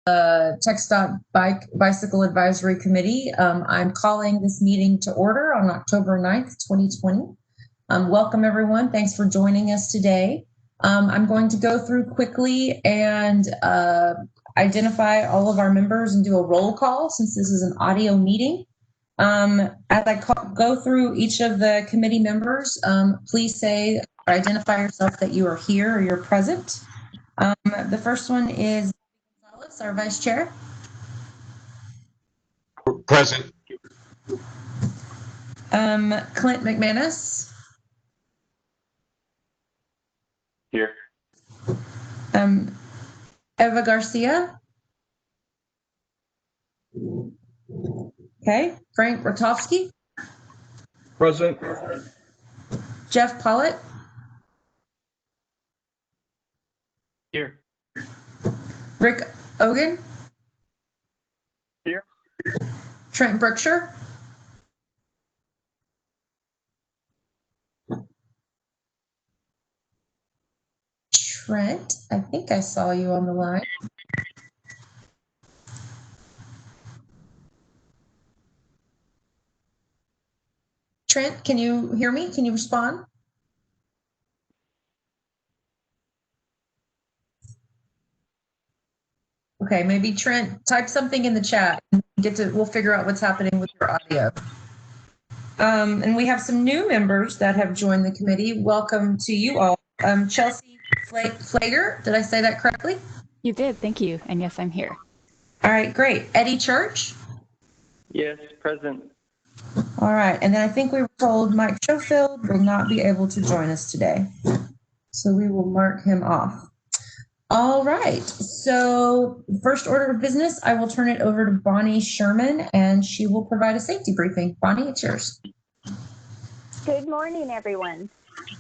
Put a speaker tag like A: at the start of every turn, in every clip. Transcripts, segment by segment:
A: TxDOT Bicycle Advisory Committee. I'm calling this meeting to order on October 9th, 2020. Welcome everyone. Thanks for joining us today. I'm going to go through quickly and identify all of our members and do a roll call since this is an audio meeting. As I go through each of the committee members, please say or identify yourself that you are here or you're present. The first one is our Vice Chair.
B: Present.
A: Clint McManus.
B: Here.
A: Eva Garcia. Okay. Frank Rotofsky.
B: Present.
A: Jeff Pollitt.
B: Here.
A: Rick Ogan.
B: Here.
A: Trent Brookshire. Trent, I think I saw you on the line. Trent, can you hear me? Can you respond? Okay, maybe Trent, type something in the chat and we'll figure out what's happening with your audio. And we have some new members that have joined the committee. Welcome to you all. Chelsea Flager, did I say that correctly?
C: You did, thank you. And yes, I'm here.
A: All right, great. Eddie Church?
D: Yes, present.
A: All right, and then I think we were told Mike Schofield will not be able to join us today. So we will mark him off. All right, so first order of business, I will turn it over to Bonnie Sherman and she will provide a safety briefing. Bonnie, it's yours.
E: Good morning, everyone.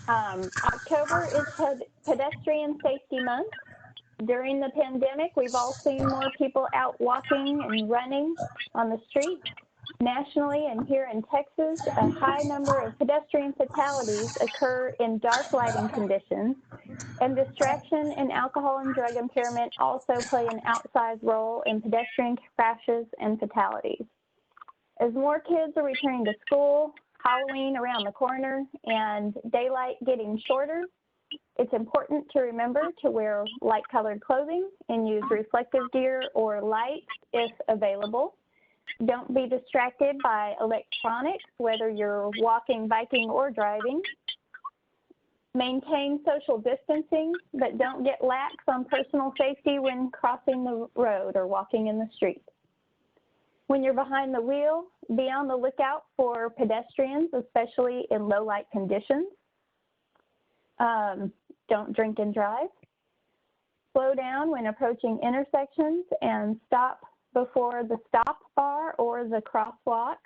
E: October is Pedestrian Safety Month. During the pandemic, we've all seen more people out walking and running on the streets. Nationally and here in Texas, a high number of pedestrian fatalities occur in dark lighting conditions, and distraction and alcohol and drug impairment also play an outsized role in pedestrian crashes and fatalities. As more kids are returning to school, Halloween around the corner, and daylight getting shorter, it's important to remember to wear light-colored clothing and use reflective gear or lights if available. Don't be distracted by electronics, whether you're walking, biking, or driving. Maintain social distancing, but don't get lax on personal safety when crossing the road or walking in the street. When you're behind the wheel, be on the lookout for pedestrians, especially in low light conditions. Don't drink and drive. Slow down when approaching intersections and stop before the stop bar or the crosswalk.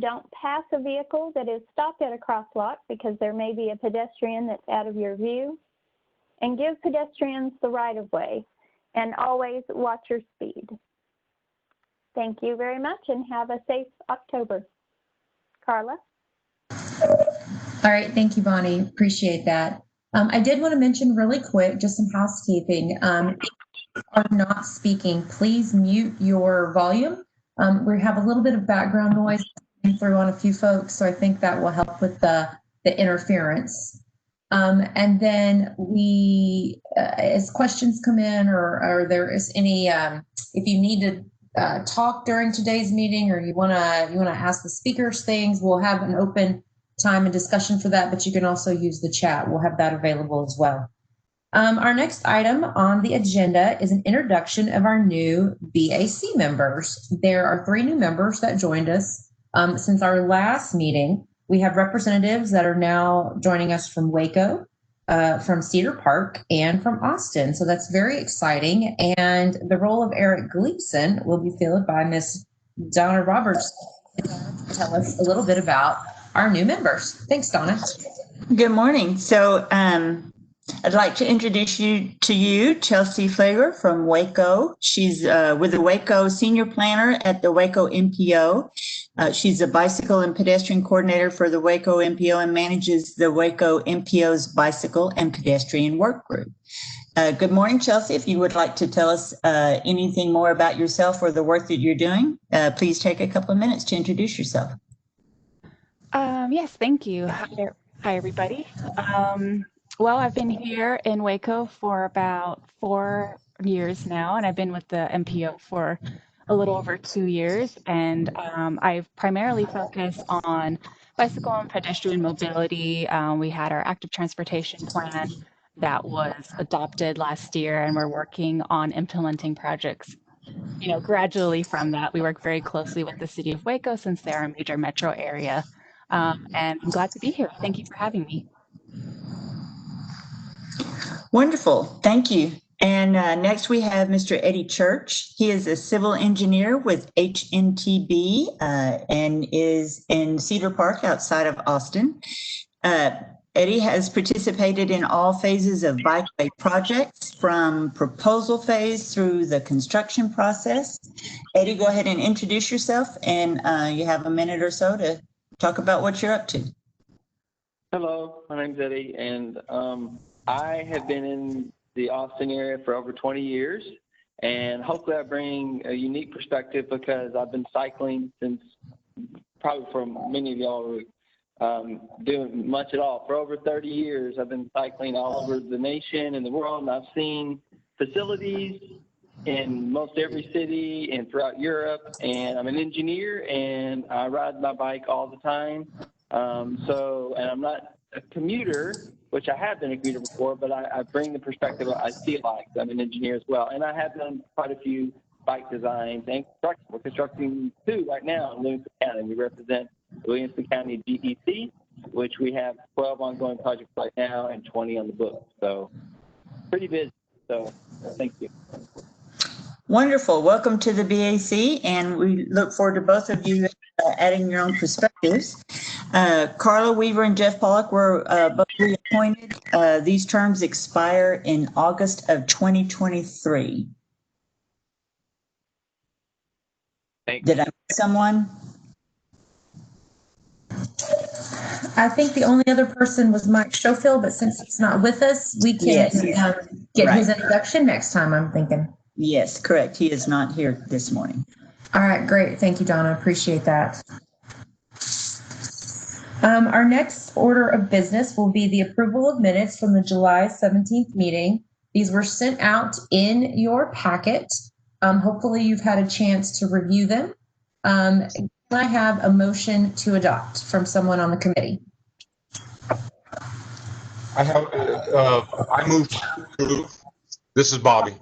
E: Don't pass a vehicle that is stopped at a crosswalk because there may be a pedestrian that's out of your view. And give pedestrians the right of way, and always watch your speed. Thank you very much and have a safe October. Carla?
A: All right, thank you, Bonnie. Appreciate that. I did want to mention really quick, just some housekeeping. If you are not speaking, please mute your volume. We have a little bit of background noise coming through on a few folks, so I think that will help with the interference. And then we, as questions come in or there is any, if you need to talk during today's meeting or you wanna ask the speakers things, we'll have an open time and discussion for that, but you can also use the chat. We'll have that available as well. Our next item on the agenda is an introduction of our new BAC members. There are 3 new members that joined us since our last meeting. We have representatives that are now joining us from Waco, from Cedar Park, and from Austin. So that's very exciting. And the role of Eric Gleason will be filled by Miss Donna Roberts. Tell us a little bit about our new members. Thanks, Donna.
F: Good morning. So I'd like to introduce you to Chelsea Flager from Waco. She's with the Waco Senior Planner at the Waco MPO. She's a bicycle and pedestrian coordinator for the Waco MPO and manages the Waco MPO's bicycle and pedestrian work group. Good morning, Chelsea. If you would like to tell us anything more about yourself or the work that you're doing, please take a couple of minutes to introduce yourself.
C: Yes, thank you. Hi, everybody. Well, I've been here in Waco for about 4 years now, and I've been with the MPO for a little over 2 years. And I've primarily focused on bicycle and pedestrian mobility. We had our active transportation plan that was adopted last year, and we're working on implementing projects. Gradually from that, we work very closely with the city of Waco since they're a major metro area. And I'm glad to be here. Thank you for having me.
F: Wonderful. Thank you. And next we have Mr. Eddie Church. He is a civil engineer with HNTB and is in Cedar Park outside of Austin. Eddie has participated in all phases of Bikeway projects from proposal phase through the construction process. Eddie, go ahead and introduce yourself, and you have a minute or so to talk about what you're up to.
D: Hello, my name's Eddie, and I have been in the Austin area for over 20 years, and hopefully I bring a unique perspective because I've been cycling since probably for many of y'all doing much at all. For over 30 years, I've been cycling all over the nation and the world, and I've seen facilities in most every city and throughout Europe, and I'm an engineer, and I ride my bike all the time. And I'm not a commuter, which I have been a commuter before, but I bring the perspective I see it like. I'm an engineer as well, and I have done quite a few bike designs and construction. We're constructing 2 right now in Williamson County. We represent Williamson County DEC, which we have 12 ongoing projects right now and 20 on the books. So pretty busy. So thank you.
F: Wonderful. Welcome to the BAC, and we look forward to both of you adding your own perspectives. Carla Weaver and Jeff Pollock were both reappointed. These terms expire in August of 2023. Did I miss someone?
A: I think the only other person was Mike Schofield, but since he's not with us, we can get
F: Right.
A: his introduction next time, I'm thinking.
F: Yes, correct. He is not here this morning.
A: All right, great. Thank you, Donna. Appreciate that. Our next order of business will be the approval of minutes from the July 17th meeting. These were sent out in your packet. Hopefully you've had a chance to review them. Can I have a motion to adopt from someone on the committee?
G: I move to approve. This is Bobby.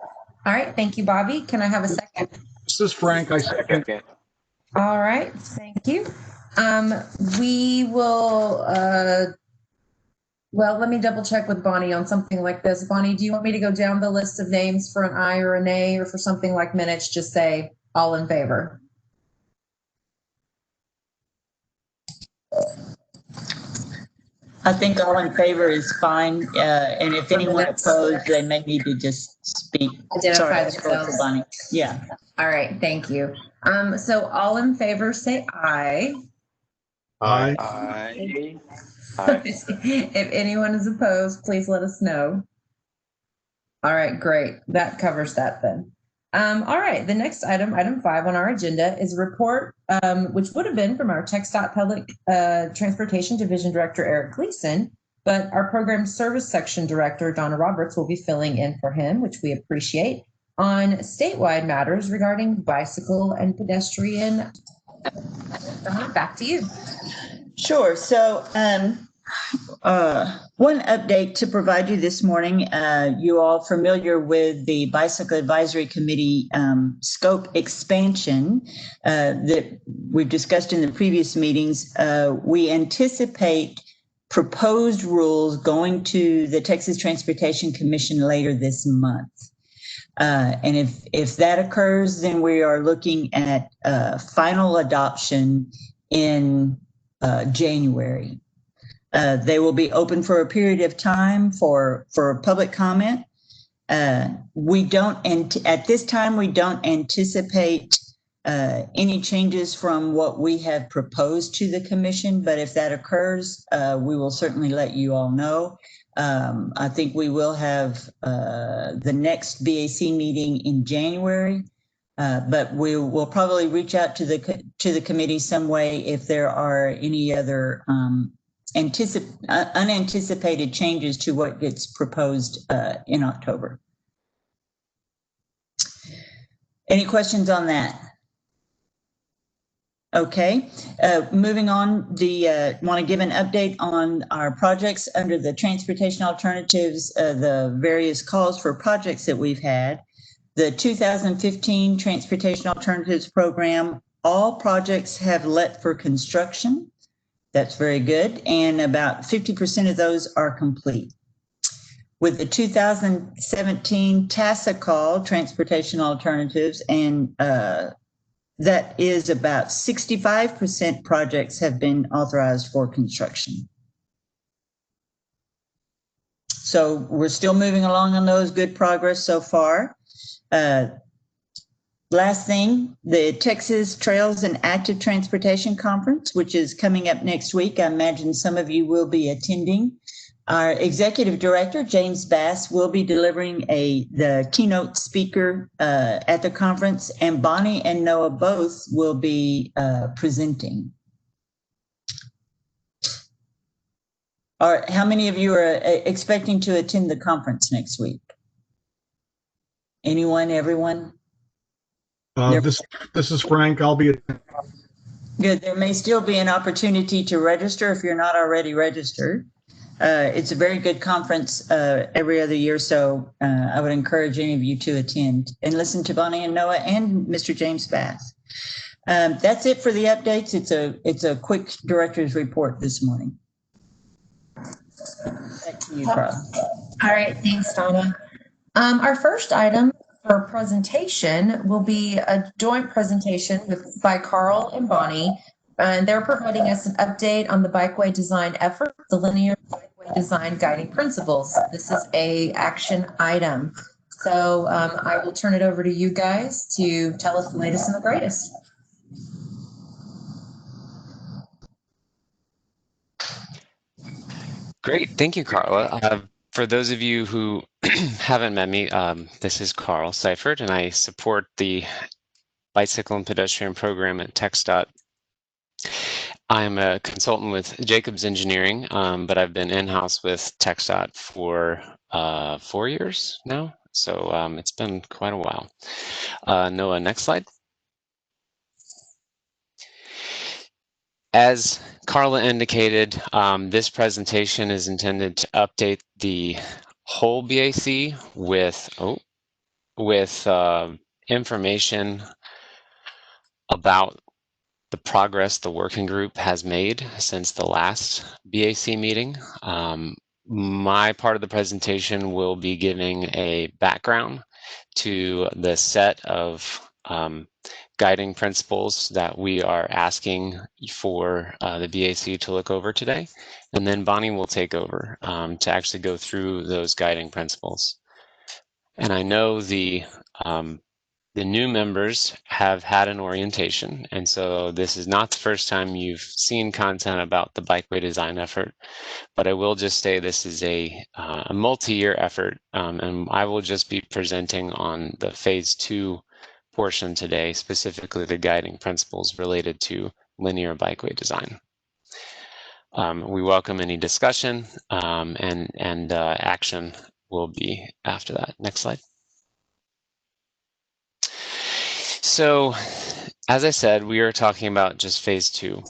A: All right, thank you, Bobby. Can I have a second?
G: This is Frank. I second.
A: All right, thank you. We will, well, let me double check with Bonnie on something like this. Bonnie, do you want me to go down the list of names for an aye or a nay, or for something like minutes, just say all in favor?
F: I think all in favor is fine. And if anyone opposed, they may need to just speak.
A: Identify
F: Sorry,
A: themselves.
F: Bonnie. Yeah.
A: All right, thank you. So all in favor say aye.
G: Aye.
D: Aye.
A: If anyone is opposed, please let us know. All right, great. That covers that then. All right, the next item, item 5 on our agenda, is a report, which would have been from our TxDOT Public Transportation Division Director, Eric Gleason, but our Program Service Section Director, Donna Roberts, will be filling in for him, which we appreciate, on statewide matters regarding bicycle and pedestrian. Donna, back to you.
F: Sure. So one update to provide you this morning. You all familiar with the Bicycle Advisory Committee scope expansion that we've discussed in the previous meetings. We anticipate proposed rules going to the Texas Transportation Commission later this month. And if that occurs, then we are looking at final adoption in January. They will be open for a period of time for public comment. We don't, at this time, we don't anticipate any changes from what we have proposed to the commission, but if that occurs, we will certainly let you all know. I think we will have the next BAC meeting in January, but we will probably reach out to the committee some way if there are any other unanticipated changes to what gets proposed in October. Any questions on that? Okay, moving on, want to give an update on our projects under the transportation alternatives, the various calls for projects that we've had. The 2015 Transportation Alternatives Program, all projects have let for construction. That's very good. And about 50% of those are complete. With the 2017 TASA call, Transportation Alternatives, and that is about 65% projects have been authorized for construction. So we're still moving along on those, good progress so far. Last thing, the Texas Trails and Active Transportation Conference, which is coming up next week. I imagine some of you will be attending. Our executive director, James Bass, will be delivering the keynote speaker at the conference, and Bonnie and Noah both will be presenting. How many of you are expecting to attend the conference next week? Anyone, everyone?
H: This is Frank. I'll be.
F: Good. There may still be an opportunity to register if you're not already registered. It's a very good conference every other year, so I would encourage any of you to attend and listen to Bonnie and Noah and Mr. James Bass. That's it for the updates. It's a quick director's report this morning. Back to you, Carla.
A: All right, thanks, Donna. Our first item for presentation will be a joint presentation by Carl and Bonnie, and they're providing us an update on the Bikeway design effort, the linear Bikeway design guiding principles. This is a action item. So I will turn it over to you guys to tell us the latest and the greatest.
I: Great, thank you, Carla. For those of you who haven't met me, this is Carl Seifert, and I support the Bicycle and Pedestrian Program at TxDOT. I'm a consultant with Jacobs Engineering, but I've been in-house with TxDOT for 4 years now, so it's been quite a while. Noah, next slide. As Carla indicated, this presentation is intended to update the whole BAC with information about the progress the working group has made since the last BAC meeting. My part of the presentation will be giving a background to the set of guiding principles that we are asking for the BAC to look over today. And then Bonnie will take over to actually go through those guiding principles. And I know the new members have had an orientation, and so this is not the first time you've seen content about the Bikeway design effort, but I will just say this is a multi-year effort, and I will just be presenting on the phase 2 portion today, specifically the guiding principles related to linear Bikeway design. We welcome any discussion, and action will be after that. Next slide. So, as I said, we are talking about just phase 2.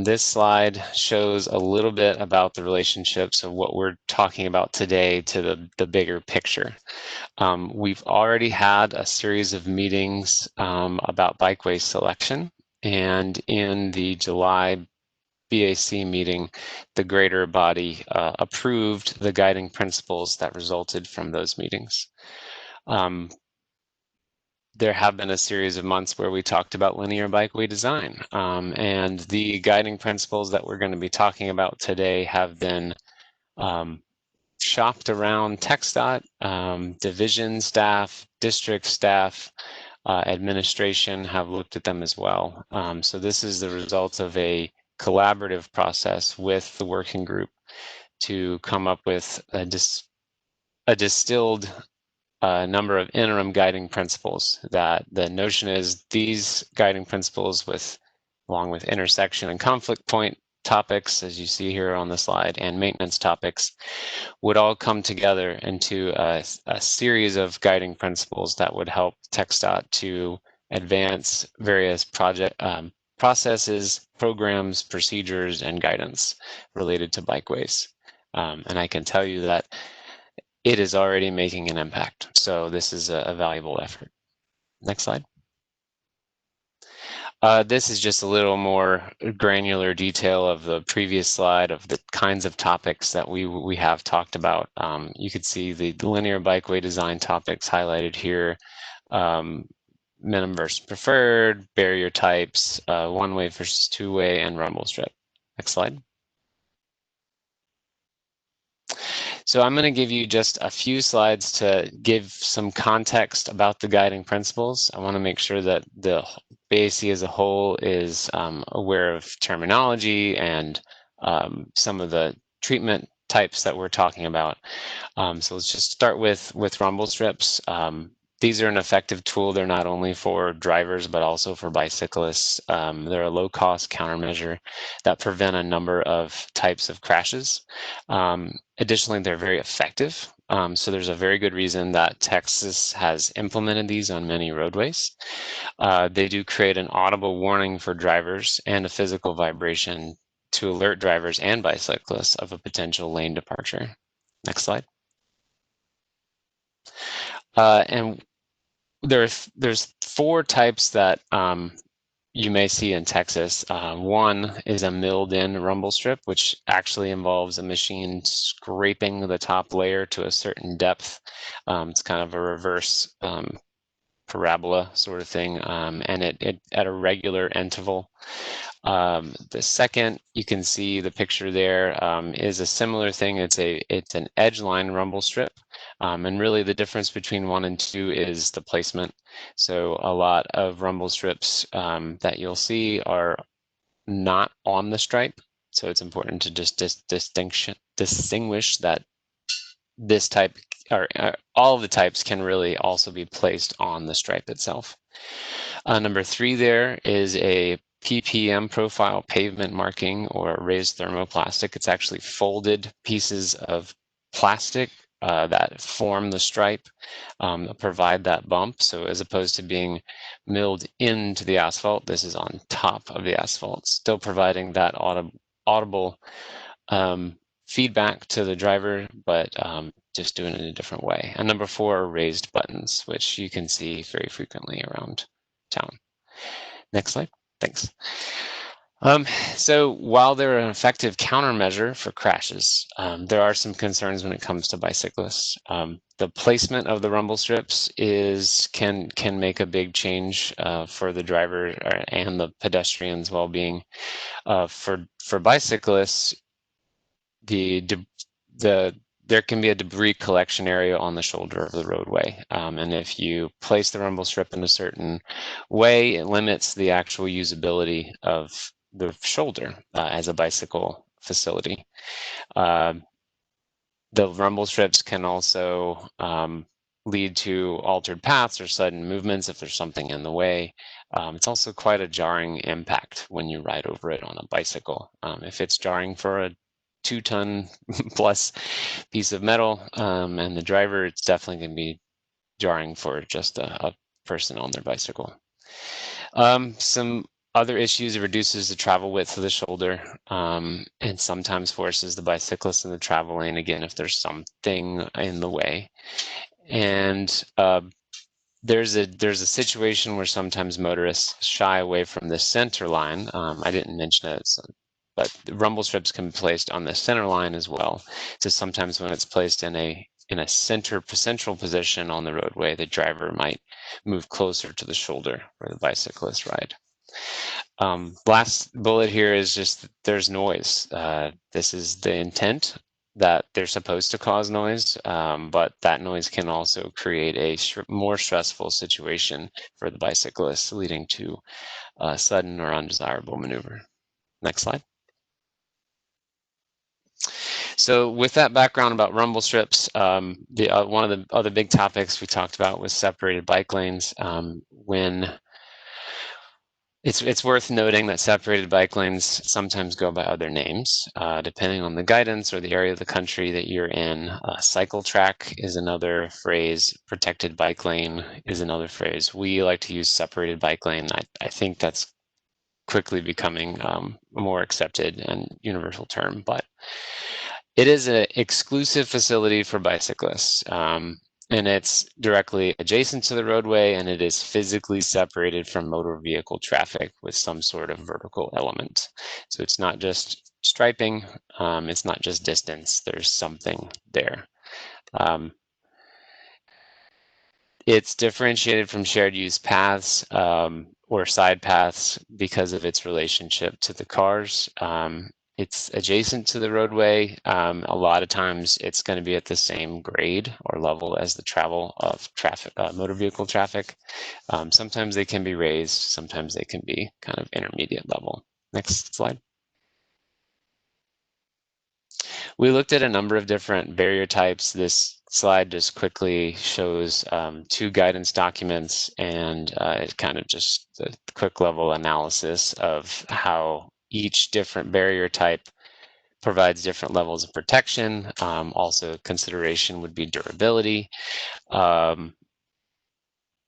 I: This slide shows a little bit about the relationships of what we're talking about today to the bigger picture. We've already had a series of meetings about Bikeway Selection, and in the July BAC meeting, the greater body approved the guiding principles that resulted from those meetings. There have been a series of months where we talked about linear Bikeway design, and the guiding principles that we're going to be talking about today have been shopped around TxDOT. Division staff, district staff, administration have looked at them as well. So this is the result of a collaborative process with the working group to come up with a distilled number of interim guiding principles. That the notion is these guiding principles, along with intersection and conflict point topics, as you see here on the slide, and maintenance topics, would all come together into a series of guiding principles that would help TxDOT to advance various processes, programs, procedures, and guidance related to bikeways. And I can tell you that it is already making an impact. So this is a valuable effort. Next slide. This is just a little more granular detail of the previous slide of the kinds of topics that we have talked about. You can see the linear bikeway design topics highlighted here. Minimum versus preferred, barrier types, one-way versus two-way, and rumble strip. Next slide. So I'm going to give you just a few slides to give some context about the guiding principles. I want to make sure that the BAC as a whole is aware of terminology and some of the treatment types that we're talking about. So let's just start with rumble strips. These are an effective tool. They're not only for drivers, but also for bicyclists. They're a low-cost countermeasure that prevent a number of types of crashes. Additionally, they're very effective. So there's a very good reason that Texas has implemented these on many roadways. They do create an audible warning for drivers and a physical vibration to alert drivers and bicyclists of a potential lane departure. Next slide. And there's four types that you may see in Texas. One is a milled-in rumble strip, which actually involves a machine scraping the top layer to a certain depth. It's kind of a reverse parabola sort of thing, and it at a regular interval. The second, you can see the picture there, is a similar thing. It's an edge line rumble strip. And really the difference between 1 and 2 is the placement. So a lot of rumble strips that you'll see are not on the stripe. So it's important to just distinguish that this type, or all of the types, can really also be placed on the stripe itself. Number 3 there is a PPM profile pavement marking, or raised thermoplastic. It's actually folded pieces of plastic that form the stripe, provide that bump. So as opposed to being milled into the asphalt, this is on top of the asphalt, still providing that audible feedback to the driver, but just doing it in a different way. And number 4 are raised buttons, which you can see very frequently around town. Next slide. Thanks. So while they're an effective countermeasure for crashes, there are some concerns when it comes to bicyclists. The placement of the rumble strips can make a big change for the driver and the pedestrian's well-being. For bicyclists, there can be a debris collection area on the shoulder of the roadway. And if you place the rumble strip in a certain way, it limits the actual usability of the shoulder as a bicycle facility. The rumble strips can also lead to altered paths or sudden movements if there's something in the way. It's also quite a jarring impact when you ride over it on a bicycle. If it's jarring for a 2-ton plus piece of metal and the driver, it's definitely going to be jarring for just a person on their bicycle. Some other issues: it reduces the travel width of the shoulder and sometimes forces the bicyclist in the travel lane again if there's something in the way. And there's a situation where sometimes motorists shy away from the center line. I didn't mention it, but the rumble strips can be placed on the center line as well. So sometimes when it's placed in a central position on the roadway, the driver might move closer to the shoulder where the bicyclists ride. Last bullet here is just there's noise. This is the intent, that they're supposed to cause noise, but that noise can also create a more stressful situation for the bicyclist, leading to a sudden or undesirable maneuver. Next slide. So with that background about rumble strips, one of the other big topics we talked about was separated bike lanes. When it's worth noting that separated bike lanes sometimes go by other names, depending on the guidance or the area of the country that you're in. Cycle track is another phrase. Protected bike lane is another phrase. We like to use separated bike lane. I think that's quickly becoming a more accepted and universal term, but it is an exclusive facility for bicyclists. And it's directly adjacent to the roadway, and it is physically separated from motor vehicle traffic with some sort of vertical element. So it's not just striping, it's not just distance, there's something there. It's differentiated from shared use paths or side paths because of its relationship to the cars. It's adjacent to the roadway. A lot of times it's going to be at the same grade or level as the travel of traffic, motor vehicle traffic. Sometimes they can be raised, sometimes they can be kind of intermediate level. Next slide. We looked at a number of different barrier types. This slide just quickly shows 2 guidance documents and kind of just a quick level analysis of how each different barrier type provides different levels of protection. Also, consideration would be durability.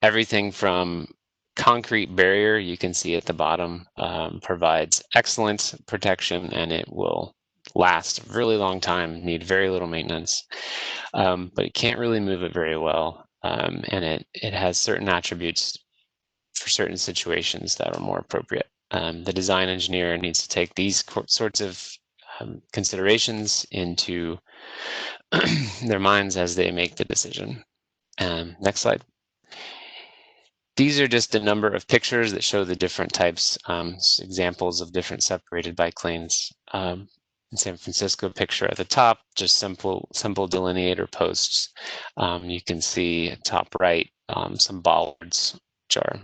I: Everything from concrete barrier, you can see at the bottom, provides excellent protection, and it will last a really long time, need very little maintenance, but you can't really move it very well. And it has certain attributes for certain situations that are more appropriate. The design engineer needs to take these sorts of considerations into their minds as they make the decision. Next slide. These are just a number of pictures that show the different types, examples of different separated bike lanes. In San Francisco, picture at the top, just simple delineator posts. You can see top right, some bollards, which are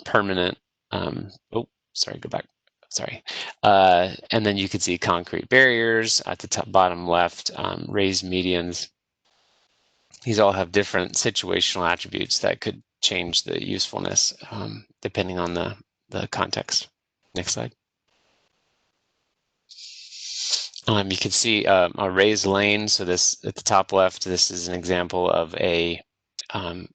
I: permanent. Oh, sorry, go back. Sorry. And then you can see concrete barriers at the top, bottom left, raised medians. These all have different situational attributes that could change the usefulness depending on the context. Next slide. You can see a raised lane. So this at the top left, this is an example of a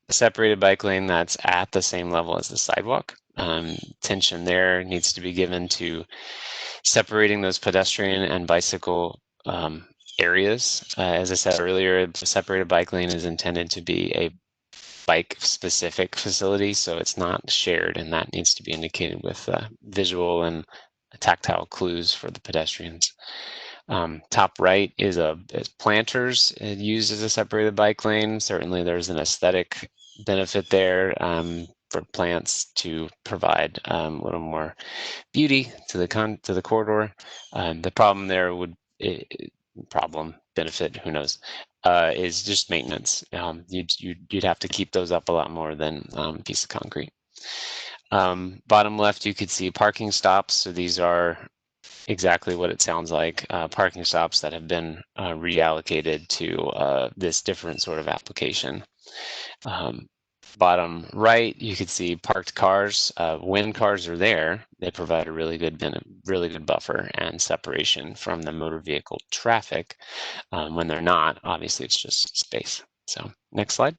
I: separated bike lane that's at the same level as the sidewalk. Attention there needs to be given to separating those pedestrian and bicycle areas. As I said earlier, the separated bike lane is intended to be a bike-specific facility, so it's not shared, and that needs to be indicated with visual and tactile clues for the pedestrians. Top right is planters used as a separated bike lane. Certainly there's an aesthetic benefit there for plants to provide a little more beauty to the corridor. The problem there would benefit, who knows, is just maintenance. You'd have to keep those up a lot more than a piece of concrete. Bottom left, you could see parking stops. So these are exactly what it sounds like, parking stops that have been reallocated to this different sort of application. Bottom right, you could see parked cars. When cars are there, they provide a really good buffer and separation from the motor vehicle traffic. When they're not, obviously it's just space. So next slide.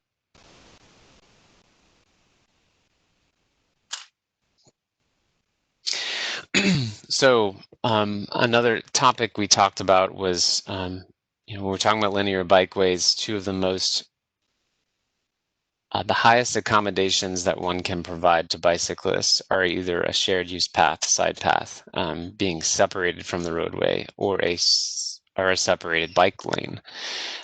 I: So another topic we talked about was, when we're talking about linear bikeways, two of the the highest accommodations that one can provide to bicyclists are either a shared use path, side path, being separated from the roadway, or a separated bike lane.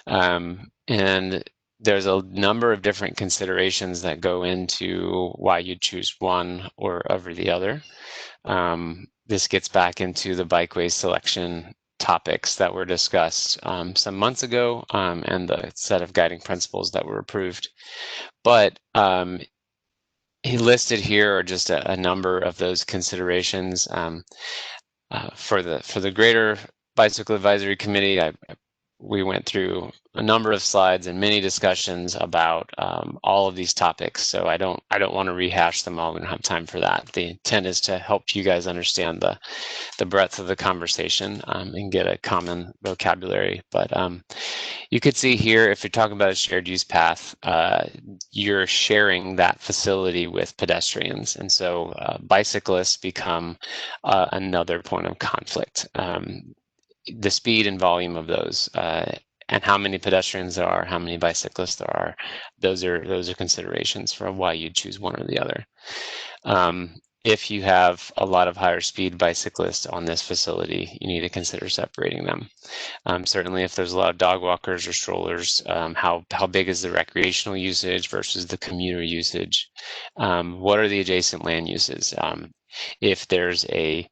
I: And there's a number of different considerations that go into why you choose one or over the other. This gets back into the Bikeway Selection topics that were discussed some months ago, and the set of guiding principles that were approved. But he listed here are just a number of those considerations. For the greater Bicycle Advisory Committee, we went through a number of slides and many discussions about all of these topics. So I don't want to rehash them all. We don't have time for that. The intent is to help you guys understand the breadth of the conversation and get a common vocabulary. But you could see here, if you're talking about a shared use path, you're sharing that facility with pedestrians. And so bicyclists become another point of conflict. The speed and volume of those and how many pedestrians there are, how many bicyclists there are, those are considerations for why you choose one or the other. If you have a lot of higher speed bicyclists on this facility, you need to consider separating them. Certainly if there's a lot of dog walkers or strollers, how big is the recreational usage versus the commuter usage? What are the adjacent land uses? If there's a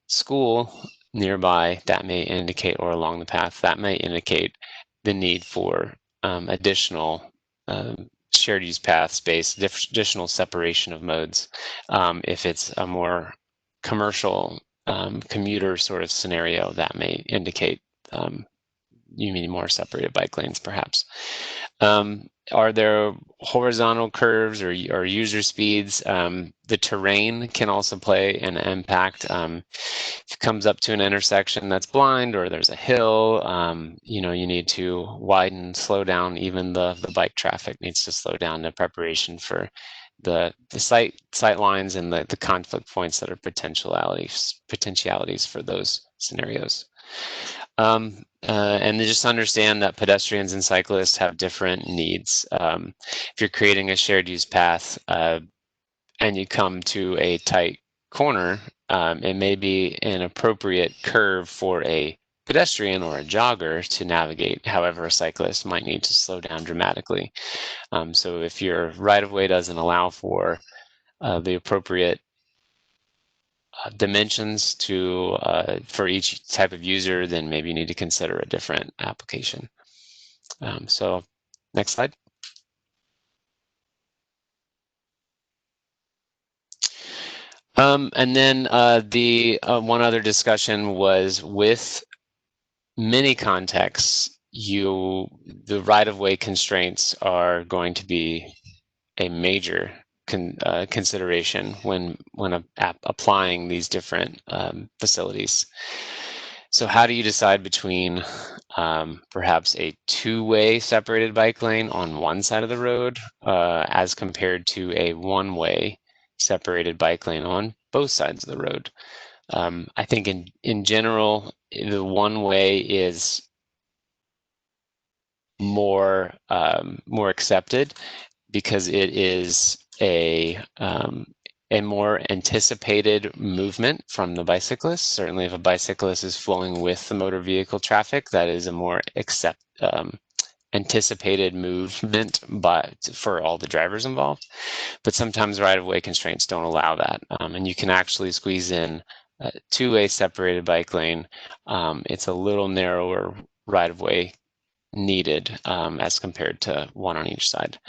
I: school nearby, that may indicate, or along the path, that may indicate the need for additional shared use path space, additional separation of modes. If it's a more commercial commuter sort of scenario, that may indicate you need more separated bike lanes, perhaps. Are there horizontal curves or user speeds? The terrain can also play an impact. If it comes up to an intersection that's blind or there's a hill, you need to widen, slow down. Even the bike traffic needs to slow down in preparation for the sight lines and the conflict points that are potentialities for those scenarios. And just understand that pedestrians and cyclists have different needs. If you're creating a shared use path and you come to a tight corner, it may be an appropriate curve for a pedestrian or a jogger to navigate. However, a cyclist might need to slow down dramatically. So if your right-of-way doesn't allow for the appropriate dimensions for each type of user, then maybe you need to consider a different application. So next slide. And then the one other discussion was with many contexts, the right-of-way constraints are going to be a major consideration when applying these different facilities. So how do you decide between perhaps a two-way separated bike lane on one side of the road as compared to a one-way separated bike lane on both sides of the road? I think in general, the one-way is more accepted because it is a more anticipated movement from the bicyclist. Certainly if a bicyclist is flowing with the motor vehicle traffic, that is a more anticipated movement for all the drivers involved. But sometimes right-of-way constraints don't allow that. And you can actually squeeze in a two-way separated bike lane. It's a little narrower right-of-way needed as compared to one on each side.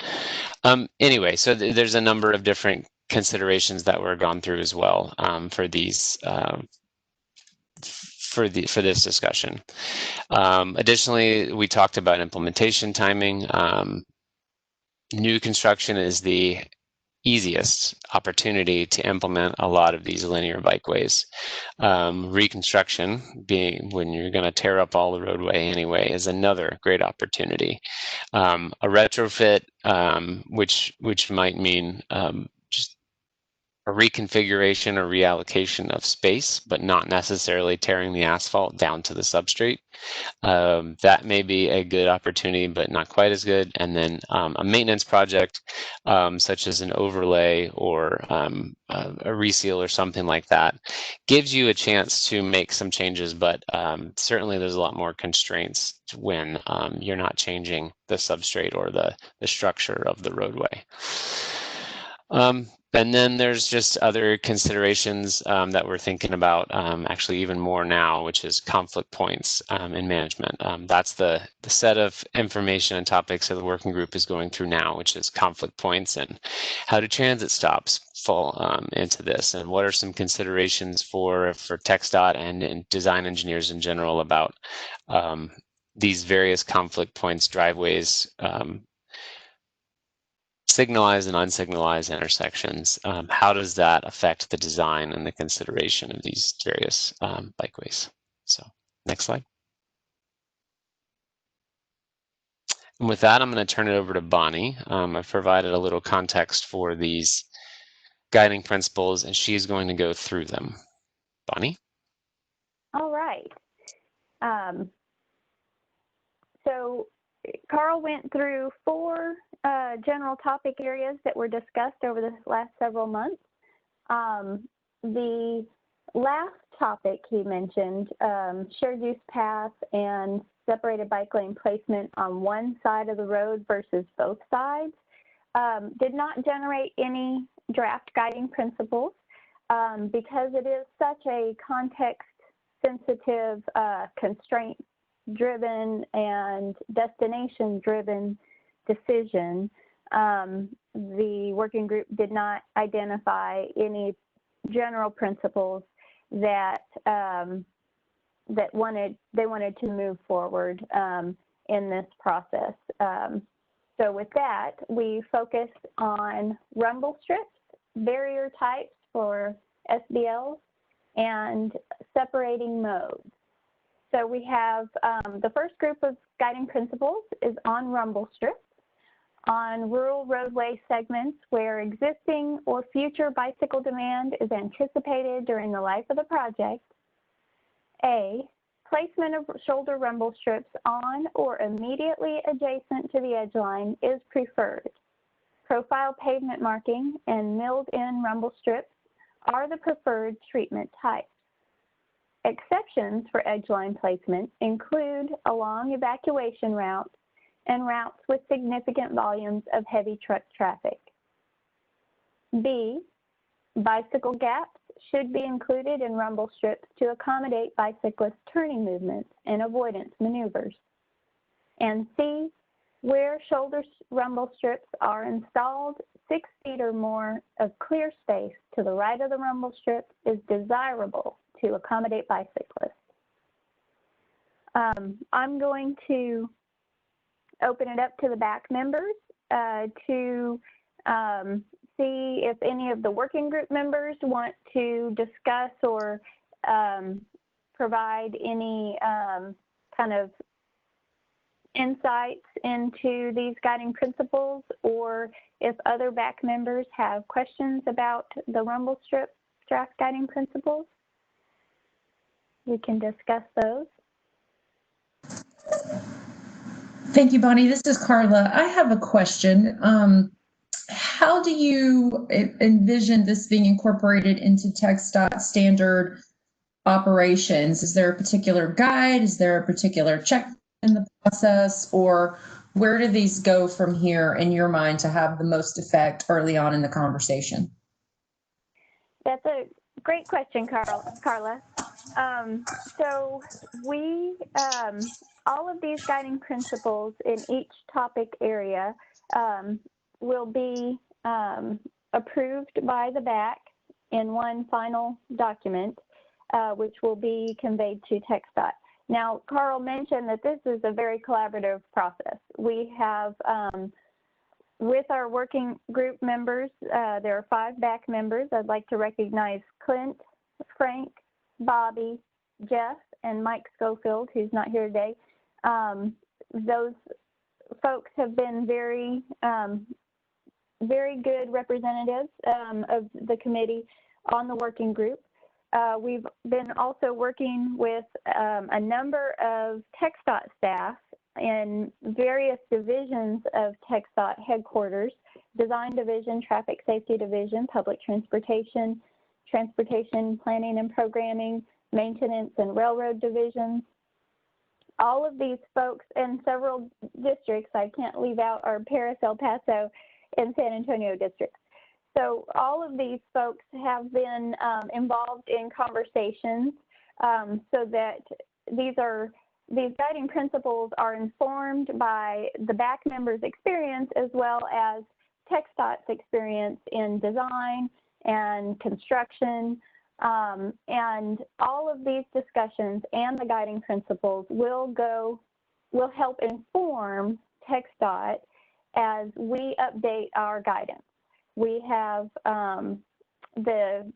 I: Anyway, so there's a number of different considerations that were gone through as well for these for this discussion. Additionally, we talked about implementation timing. New construction is the easiest opportunity to implement a lot of these linear bikeways. Reconstruction, being when you're going to tear up all the roadway anyway, is another great opportunity. A retrofit, which might mean just a reconfiguration or reallocation of space, but not necessarily tearing the asphalt down to the substrate. That may be a good opportunity, but not quite as good. And then a maintenance project, such as an overlay or a reseal or something like that, gives you a chance to make some changes, but certainly there's a lot more constraints when you're not changing the substrate or the structure of the roadway. And then there's just other considerations that we're thinking about, actually even more now, which is conflict points in management. That's the set of information and topics that the working group is going through now, which is conflict points and how do transit stops fall into this, and what are some considerations for TxDOT and design engineers in general about these various conflict points, driveways, signalized and unsignalized intersections. How does that affect the design and the consideration of these various bikeways? So next slide. And with that, I'm going to turn it over to Bonnie. I've provided a little context for these guiding principles, and she's going to go through them. Bonnie?
E: All right. So Carl went through 4 general topic areas that were discussed over the last several months. The last topic he mentioned, shared use path and separated bike lane placement on one side of the road versus both sides, did not generate any draft guiding principles because it is such a context-sensitive, constraint-driven and destination-driven decision. The working group did not identify any general principles that they wanted to move forward in this process. So with that, we focused on rumble strips, barrier types for SBLs, and separating modes. So we have the first group of guiding principles is on rumble strips, on rural roadway segments where existing or future bicycle demand is anticipated during the life of the project. A, placement of shoulder rumble strips on or immediately adjacent to the edge line is preferred. Profile pavement marking and milled-in rumble strips are the preferred treatment types. Exceptions for edge line placement include along evacuation routes and routes with significant volumes of heavy truck traffic. B, bicycle gaps should be included in rumble strips to accommodate bicyclist turning movements and avoidance maneuvers. And C, where shoulder rumble strips are installed, 6 feet or more of clear space to the right of the rumble strip is desirable to accommodate bicyclists. I'm going to open it up to the Bac members to see if any of the working group members want to discuss or provide any kind of insights into these guiding principles, or if other Bac members have questions about the rumble strip draft guiding principles. We can discuss those.
A: Thank you, Bonnie. This is Carla. I have a question. How do you envision this being incorporated into TxDOT standard operations? Is there a particular guide? Is there a particular check in the process? Or where do these go from here in your mind to have the most effect early on in the conversation?
E: That's a great question, Carla. So we, all of these guiding principles in each topic area will be approved by the BAC in one final document, which will be conveyed to TxDOT. Now, Carl mentioned that this is a very collaborative process. We have, with our working group members, there are 5 BAC members. I'd like to recognize Clint, Frank, Bobby, Jeff, and Mike Schofield, who's not here today. Those folks have been very good representatives of the committee on the working group. We've been also working with a number of TxDOT staff in various divisions of TxDOT headquarters: Design Division, Traffic Safety Division, Public Transportation, Transportation Planning and Programming, Maintenance and Railroad Divisions. All of these folks in several districts, I can't leave out our Paris, El Paso, and San Antonio districts. So all of these folks have been involved in conversations so that these guiding principles are informed by the Bac members' experience as well as TxDOT's experience in design and construction. And all of these discussions and the guiding principles will help inform TxDOT as we update our guidance. We have the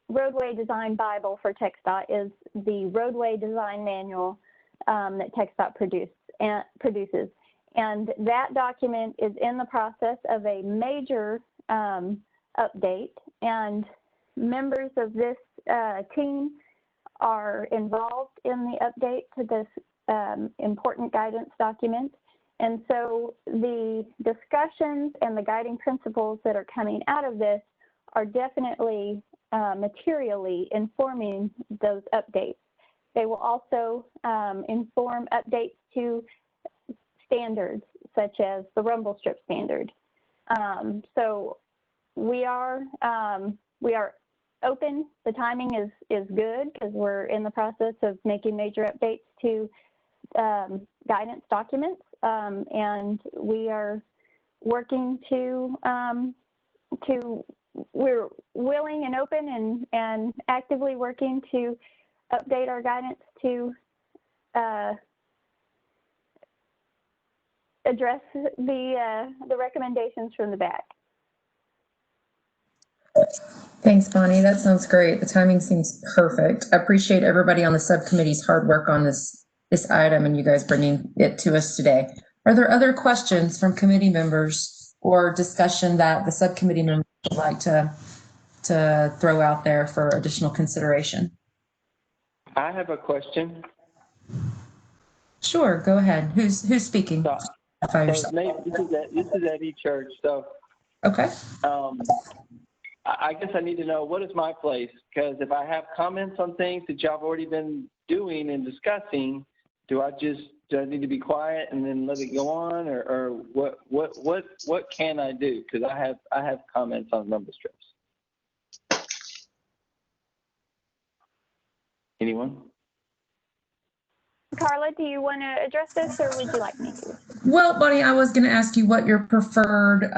E: Roadway Design Bible for TxDOT is the roadway design manual that TxDOT produces. And that document is in the process of a major update, and members of this team are involved in the update to this important guidance document. And so the discussions and the guiding principles that are coming out of this are definitely materially informing those updates. They will also inform updates to standards such as the rumble strip standard. So we are open. The timing is good because we're in the process of making major updates to guidance documents, and we are working we're willing and open and actively working to update our guidance to address the recommendations from the Bac.
A: Thanks, Bonnie. That sounds great. The timing seems perfect. I appreciate everybody on the subcommittee's hard work on this item and you guys bringing it to us today. Are there other questions from committee members or discussion that the subcommittee members would like to throw out there for additional consideration?
D: I have a question.
A: Sure, go ahead. Who's speaking?
D: This is Eddie Church. So,
A: okay.
D: I guess I need to know, what is my place? Because if I have comments on things that y'all have already been doing and discussing, do I need to be quiet and then let it go on, or what can I do? Because I have comments on rumble strips. Anyone?
E: Carla, do you want to address this, or would you like me to?
A: Well, Bonnie, I was going to ask you what your preferred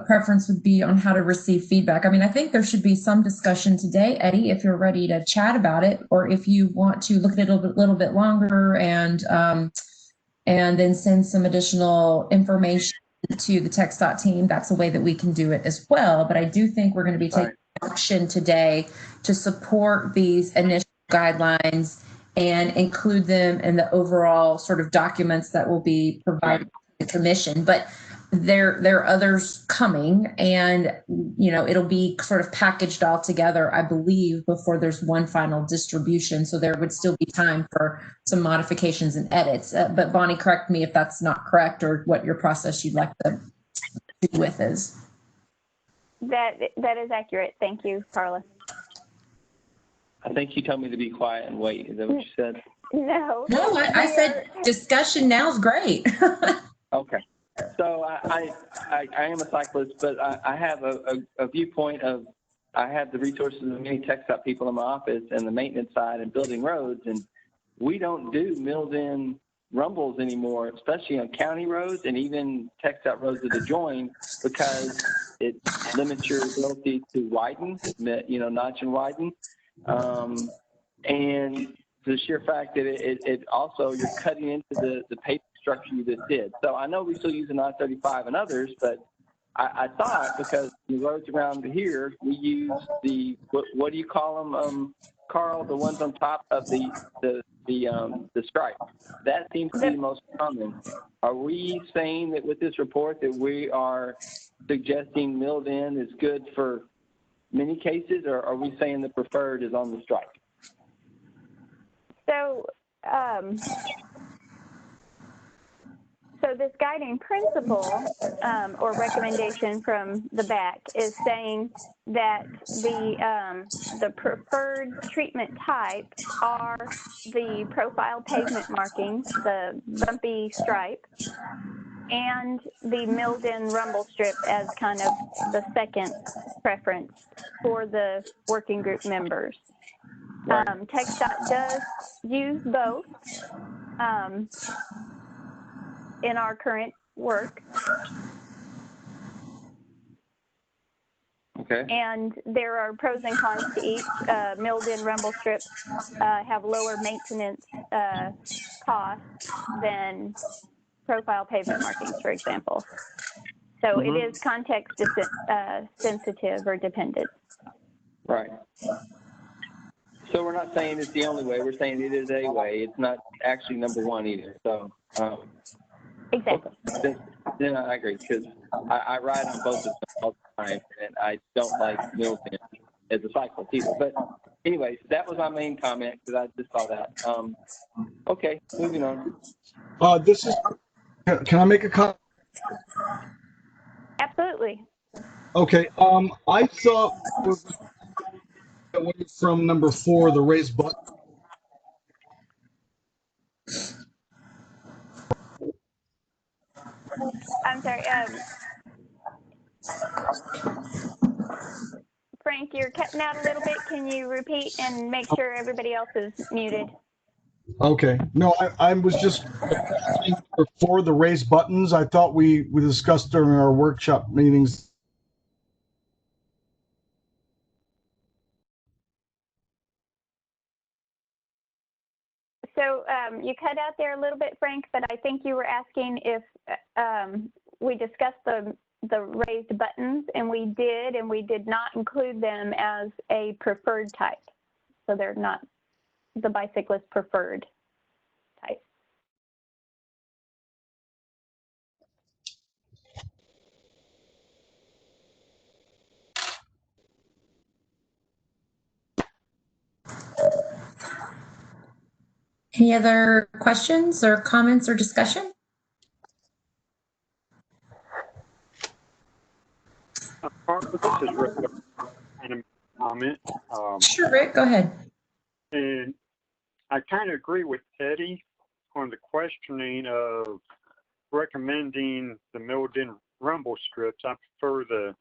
A: preference would be on how to receive feedback. I mean, I think there should be some discussion today, Eddie, if you're ready to chat about it, or if you want to look at it a little bit longer and then send some additional information to the TxDOT team. That's a way that we can do it as well. But I do think we're going to be taking action today to support these initial guidelines and include them in the overall sort of documents that will be provided to the commission. But there are others coming, and it'll be sort of packaged all together, I believe, before there's one final distribution. So there would still be time for some modifications and edits. But Bonnie, correct me if that's not correct, or what your process you'd like to do with is.
E: That is accurate. Thank you, Carla.
D: I think you told me to be quiet and wait. Is that what you said?
E: No.
A: No, I said discussion now is great.
D: Okay. So I am a cyclist, but I have a viewpoint of, I have the resources of many TxDOT people in my office and the maintenance side and building roads, and we don't do milled-in rumbles anymore, especially on county roads and even TxDOT roads that adjoin, because it limits your ability to widen, notch and widen. And the sheer fact that it also, you're cutting into the paper structure you just did. So I know we still use an I-35 and others, but I thought, because the roads around here, we use the, what do you call them, Carl, the ones on top of the stripe. That seems to be the most common. Are we saying that with this report that we are suggesting milled in is good for many cases, or are we saying the preferred is on the stripe?
E: So, so this guiding principle or recommendation from the Bac is saying that the preferred treatment type are the profile pavement markings, the bumpy stripe, and the milled-in rumble strip as kind of the second preference for the working group members.
D: Right.
E: TxDOT does use both in our current work.
D: Okay.
E: And there are pros and cons to each. Milled-in rumble strips have lower maintenance costs than profile pavement markings, for example. So it is context sensitive or dependent.
D: Right. So we're not saying it's the only way. We're saying it is a way. It's not actually number one either. So
E: Exactly.
D: Okay. Then I agree, because I ride on both of them all the time, and I don't like milled-in as a cyclist either. But anyways, that was my main comment, because I just saw that. Okay, moving on.
H: This is, can I make a comment?
E: Absolutely.
H: Okay, I thought away from number 4, the raised button.
E: I'm sorry. Frank, you're cutting out a little bit. Can you repeat and make sure everybody else is muted?
H: Okay, no, I was just for the raised buttons. I thought we discussed during our workshop meetings.
E: So you cut out there a little bit, Frank, but I think you were asking if we discussed the raised buttons, and we did not include them as a preferred type. So they're not the bicyclist preferred type.
A: Any other questions or comments or discussion?
J: This is Rick. And a comment.
A: Sure, Rick, go ahead.
J: And I kind of agree with Eddie on the questioning of recommending the milled-in rumble strips. I prefer the,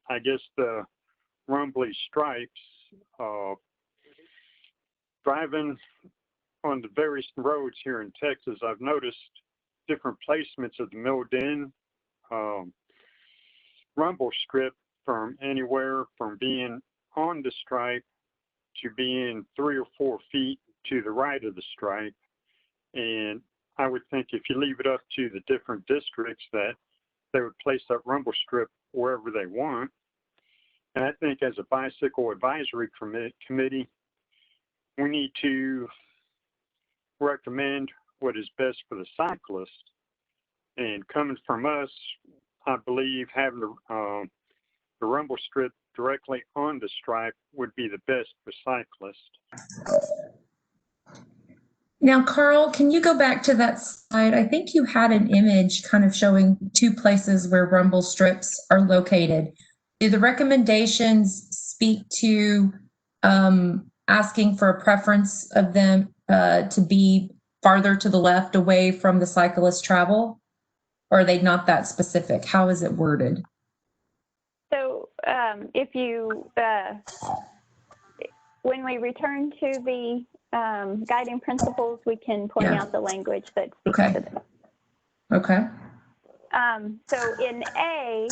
J: I guess, the rumbly stripes. Driving on the various roads here in Texas, I've noticed different placements of the milled-in rumble strip, from anywhere from being on the stripe to being 3 or 4 feet to the right of the stripe. And I would think if you leave it up to the different districts, that they would place that rumble strip wherever they want. And I think as a bicycle advisory committee, we need to recommend what is best for the cyclist. And coming from us, I believe having the rumble strip directly on the stripe would be the best for cyclists.
A: Now, Carl, can you go back to that slide? I think you had an image kind of showing 2 places where rumble strips are located. Do the recommendations speak to asking for a preference of them to be farther to the left away from the cyclist travel? Or are they not that specific? How is it worded?
E: So if you, when we return to the guiding principles, we can point out the language that speaks to them.
A: Okay.
E: So in A,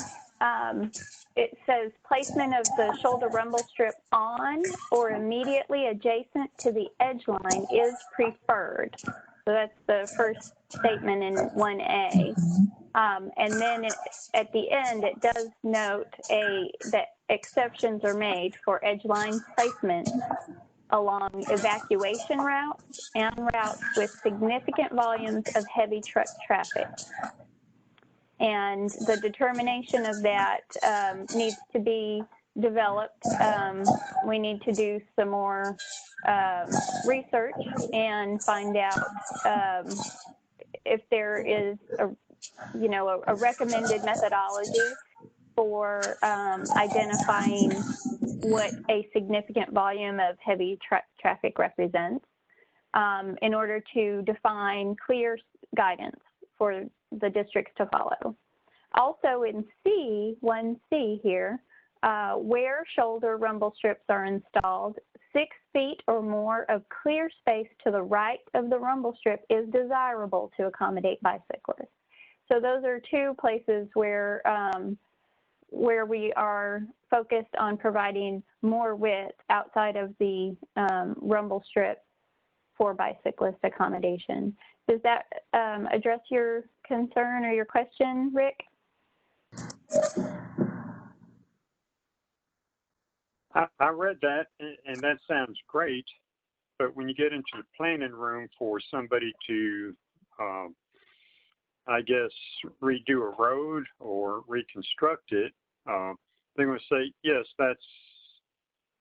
E: it says placement of the shoulder rumble strip on or immediately adjacent to the edge line is preferred. So that's the first statement in 1A. And then at the end, it does note that exceptions are made for edge line placement along evacuation routes and routes with significant volumes of heavy truck traffic. And the determination of that needs to be developed. We need to do some more research and find out if there is a recommended methodology for identifying what a significant volume of heavy truck traffic represents in order to define clear guidance for the districts to follow. Also in C, 1C here, where shoulder rumble strips are installed, 6 feet or more of clear space to the right of the rumble strip is desirable to accommodate bicyclists. So those are two places where we are focused on providing more width outside of the rumble strip for bicyclist accommodation. Does that address your concern or your question, Rick?
J: I read that, and that sounds great, but when you get into the planning room for somebody to, I guess, redo a road or reconstruct it, they're going to say, yes, that's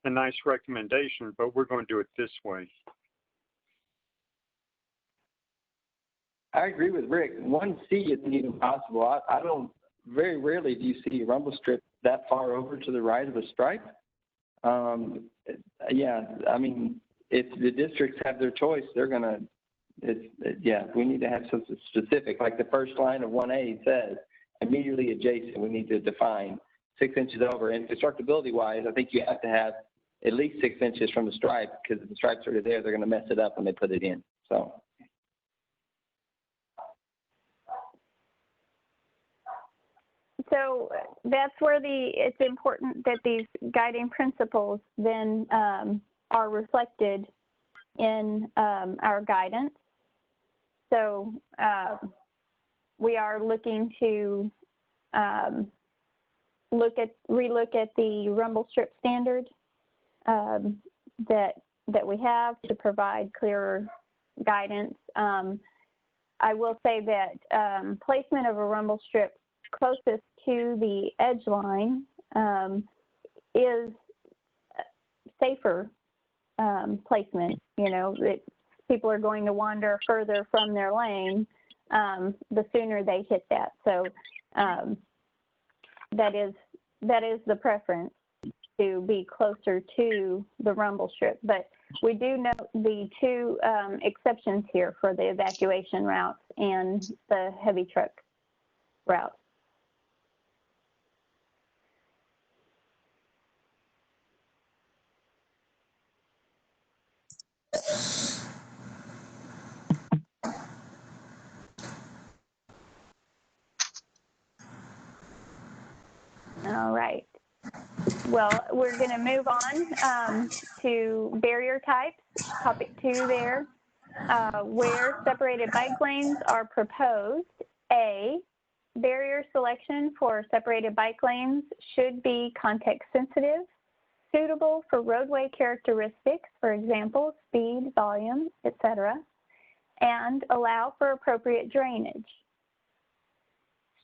J: a nice recommendation, but we're going to do it this way.
D: I agree with Rick. 1C isn't even possible. I don't, very rarely do you see a rumble strip that far over to the right of the stripe. Yeah, I mean, if the districts have their choice, they're going to, yeah, we need to have something specific. Like the first line of 1A says, immediately adjacent, we need to define 6 inches over. And constructability-wise, I think you have to have at least 6 inches from the stripe, because if the stripe's already there, they're going to mess it up when they put it in.
E: So that's where it's important that these guiding principles then are reflected in our guidance. So we are looking to relook at the rumble strip standard that we have to provide clearer guidance. I will say that placement of a rumble strip closest to the edge line is safer placement. You know, people are going to wander further from their lane the sooner they hit that. So that is the preference, to be closer to the rumble strip. But we do note the two exceptions here for the evacuation routes and the heavy truck routes. All right. Well, we're going to move on to barrier types, topic 2 there. Where separated bike lanes are proposed, A, barrier selection for separated bike lanes should be context sensitive, suitable for roadway characteristics, for example, speed, volume, etc., and allow for appropriate drainage.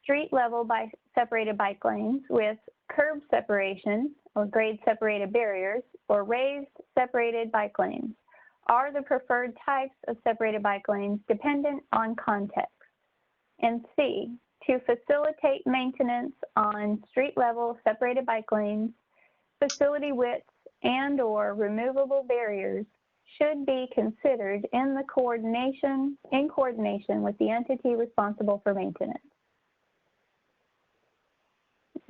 E: Street level separated bike lanes with curb separation or grade separated barriers or raised separated bike lanes are the preferred types of separated bike lanes dependent on context. And C, to facilitate maintenance on street level separated bike lanes, facility widths and or removable barriers should be considered in coordination with the entity responsible for maintenance.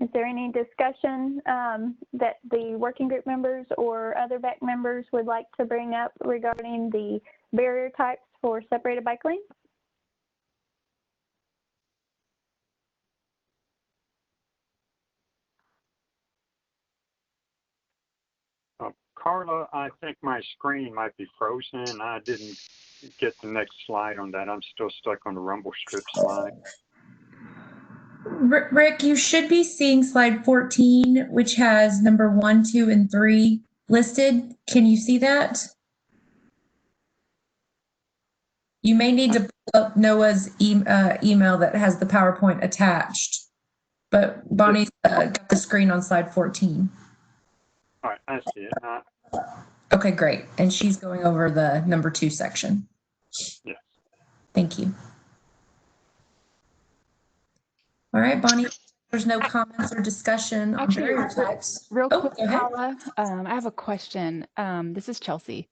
E: Is there any discussion that the working group members or other Bac members would like to bring up regarding the barrier types for separated bike lanes?
J: Carla, I think my screen might be frozen. I didn't get the next slide on that. I'm still stuck on the rumble strip slide.
A: Rick, you should be seeing slide 14, which has number 1, 2, and 3 listed. Can you see that? You may need to pull up Noah's email that has the PowerPoint attached, but Bonnie's got the screen on slide 14.
J: All right, I see it.
A: Okay, great. And she's going over the number 2 section.
J: Yes.
A: Thank you. All right, Bonnie, there's no comments or discussion on barrier types.
C: Real quick,
A: go ahead.
C: Paula, I have a question. This is Chelsea.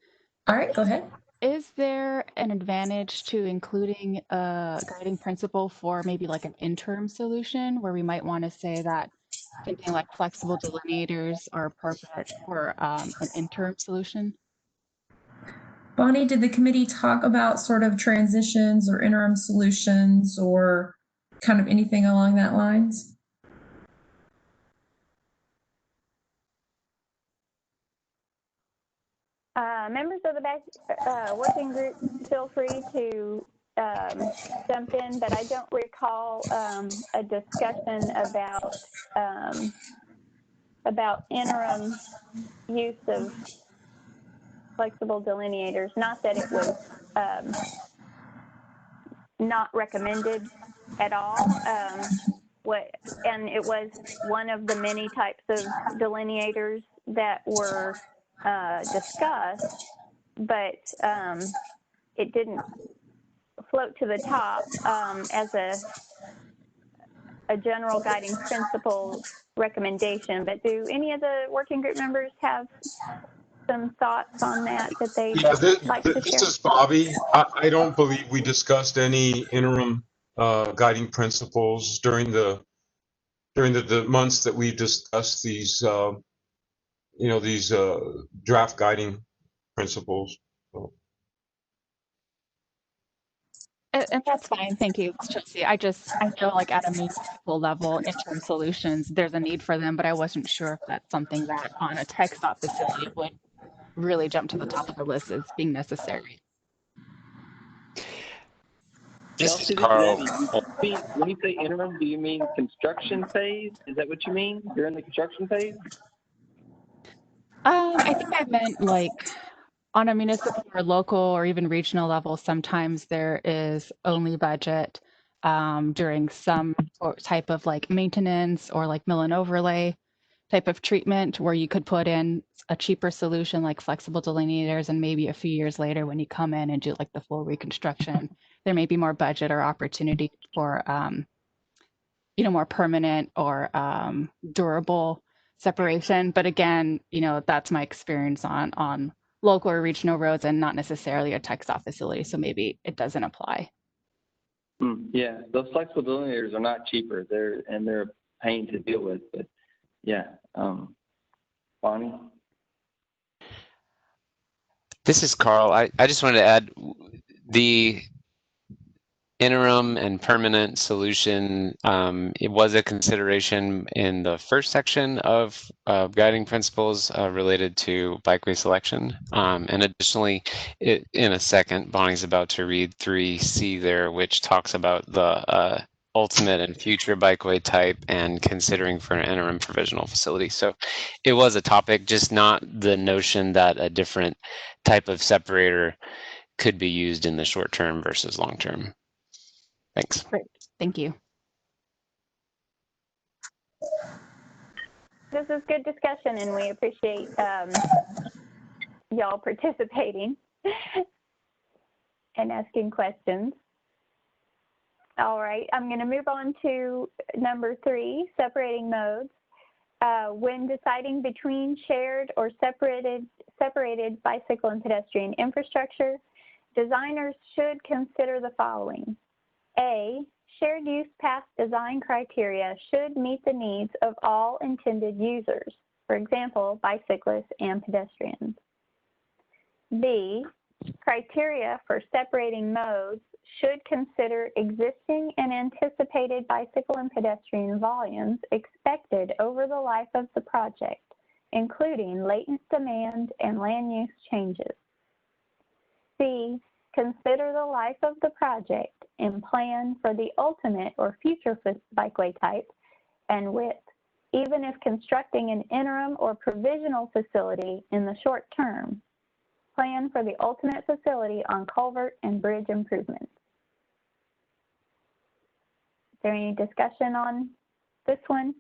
A: All right, go ahead.
C: is there an advantage to including a guiding principle for maybe like an interim solution where we might want to say that something like flexible delineators are appropriate for an interim solution?
A: Bonnie, did the committee talk about sort of transitions or interim solutions or kind of anything along that lines?
E: Members of the working group, feel free to jump in, but I don't recall a discussion about interim use of flexible delineators. Not that it was not recommended at all. And it was one of the many types of delineators that were discussed, but it didn't float to the top as a general guiding principle recommendation. But do any of the working group members have some thoughts on that they'd
G: Yeah,
E: like to share?
G: this is Bobby. I don't believe we discussed any interim guiding principles during the months that we discussed these these draft guiding principles. So.
C: And that's fine. Thank you, Chelsea. I know like at a municipal level, interim solutions, there's a need for them, but I wasn't sure if that's something that on a TxDOT facility would really jump to the top of the list as being necessary.
I: This is
D: Chelsea, this is
I: Carl.
D: Eddie. When you say interim, do you mean construction phase? Is that what you mean? You're in the construction phase?
C: I think I meant like on a municipal or local or even regional level, sometimes there is only budget during some type of like maintenance or like mill and overlay type of treatment where you could put in a cheaper solution like flexible delineators, and maybe a few years later when you come in and do like the full reconstruction, there may be more budget or opportunity for more permanent or durable separation. But again, that's my experience on local or regional roads and not necessarily a TxDOT facility. So maybe it doesn't apply.
D: Yeah, those flexible delineators are not cheaper. They're a pain to deal with. But yeah, Bonnie.
I: This is Carl. I just wanted to add the interim and permanent solution. It was a consideration in the first section of guiding principles related to bikeway selection. And additionally, in a second, Bonnie's about to read 3C there, which talks about the ultimate and future bikeway type and considering for an interim provisional facility. So it was a topic, just not the notion that a different type of separator could be used in the short term versus long term. Thanks.
C: Great. Thank you.
E: This is good discussion, and we appreciate y'all participating and asking questions. All right, I'm going to move on to number 3, separating modes. When deciding between shared or separated bicycle and pedestrian infrastructure, designers should consider the following. A, shared use path design criteria should meet the needs of all intended users, for example, bicyclists and pedestrians. B, criteria for separating modes should consider existing and anticipated bicycle and pedestrian volumes expected over the life of the project, including latent demand and land use changes. C, consider the life of the project and plan for the ultimate or future bikeway type and width, even if constructing an interim or provisional facility in the short term. Plan for the ultimate facility on culvert and bridge improvements. Is there any discussion on this one?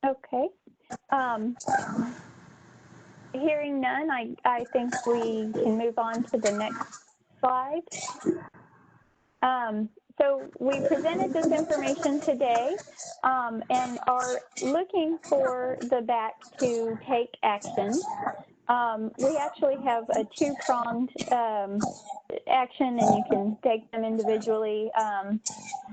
E: Okay. Hearing none, I think we can move on to the next slide. So we presented this information today and are looking for the BAC to take action. We actually have a two-pronged action, and you can take them individually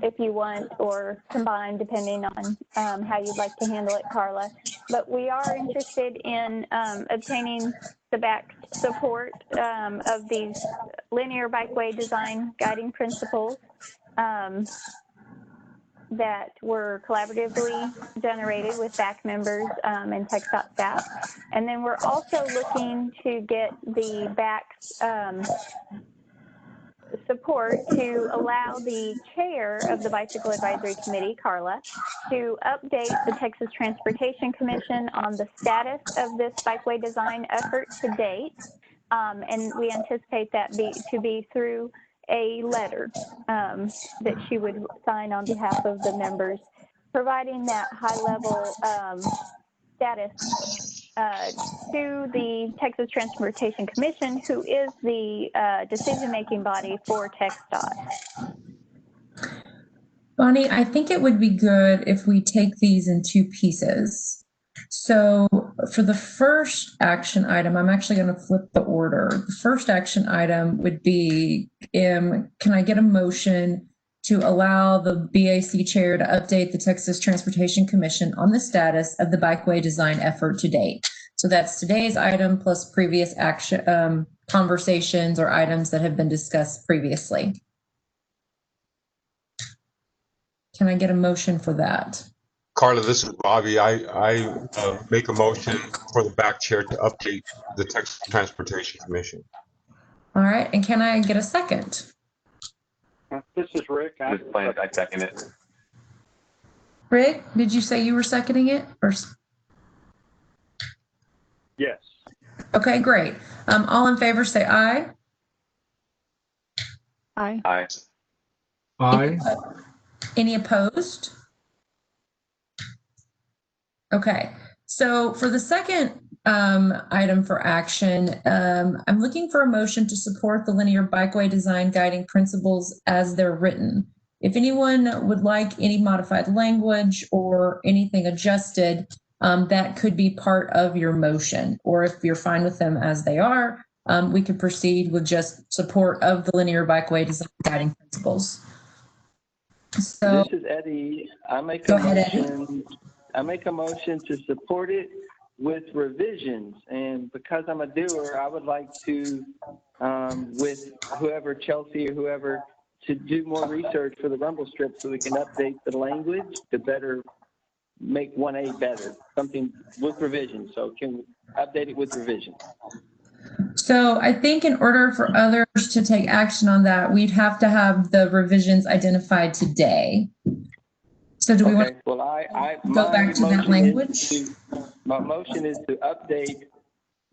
E: if you want, or combined depending on how you'd like to handle it, Carla. But we are interested in obtaining the BAC support of these linear bikeway design guiding principles that were collaboratively generated with Bac members and TxDOT staff. And then we're also looking to get the Bac support to allow the chair of the Bicycle Advisory Committee, Carla, to update the Texas Transportation Commission on the status of this bikeway design effort to date. And we anticipate that to be through a letter that she would sign on behalf of the members, providing that high-level status to the Texas Transportation Commission, who is the decision-making body for TxDOT.
A: Bonnie, I think it would be good if we take these in two pieces. So for the first action item, I'm actually going to flip the order. The first action item would be, can I get a motion to allow the BAC chair to update the Texas Transportation Commission on the status of the bikeway design effort to date? So that's today's item plus previous action conversations or items that have been discussed previously. Can I get a motion for that?
G: Carla, this is Bobby. I make a motion for the BAC chair to update the Texas Transportation Commission.
A: All right, and can I get a second?
J: This is Rick.
B: I second it.
A: Rick, did you say you were seconding it? Or...
J: Yes.
A: Okay, great. All in favor say aye.
C: Aye.
B: Aye.
H: Aye.
A: Any opposed? Okay, so for the second item for action, I'm looking for a motion to support the linear bikeway design guiding principles as they're written. If anyone would like any modified language or anything adjusted, that could be part of your motion. Or if you're fine with them as they are, we could proceed with just support of the linear bikeway design guiding principles. So
D: this is Eddie. I make
A: go
D: a
A: ahead,
D: motion.
A: Eddie.
D: I make a motion to support it with revisions, and because I'm a doer, I would like to, with whoever, Chelsea or whoever, to do more research for the rumble strip so we can update the language to better make 1A better, something with revisions. So can we update it with revisions?
A: So I think in order for others to take action on that, we'd have to have the revisions identified today. So do we want to go back to that language?
D: My motion is to update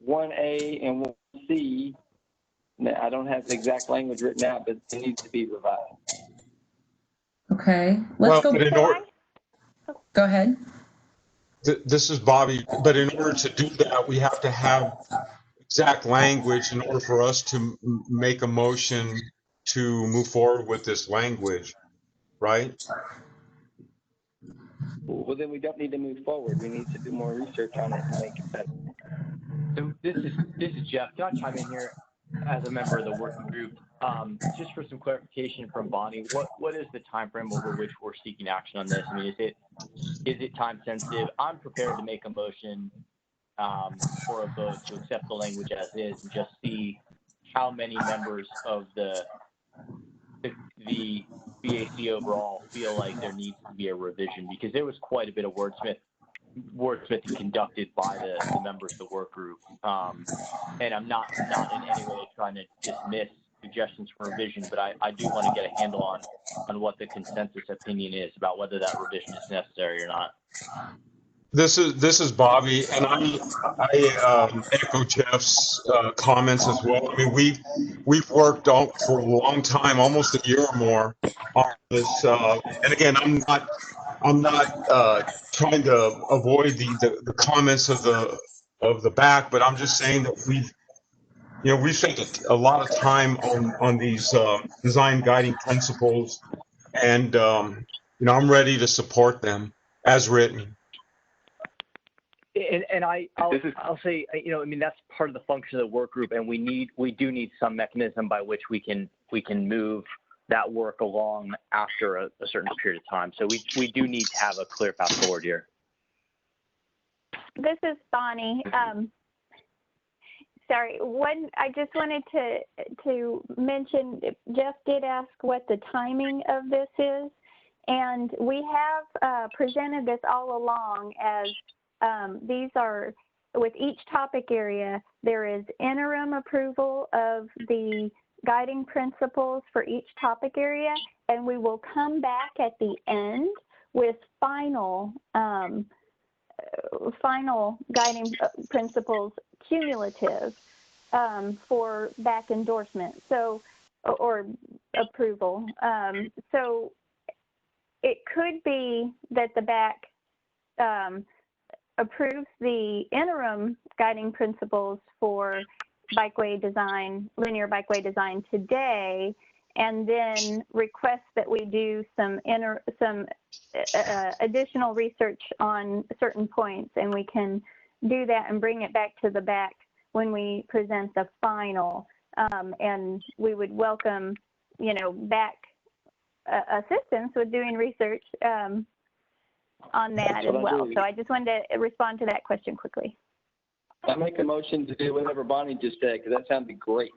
D: 1A and 1C. Now, I don't have the exact language written out, but it needs to be revised.
A: Okay, let's go. Go ahead.
G: This is Bobby, but in order to do that, we have to have exact language in order for us to make a motion to move forward with this language, right?
D: Well, then we don't need to move forward. We need to do more research on it and make it better.
K: So this is Jeff. Can I chime in here as a member of the working group? Just for some clarification from Bonnie, what is the time frame over which we're seeking action on this? I mean, is it time sensitive? I'm prepared to make a motion for a vote to accept the language as is and just see how many members of the BAC overall feel like there needs to be a revision, because there was quite a bit of wordsmithing conducted by the members of the work group. And I'm not in any way trying to dismiss suggestions for revision, but I do want to get a handle on what the consensus opinion is about whether that revision is necessary or not.
G: This is Bobby, and I echo Jeff's comments as well. I mean, we've worked on for a long time, almost a year or more, on this. And again, I'm I'm not trying to avoid the comments of the back, but I'm just saying that we've spent a lot of time on these design guiding principles, and I'm ready to support them as written.
K: And I'll say, I mean, that's part of the function of the work group, and we do need some mechanism by which we can move that work along after a certain period of time. So we do need to have a clear path forward here.
E: This is Bonnie. Sorry, I just wanted to mention, Jeff did ask what the timing of this is, and we have presented this all along as these are, with each topic area, there is interim approval of the guiding principles for each topic area, and we will come back at the end with final guiding principles cumulative for BAC endorsement, or approval. So it could be that the BAC approves the interim guiding principles for bikeway design, linear bikeway design today, and then request that we do some additional research on certain points, and we can do that and bring it back to the BAC when we present the final. And we would welcome, BAC assistance with doing research on that as well. So I just wanted to respond to that question quickly.
D: I make a motion to do whatever Bonnie just said, because that sounded great.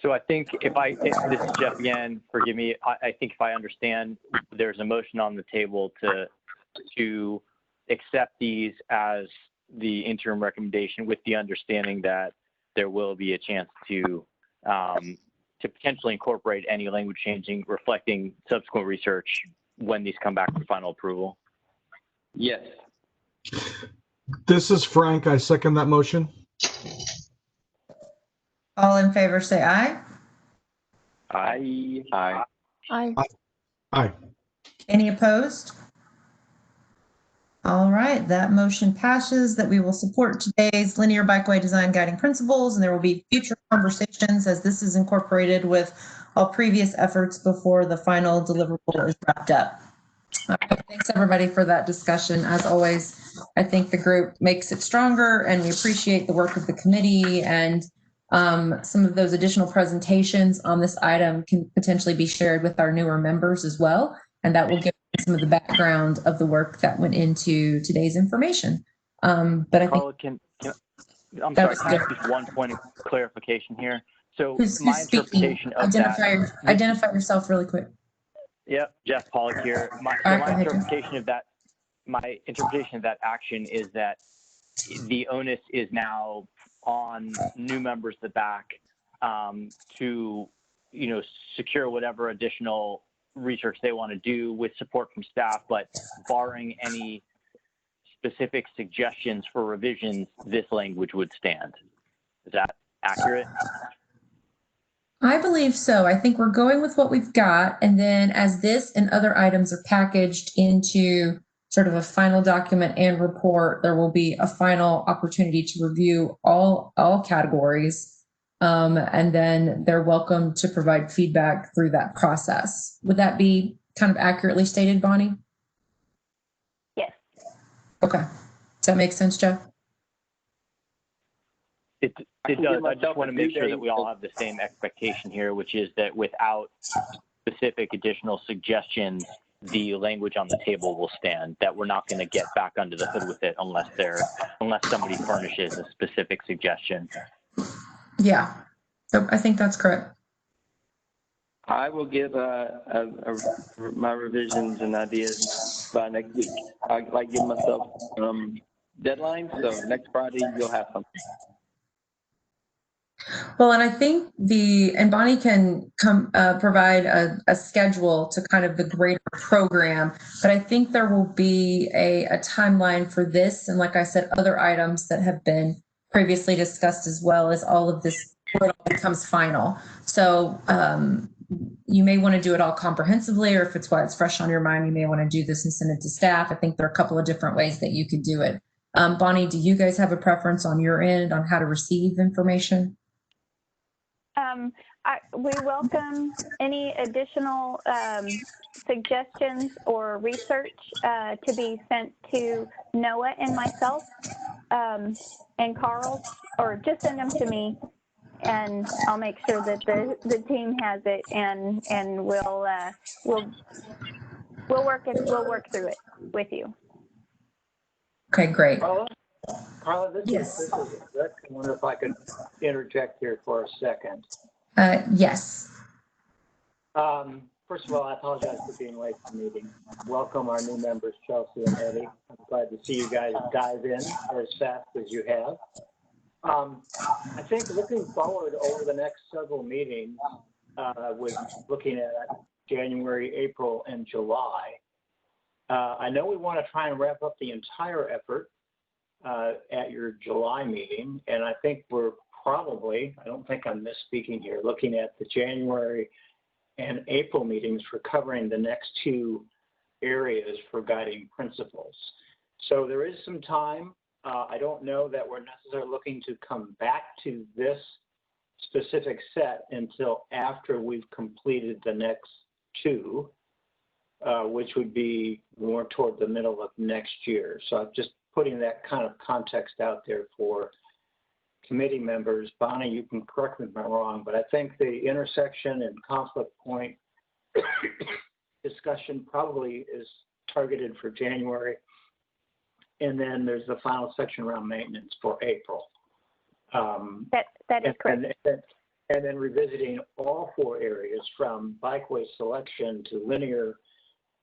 K: So I think this is Jeff again, forgive me, I think if I understand, there's a motion on the table to accept these as the interim recommendation, with the understanding that there will be a chance to potentially incorporate any language changing reflecting subsequent research when these come back for final approval.
D: Yes.
H: This is Frank. I second that motion.
A: All in favor, say aye.
D: Aye.
C: Aye.
H: Aye.
A: Any opposed? All right, that motion passes, that we will support today's linear bikeway design guiding principles, and there will be future conversations as this is incorporated with all previous efforts before the final deliverable is wrapped up. All right, thanks everybody for that discussion. As always, I think the group makes it stronger, and we appreciate the work of the committee, and some of those additional presentations on this item can potentially be shared with our newer members as well, and that will give some of the background of the work that went into today's information. But I
K: Carla,
A: think
K: I'm sorry, can I ask just one point of clarification here? So
A: who's
K: my
A: speaking?
K: interpretation of
A: Identify yourself really quick.
K: Yep, Jeff Pollock here. My interpretation of that action is that the onus is now on new members of the BAC to, secure whatever additional research they want to do with support from staff, but barring any specific suggestions for revisions, this language would stand. Is that accurate?
A: I believe so. I think we're going with what we've got, and then as this and other items are packaged into sort of a final document and report, there will be a final opportunity to review all categories. And then they're welcome to provide feedback through that process. Would that be kind of accurately stated, Bonnie?
E: Yes.
A: Okay. Does that make sense, Jeff?
K: It does. I just want to make sure that we all have the same expectation here, which is that without specific additional suggestions, the language on the table will stand, that we're not going to get back under the hood with it unless somebody furnishes a specific suggestion.
A: Yeah, so I think that's correct.
D: I will give my revisions and ideas by next week. I like give myself deadlines, so next Friday you'll have something.
A: Well, and I think and Bonnie can provide a schedule to kind of the greater program, but I think there will be a timeline for this. And like I said, other items that have been previously discussed, as well as all of this, where it all becomes final. So you may want to do it all comprehensively, or if it's why it's fresh on your mind, you may want to do this and send it to staff. I think there are a couple of different ways that you could do it. Bonnie, do you guys have a preference on your end on how to receive information?
E: We welcome any additional suggestions or research to be sent to Noah and myself and Carl, or just send them to me, and I'll make sure that the team has it, and we'll work through it with you.
A: Okay, great.
L: Carla, this
A: Yes.
L: is Rick. I wonder if I could interject here for a second.
A: Yes.
L: First of all, I apologize for being late for the meeting. Welcome our new members, Chelsea and Eddie. I'm glad to see you guys dive in as fast as you have. I think looking forward over the next several meetings, with looking at January, April, and July, I know we want to try and wrap up the entire effort at your July meeting, and I think we're probably, I don't think I'm misspeaking here, looking at the January and April meetings for covering the next two areas for guiding principles. So there is some time. I don't know that we're necessarily looking to come back to this specific set until after we've completed the next two, which would be more toward the middle of next year. So I'm just putting that kind of context out there for committee members. Bonnie, you can correct me if I'm wrong, but I think the intersection and conflict point discussion probably is targeted for January. And then there's the final section around maintenance for April.
E: That is correct.
L: And then revisiting all four areas from bikeway selection to linear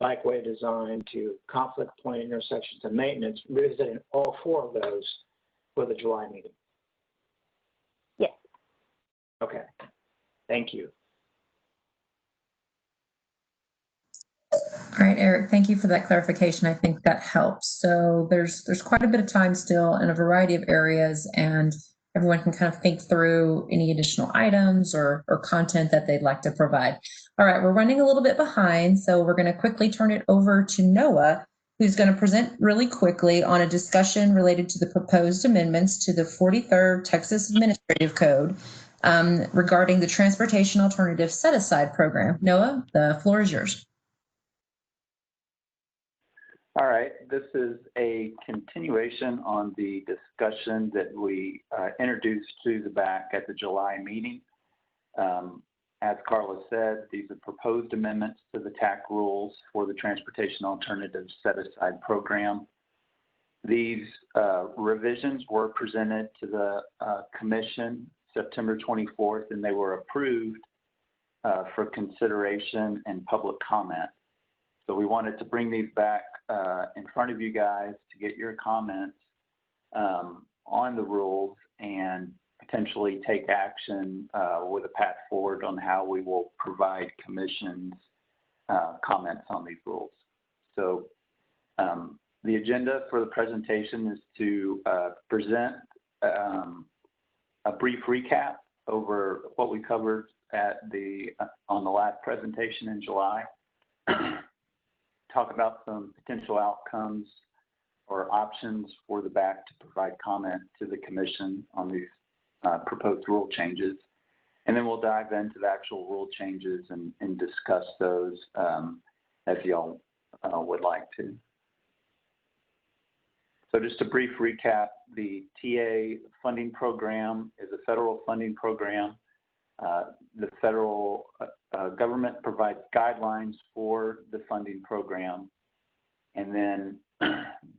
L: bikeway design to conflict point intersections and maintenance, revisiting all four of those for the July meeting.
E: Yes.
L: Okay. Thank you.
A: All right, Eric, thank you for that clarification. I think that helps. So there's quite a bit of time still in a variety of areas, and everyone can kind of think through any additional items or content that they'd like to provide. All right, we're running a little bit behind, so we're going to quickly turn it over to Noah, who's going to present really quickly on a discussion related to the proposed amendments to the 43rd Texas Administrative Code regarding the Transportation Alternative Set-Aside Program. Noah, the floor is yours.
M: All right, this is a continuation on the discussion that we introduced to the BAC at the July meeting. As Carla said, these are proposed amendments to the TAC rules for the Transportation Alternative Set-Aside Program. These revisions were presented to the Commission September 24th, and they were approved for consideration and public comment. So we wanted to bring these back in front of you guys to get your comments on the rules and potentially take action with a path forward on how we will provide commission's comments on these rules. So the agenda for the presentation is to present a brief recap over what we covered at on the last presentation in July. Talk about some potential outcomes or options for the BAC to provide comment to the Commission on these proposed rule changes. And then we'll dive into the actual rule changes and discuss those as y'all would like to. So just a brief recap, the TA funding program is a federal funding program. The federal government provides guidelines for the funding program, and then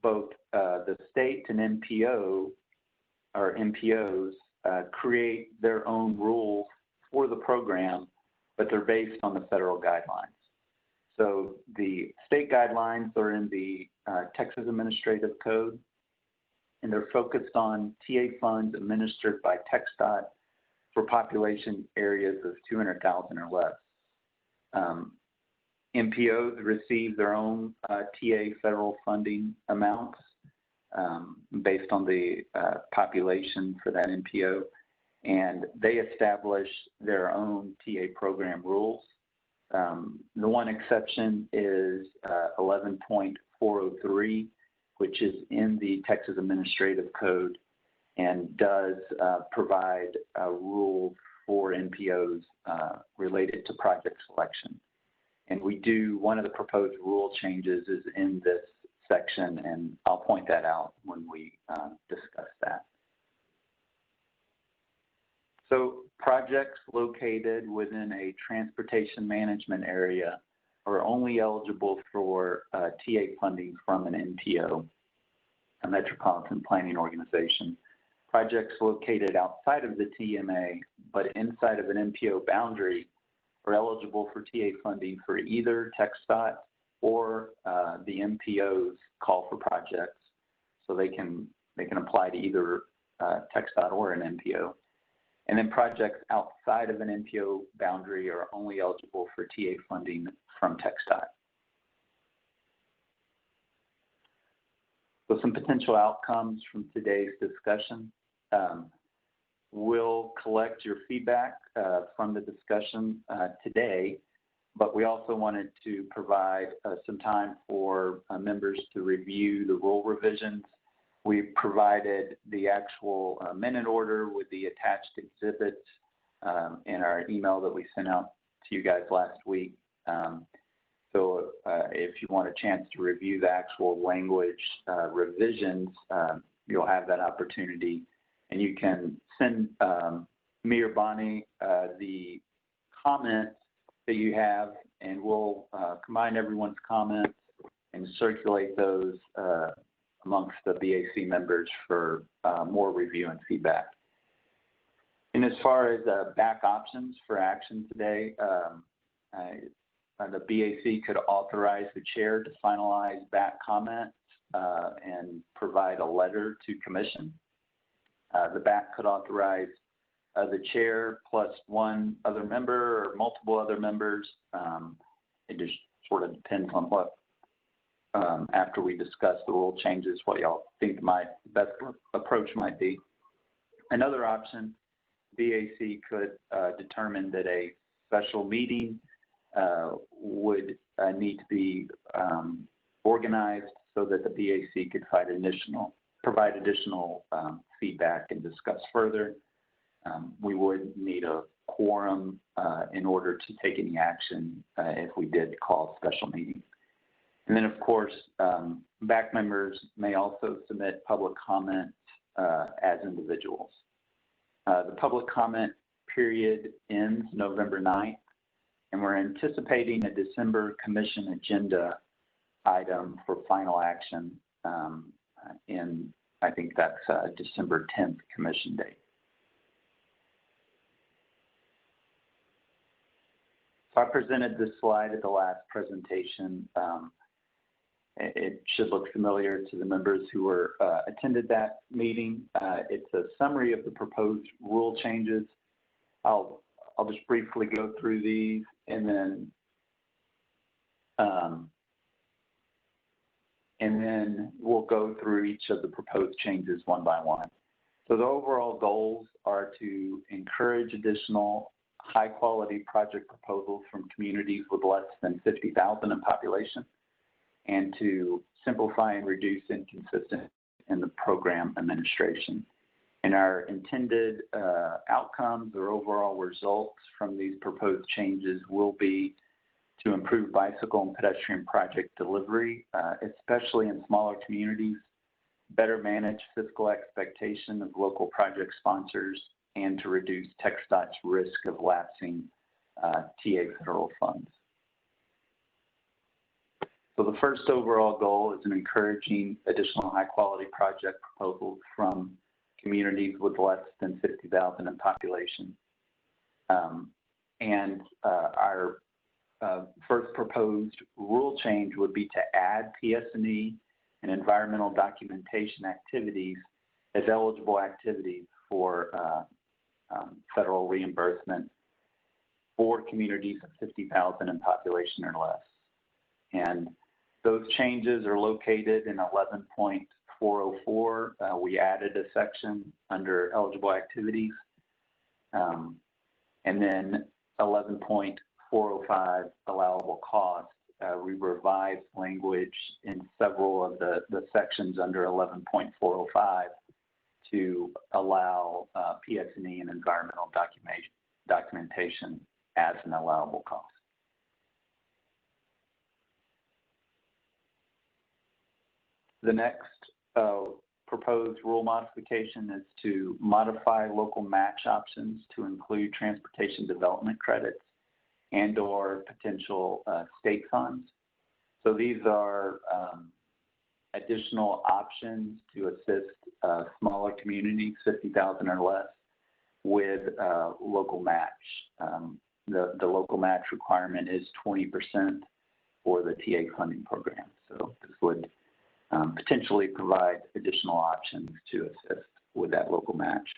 M: both the state and NPO or NPOs create their own rules for the program, but they're based on the federal guidelines. So the state guidelines are in the Texas Administrative Code, and they're focused on TA funds administered by TxDOT for population areas of 200,000 or less. NPOs receive their own TA federal funding amounts based on the population for that NPO. and they establish their own TA program rules. The one exception is 11.403, which is in the Texas Administrative Code and does provide rules for NPOs related to project selection. And one of the proposed rule changes is in this section, and I'll point that out when we discuss that. So projects located within a transportation management area are only eligible for TA funding from an MPO, a Metropolitan Planning Organization. Projects located outside of the TMA but inside of an MPO boundary are eligible for TA funding for either TxDOT or the MPO's call for projects. So they can apply to either TxDOT or an MPO. And then projects outside of an MPO boundary are only eligible for TA funding from TxDOT. So some potential outcomes from today's discussion. We'll collect your feedback from the discussion today, but we also wanted to provide some time for members to review the rule revisions. We provided the actual minute order with the attached exhibits in our email that we sent out to you guys last week. So if you want a chance to review the actual language revisions, you'll have that opportunity. And you can send me or Bonnie the comments that you have, and we'll combine everyone's comments and circulate those amongst the BAC members for more review and feedback. And as far as BAC options for action today, the BAC could authorize the chair to finalize BAC comments and provide a letter to commission. The BAC could authorize the chair plus one other member or multiple other members. It just sort of depends on what, after we discuss the rule changes, what y'all think the best approach might be. Another option, BAC could determine that a special meeting would need to be organized so that the BAC could provide additional feedback and discuss further. We would need a quorum in order to take any action if we did call a special meeting. And then, of course, BAC members may also submit public comments as individuals. The public comment period ends November 9th, and we're anticipating a December commission agenda item for final action I think that's December 10th commission date. So I presented this slide at the last presentation. It should look familiar to the members who attended that meeting. It's a summary of the proposed rule changes. I'll just briefly go through these, and then we'll go through each of the proposed changes one by one. So the overall goals are to encourage additional high-quality project proposals from communities with less than 50,000 in population, and to simplify and reduce inconsistencies in the program administration. And our intended outcomes or overall results from these proposed changes will be to improve bicycle and pedestrian project delivery, especially in smaller communities, better manage fiscal expectation of local project sponsors, and to reduce TxDOT's risk of lapsing TA federal funds. So the first overall goal is in encouraging additional high-quality project proposals from communities with less than 50,000 in population. Our first proposed rule change would be to add PS&E and environmental documentation activities as eligible activities for federal reimbursement for communities of 50,000 in population or less. And those changes are located in 11.404. We added a section under eligible activities And then 11.405 allowable costs. We revised language in several of the sections under 11.405 to allow PS&E and environmental documentation as an allowable cost. The next proposed rule modification is to modify local match options to include transportation development credits and/or potential state funds. So these are additional options to assist smaller communities, 50,000 or less, with local match. The local match requirement is 20% for the TA funding program. So this would potentially provide additional options to assist with that local match.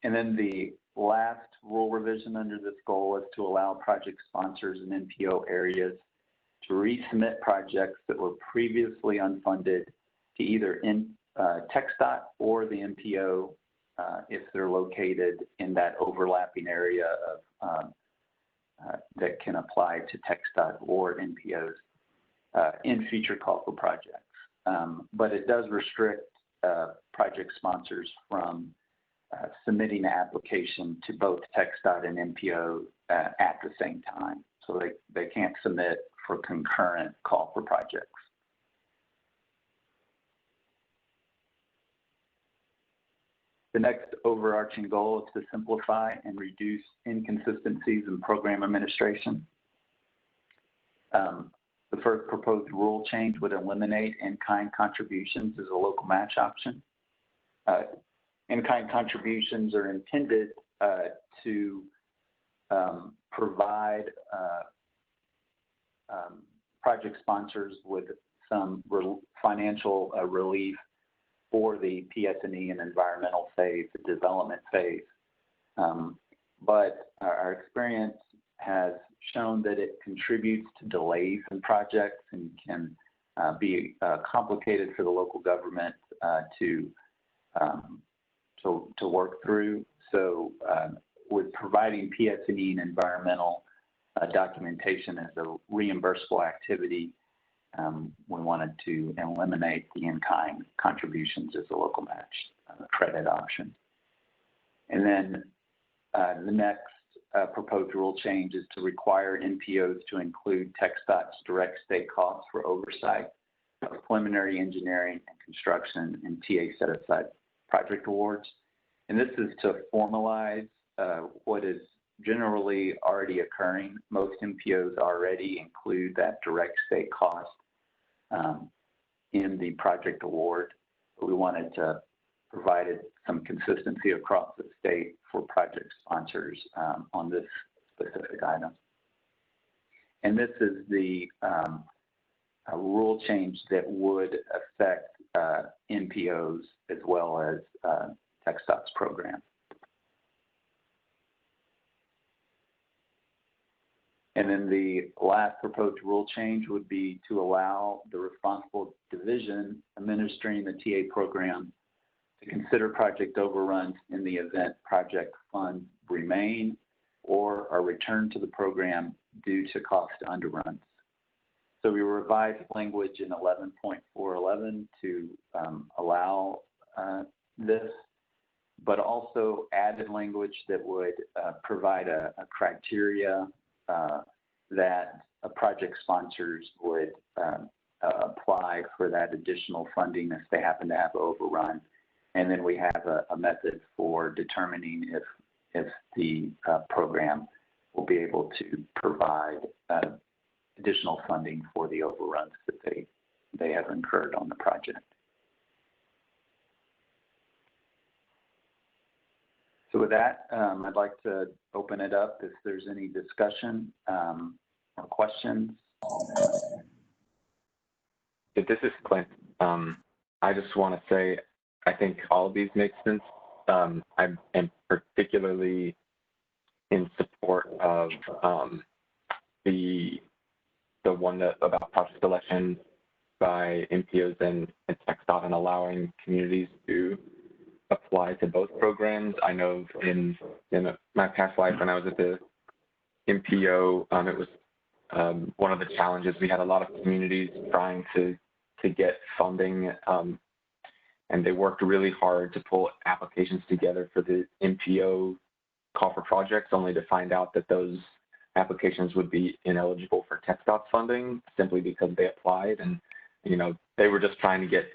M: And then the last rule revision under this goal is to allow project sponsors in NPO areas to resubmit projects that were previously unfunded to either TxDOT or the NPO if they're located in that overlapping area of that can apply to TxDOT or NPOs in future call for projects. But it does restrict project sponsors from submitting an application to both TxDOT and NPO at the same time. So they can't submit for concurrent call for projects. The next overarching goal is to simplify and reduce inconsistencies in program administration. The first proposed rule change would eliminate in-kind contributions as a local match option. In-kind contributions are intended to provide project sponsors with some financial relief for the PS&E and environmental phase, the development phase. But our experience has shown that it contributes to delays in projects and can be complicated for the local government to work through. So with providing PS&E and environmental documentation as a reimbursable activity, we wanted to eliminate the in-kind contributions as a local match credit option. And then the next proposed rule change is to require NPOs to include TxDOT's direct state costs for oversight of preliminary engineering and construction and TA set-aside project awards. And this is to formalize what is generally already occurring. Most NPOs already include that direct state cost in the project award. But we wanted to provide some consistency across the state for project sponsors on this specific item. And this is the rule change that would affect NPOs as well as TxDOT's program. And then the last proposed rule change would be to allow the responsible division administering the TA program to consider project overruns in the event project funds remain or are returned to the program due to cost underruns. So we revised language in 11.411 to allow this, but also added language that would provide a criteria that project sponsors would apply for that additional funding if they happen to have overrun. And then we have a method for determining if the program will be able to provide additional funding for the overruns that they have incurred on the project. So with that, I'd like to open it up if there's any discussion or questions.
N: This is Clint. I just want to say, I think all of these make sense. I am particularly in support of the one about project selection by NPOs and TxDOT and allowing communities to apply to both programs. I know in my past life when I was at the MPO, it was one of the challenges. We had a lot of communities trying to get funding, and they worked really hard to pull applications together for the MPO call for projects, only to find out that those applications would be ineligible for TxDOT funding simply because they applied, and they were just trying to get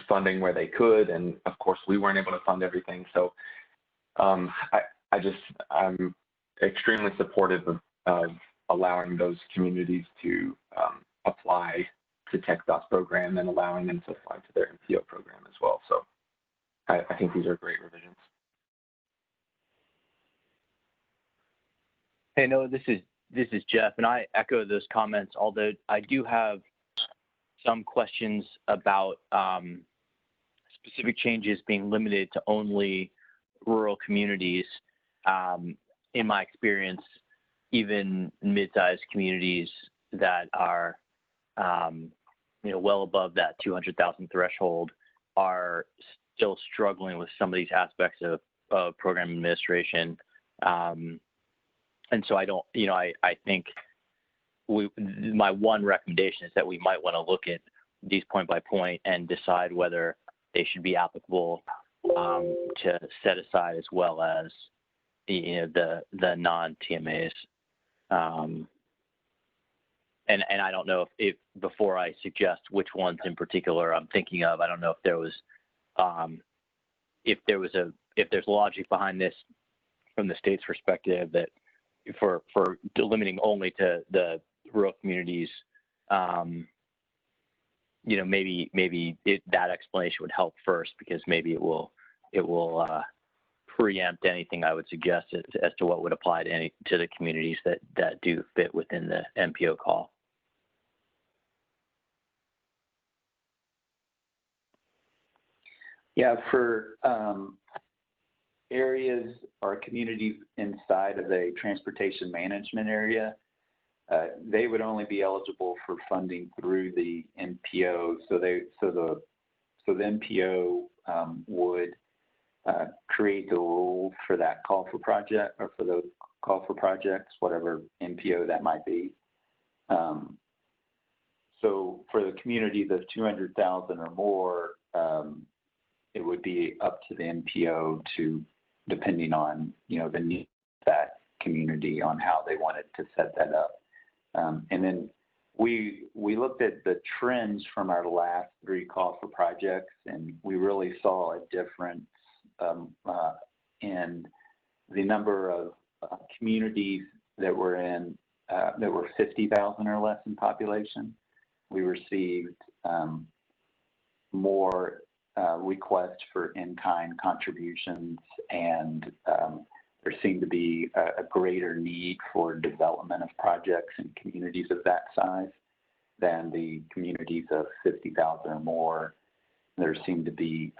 N: funding where they could, and of course we weren't able to fund everything. So I'm extremely supportive of allowing those communities to apply to TxDOT's program and allowing them to apply to their MPO program as well. So I think these are great revisions.
K: Hey, Noah, this is Jeff, and I echo those comments, although I do have some questions about specific changes being limited to only rural communities. In my experience, even mid-sized communities that are well above that 200,000 threshold are still struggling with some of these aspects of program administration. And so I don't, I think my one recommendation is that we might want to look at these point by point and decide whether they should be applicable to set aside as well as the non-TMAs. And I don't know if before I suggest which ones in particular I'm thinking of, I don't know if there's logic behind this from the state's perspective that for limiting only to the rural communities, maybe that explanation would help first, because maybe it will preempt anything I would suggest as to what would apply to the communities that do fit within the MPO call.
M: Yeah, for areas or communities inside of a transportation management area, they would only be eligible for funding through the MPO. So the MPO would create the rule for that call for project, or for those call for projects, whatever MPO that might be. So for the communities of 200,000 or more, it would be up to the MPO to, depending on the needs of that community, on how they wanted to set that up. And then we looked at the trends from our last 3 call for projects, and we really saw a difference in the number of communities that were 50,000 or less in population. We received more requests for in-kind contributions, and there seemed to be a greater need for development of projects in communities of that size than the communities of 50,000 or more. There seemed to be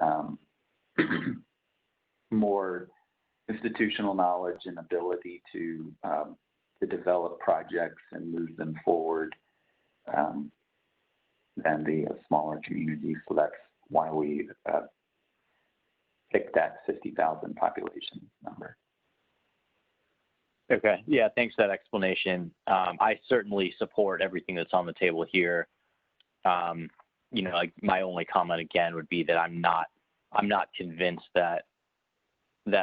M: more institutional knowledge and ability to develop projects and move them forward than the smaller communities. So that's why we picked that 50,000 population number.
K: Okay. Yeah. Thanks for that explanation. I certainly support everything that's on the table here. My only comment again would be that I'm not convinced that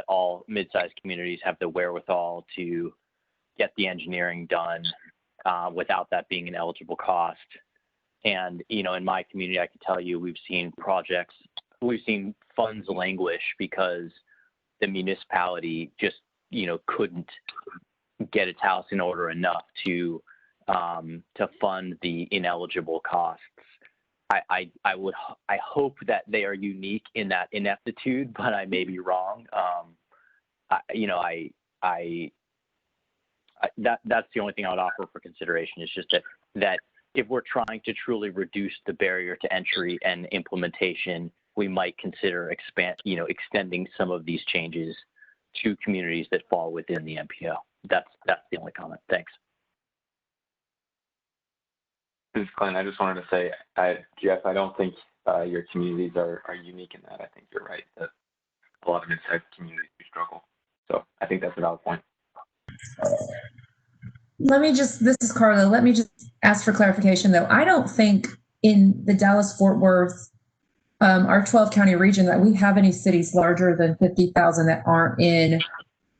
K: all mid-sized communities have the wherewithal to get the engineering done without that being an eligible cost. And, in my community, I can tell you we've seen funds languish because the municipality just, couldn't get its house in order enough to fund the ineligible costs. I hope that they are unique in that ineptitude, but I may be wrong. That's the only thing I would offer for consideration, is just that if we're trying to truly reduce the barrier to entry and implementation, we might consider extending some of these changes to communities that fall within the MPO. That's the only comment. Thanks.
N: This is Glenn. I just wanted to say, Jeff, I don't think your communities are unique in that. I think you're right that a lot of mid-sized communities do struggle. So I think that's a valid point.
A: This is Carla. Let me just ask for clarification though. I don't think in the Dallas-Fort Worth, our 12 county region, that we have any cities larger than 50,000 that aren't in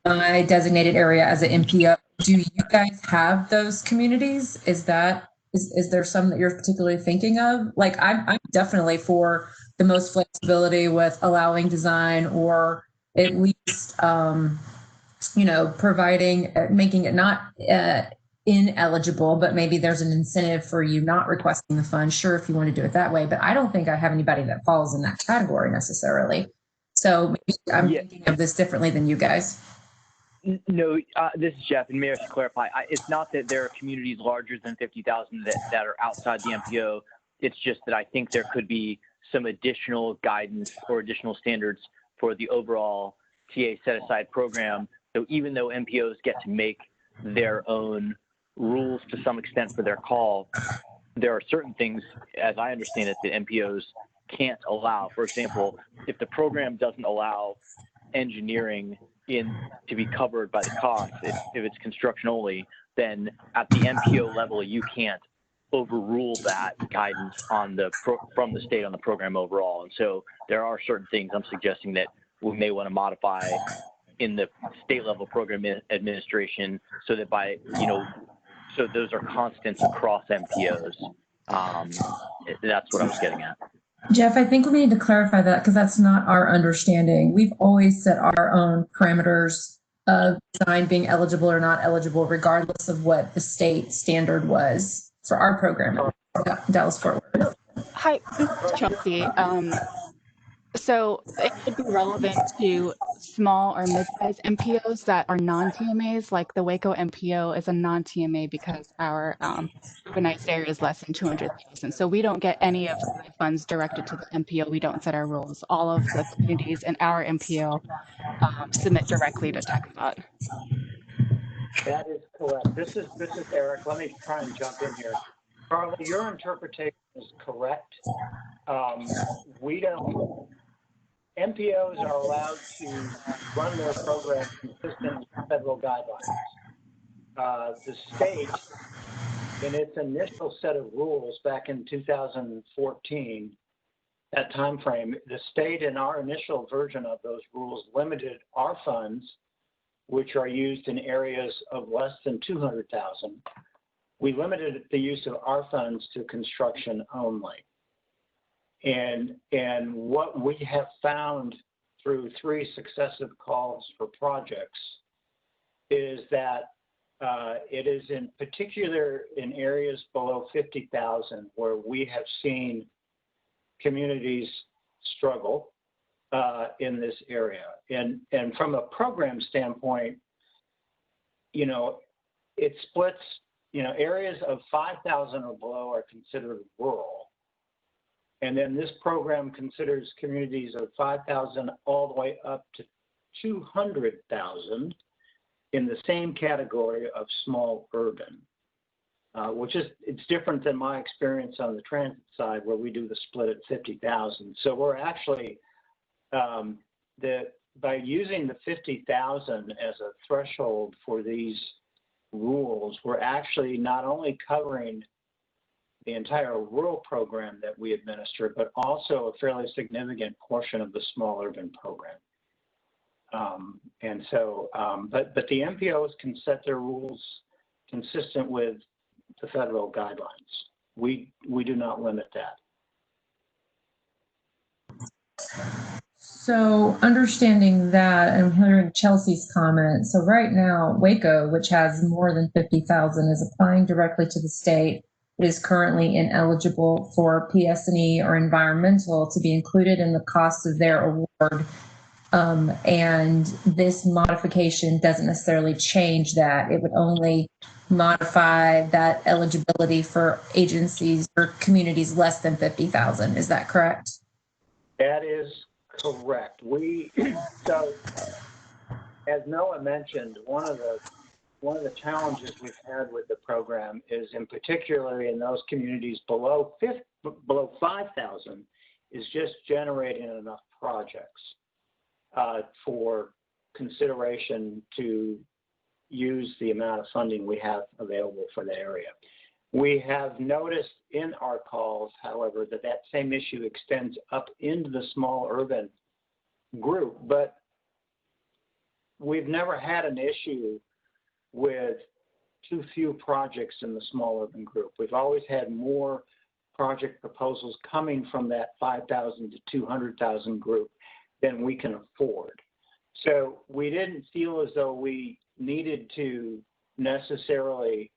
A: my designated area as an MPO. Do you guys have those communities? Is there some that you're particularly thinking of? Like I'm definitely for the most flexibility with allowing design, or at least making it not ineligible, but maybe there's an incentive for you not requesting the funds. Sure, if you want to do it that way, but I don't think I have anybody that falls in that category necessarily. So maybe I'm thinking of this differently than you guys.
K: No, this is Jeff, and may I just clarify, it's not that there are communities larger than 50,000 that are outside the MPO. It's just that I think there could be some additional guidance or additional standards for the overall TA set-aside program. So even though MPOs get to make their own rules to some extent for their call, there are certain things, as I understand it, that MPOs can't allow. For example, if the program doesn't allow engineering to be covered by the cost, if it's construction only, then at the MPO level, you can't overrule that guidance from the state on the program overall. And so there are certain things I'm suggesting that we may want to modify in the state level program administration so that so those are constants across MPOs. That's what I was getting at.
A: Jeff, I think we need to clarify that because that's not our understanding. We've always set our own parameters of design being eligible or not eligible, regardless of what the state standard was for our program at Dallas-Fort Worth.
C: Hi, this is Chelsea. So it could be relevant to small or mid-sized MPOs that are non-TMAs, like the Waco MPO is a non-TMA because our urbanized area is less than 200,000. So we don't get any of the funds directed to the MPO. We don't set our rules. All of the communities in our MPO submit directly to TxDOT.
L: That is correct. This is Eric. Let me try and jump in here. Carla, your interpretation is correct. MPOs are allowed to run their program consistent with federal guidelines. The state, in its initial set of rules back in 2014, that time frame, the state in our initial version of those rules limited our funds, which are used in areas of less than 200,000. We limited the use of our funds to construction only. And what we have found through 3 successive calls for projects is that it is in particular in areas below 50,000 where we have seen communities struggle in this area. And from a program standpoint, it splits, areas of 5,000 or below are considered rural. And then this program considers communities of 5,000 all the way up to 200,000 in the same category of small urban, it's different than my experience on the transit side where we do the split at 50,000. So we're actually, by using the 50,000 as a threshold for these rules, we're actually not only covering the entire rural program that we administer, but also a fairly significant portion of the small urban program. But the MPOs can set their rules consistent with the federal guidelines. We do not limit that.
A: So understanding that and hearing Chelsea's comment, so right now Waco, which has more than 50,000, is applying directly to the state. It is currently ineligible for PS&E or environmental to be included in the cost of their award. And this modification doesn't necessarily change that. It would only modify that eligibility for agencies or communities less than 50,000. Is that correct?
L: That is correct. So as Noah mentioned, one of the challenges we've had with the program is in particular in those communities below 5,000 is just generating enough projects for consideration to use the amount of funding we have available for the area. We have noticed in our calls, however, that that same issue extends up into the small urban group, but we've never had an issue with too few projects in the small urban group. We've always had more project proposals coming from that 5,000 to 200,000 group than we can afford. So we didn't feel as though we needed to necessarily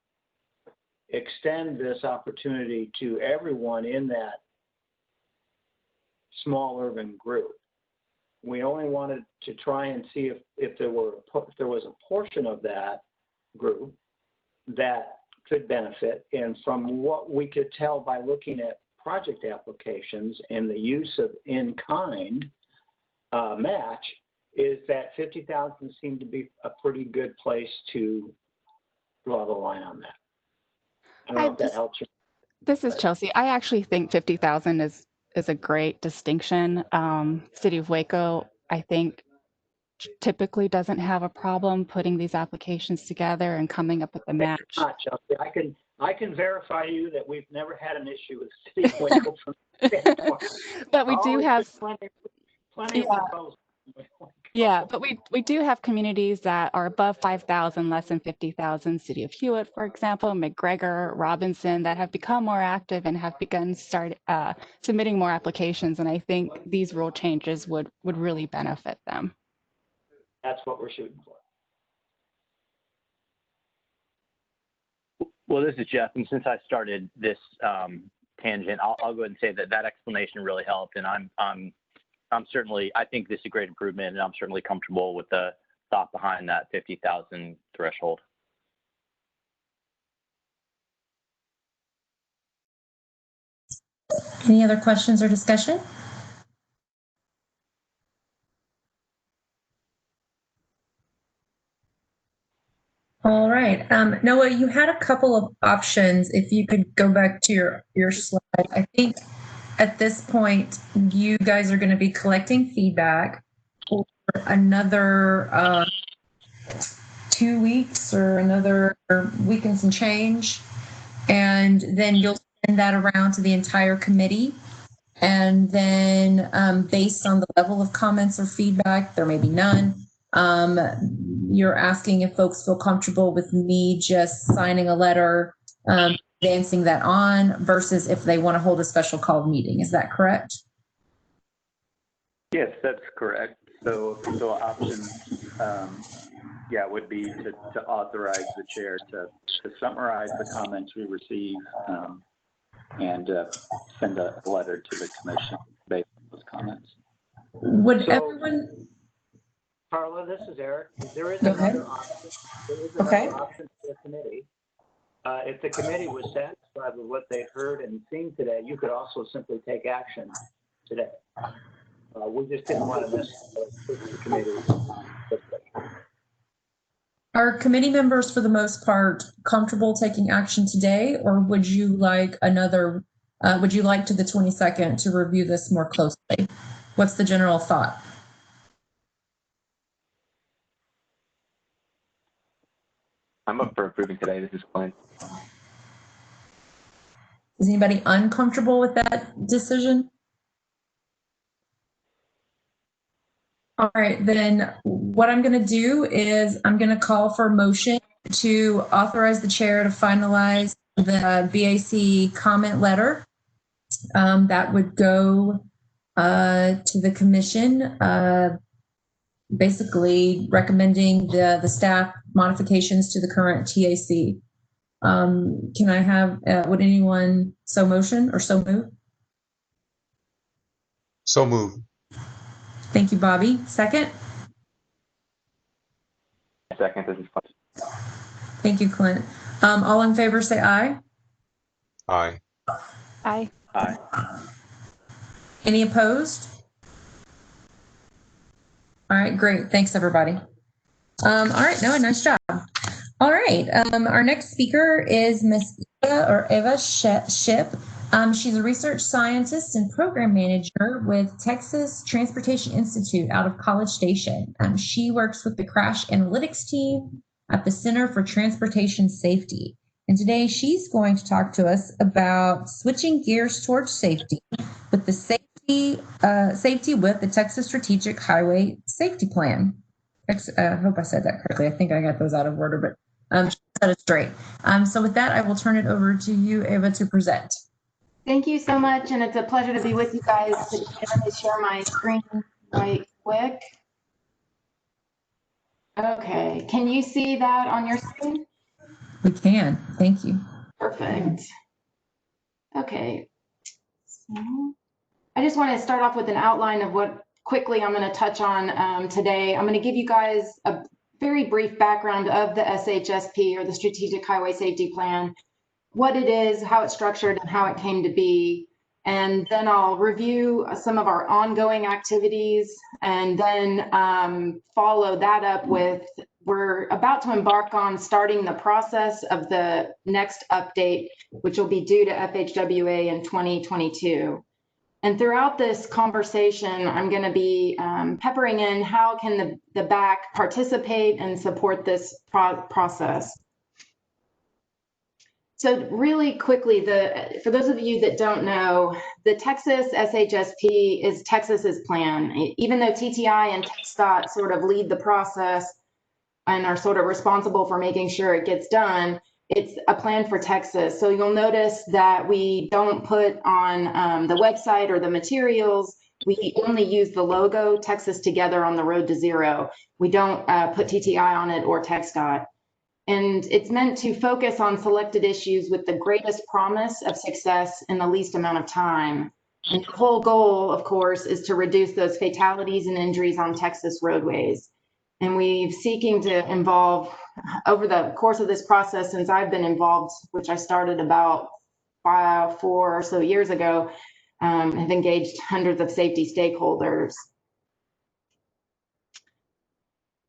L: extend this opportunity to everyone in that small urban group. We only wanted to try and see if there was a portion of that group that could benefit. And from what we could tell by looking at project applications and the use of in-kind match, is that 50,000 seemed to be a pretty good place to draw the line on that. I don't know if that helps you.
C: This is Chelsea. I actually think 50,000 is a great distinction. City of Waco, I think, typically doesn't have a problem putting these applications together and coming up with a match.
L: Not, Chelsea. I can verify you that we've never had an issue with City of Waco from that standpoint.
C: But we do have
L: plenty of proposals.
C: Yeah, but we do have communities that are above 5,000, less than 50,000. City of Hewitt, for example, McGregor, Robinson, that have become more active and have begun submitting more applications. And I think these rule changes would really benefit them.
L: That's what we're shooting for.
K: Well, this is Jeff, and since I started this tangent, I'll go ahead and say that explanation really helped, and I'm certainly, I think this is a great improvement, and I'm certainly comfortable with the thought behind that 50,000 threshold.
A: Any other questions or discussion? All right, Noah, you had a couple of options. If you could go back to your slide. I think at this point, you guys are going to be collecting feedback for another 2 weeks or another week and some change. And then you'll send that around to the entire committee. And then based on the level of comments or feedback, there may be none. You're asking if folks feel comfortable with me just signing a letter, advancing that on versus if they want to hold a special called meeting. Is that correct?
M: Yes, that's correct. So option, would be to authorize the chair to summarize the comments we receive and send a letter to the commission based on those comments.
A: Would everyone?
L: Carla, this is Eric. There is another option. There is another option for the committee. If the committee was satisfied with what they heard and seen today, you could also simply take action today. We just didn't want to miss the committee.
A: Are committee members, for the most part, comfortable taking action today, or would you like another? Would you like to the 22nd to review this more closely? What's the general thought?
N: I'm up for approving today. This is Clint.
A: Is anybody uncomfortable with that decision? All right, then what I'm going to do is I'm going to call for a motion to authorize the chair to finalize the BAC comment letter that would go to the commission, basically recommending the staff modifications to the current TAC. Can I have, would anyone so motion or so move?
G: So move.
A: Thank you, Bobby. Second?
N: Second, this is Clint.
A: Thank you, Clint. All in favor say aye.
G: Aye.
C: Aye.
N: Aye.
A: Any opposed? All right, great. Thanks, everybody. All right, Noah, nice job. All right, our next speaker is Miss Eva Ship She's a research scientist and program manager with Texas Transportation Institute out of College Station. She works with the crash analytics team at the Center for Transportation Safety. And today she's going to talk to us about switching gears towards safety with the safety with the Texas Strategic Highway Safety Plan. I hope I said that correctly. I think I got those out of order, but she said it straight. So with that, I will turn it over to you, Ava, to present.
O: Thank you so much, and it's a pleasure to be with you guys today. Let me share my screen right quick. Okay, can you see that on your screen?
A: We can, thank you.
O: Perfect. Okay, so I just want to start off with an outline of what quickly I'm going to touch on today. I'm going to give you guys a very brief background of the SHSP, or the Strategic Highway Safety Plan, what it is, how it's structured, and how it came to be. And then I'll review some of our ongoing activities, and then follow that up with, we're about to embark on starting the process of the next update, which will be due to FHWA in 2022. And throughout this conversation, I'm going to be peppering in how can the BAC participate and support this process. So really quickly, for those of you that don't know, the Texas SHSP is Texas's plan. Even though TTI and TxDOT sort of lead the process and are sort of responsible for making sure it gets done, it's a plan for Texas. So you'll notice that we don't put on the website or the materials, we only use the logo Texas Together on the Road to Zero. We don't put TTI on it or TxDOT. And it's meant to focus on selected issues with the greatest promise of success in the least amount of time. And the whole goal, of course, is to reduce those fatalities and injuries on Texas roadways. And we're seeking to involve, over the course of this process, since I've been involved, which I started about 4 or so years ago, have engaged hundreds of safety stakeholders.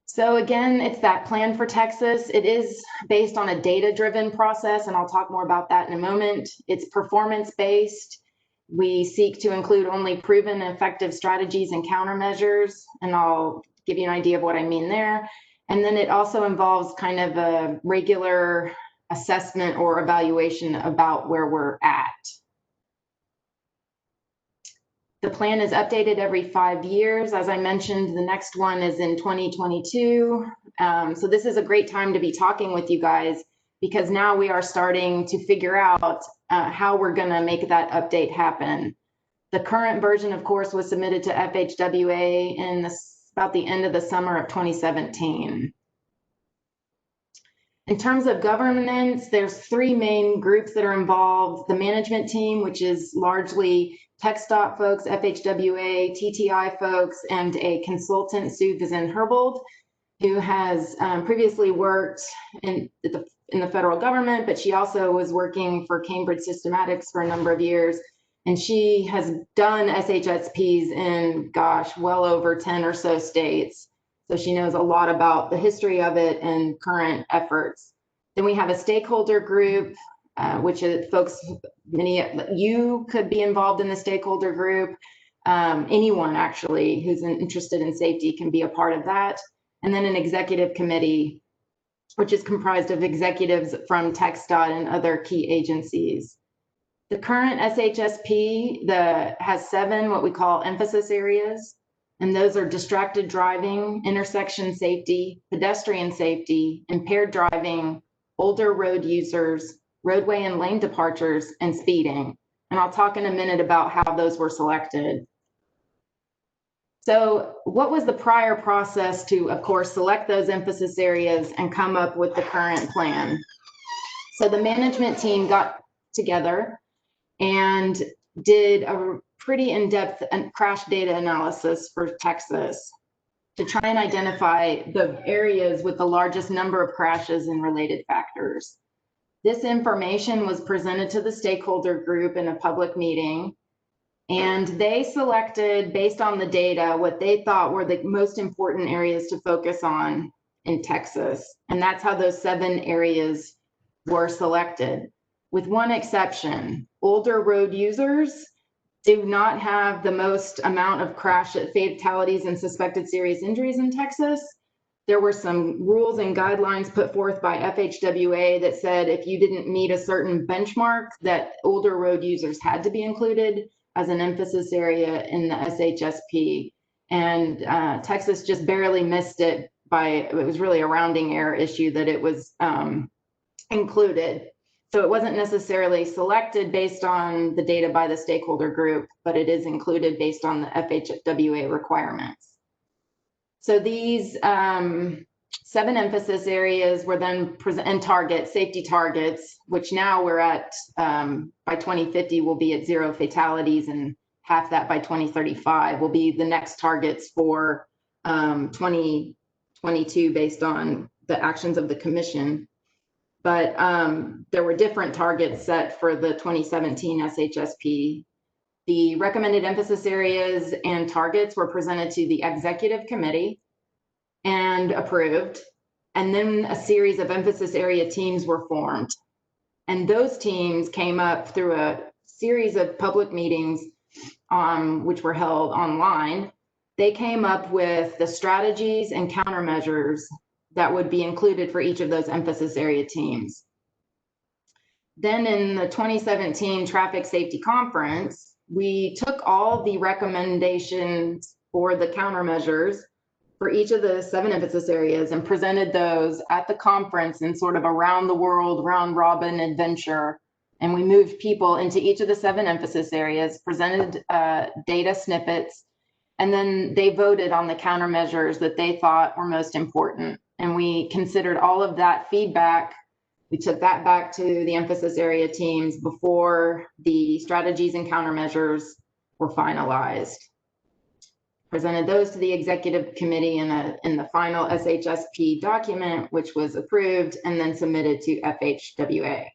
O: So again, it's that plan for Texas. It is based on a data-driven process, and I'll talk more about that in a moment. It's performance-based. We seek to include only proven and effective strategies and countermeasures, and I'll give you an idea of what I mean there. And then it also involves kind of a regular assessment or evaluation about where we're at. The plan is updated every 5 years. As I mentioned, the next one is in 2022. So this is a great time to be talking with you guys, because now we are starting to figure out how we're going to make that update happen. The current version, of course, was submitted to FHWA in about the end of the summer of 2017. In terms of governance, there's 3 main groups that are involved. The management team, which is largely TxDOT folks, FHWA, TTI folks, and a consultant, Susan Herbold, who has previously worked in the federal government, but she also was working for Cambridge Systematics for a number of years. And she has done SHSPs in, gosh, well over 10 or so states. So she knows a lot about the history of it and current efforts. Then we have a stakeholder group, which is folks, many of you could be involved in the stakeholder group. Anyone actually who's interested in safety can be a part of that. And then an executive committee, which is comprised of executives from TxDOT and other key agencies. The current SHSP has 7 what we call emphasis areas, and those are distracted driving, intersection safety, pedestrian safety, impaired driving, older road users, roadway and lane departures, and speeding. And I'll talk in a minute about how those were selected. So what was the prior process to, of course, select those emphasis areas and come up with the current plan? So the management team got together and did a pretty in-depth crash data analysis for Texas to try and identify the areas with the largest number of crashes and related factors. This information was presented to the stakeholder group in a public meeting, and they selected, based on the data, what they thought were the most important areas to focus on in Texas. And that's how those 7 areas were selected. with one exception. Older road users do not have the most amount of crash fatalities and suspected serious injuries in Texas. There were some rules and guidelines put forth by FHWA that said if you didn't meet a certain benchmark, that older road users had to be included as an emphasis area in the SHSP. And Texas just barely missed it it was really a rounding error issue that it was included. So it wasn't necessarily selected based on the data by the stakeholder group, but it is included based on the FHWA requirements. So these 7 emphasis areas were then and safety targets, which now we're at, by 2050, we'll be at 0 fatalities, and half that by 2035 will be the next targets for 2022 based on the actions of the commission. But there were different targets set for the 2017 SHSP. The recommended emphasis areas and targets were presented to the executive committee and approved. And then a series of emphasis area teams were formed. And those teams came up through a series of public meetings, which were held online. They came up with the strategies and countermeasures that would be included for each of those emphasis area teams. Then in the 2017 Traffic Safety Conference, we took all the recommendations for the countermeasures for each of the 7 emphasis areas and presented those at the conference in sort of a round the world, round robin adventure. And we moved people into each of the 7 emphasis areas, presented data snippets, and then they voted on the countermeasures that they thought were most important. And we considered all of that feedback. We took that back to the emphasis area teams before the strategies and countermeasures were finalized. Presented those to the executive committee in the final SHSP document, which was approved and then submitted to FHWA.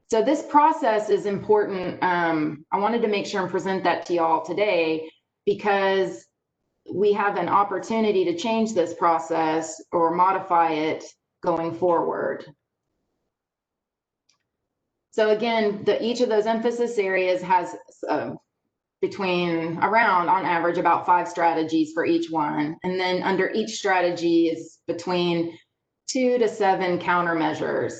O: So this process is important. I wanted to make sure and present that to y'all today because we have an opportunity to change this process or modify it going forward. So again, each of those emphasis areas has on average, about 5 strategies for each one. And then under each strategy is between 2 to 7 countermeasures.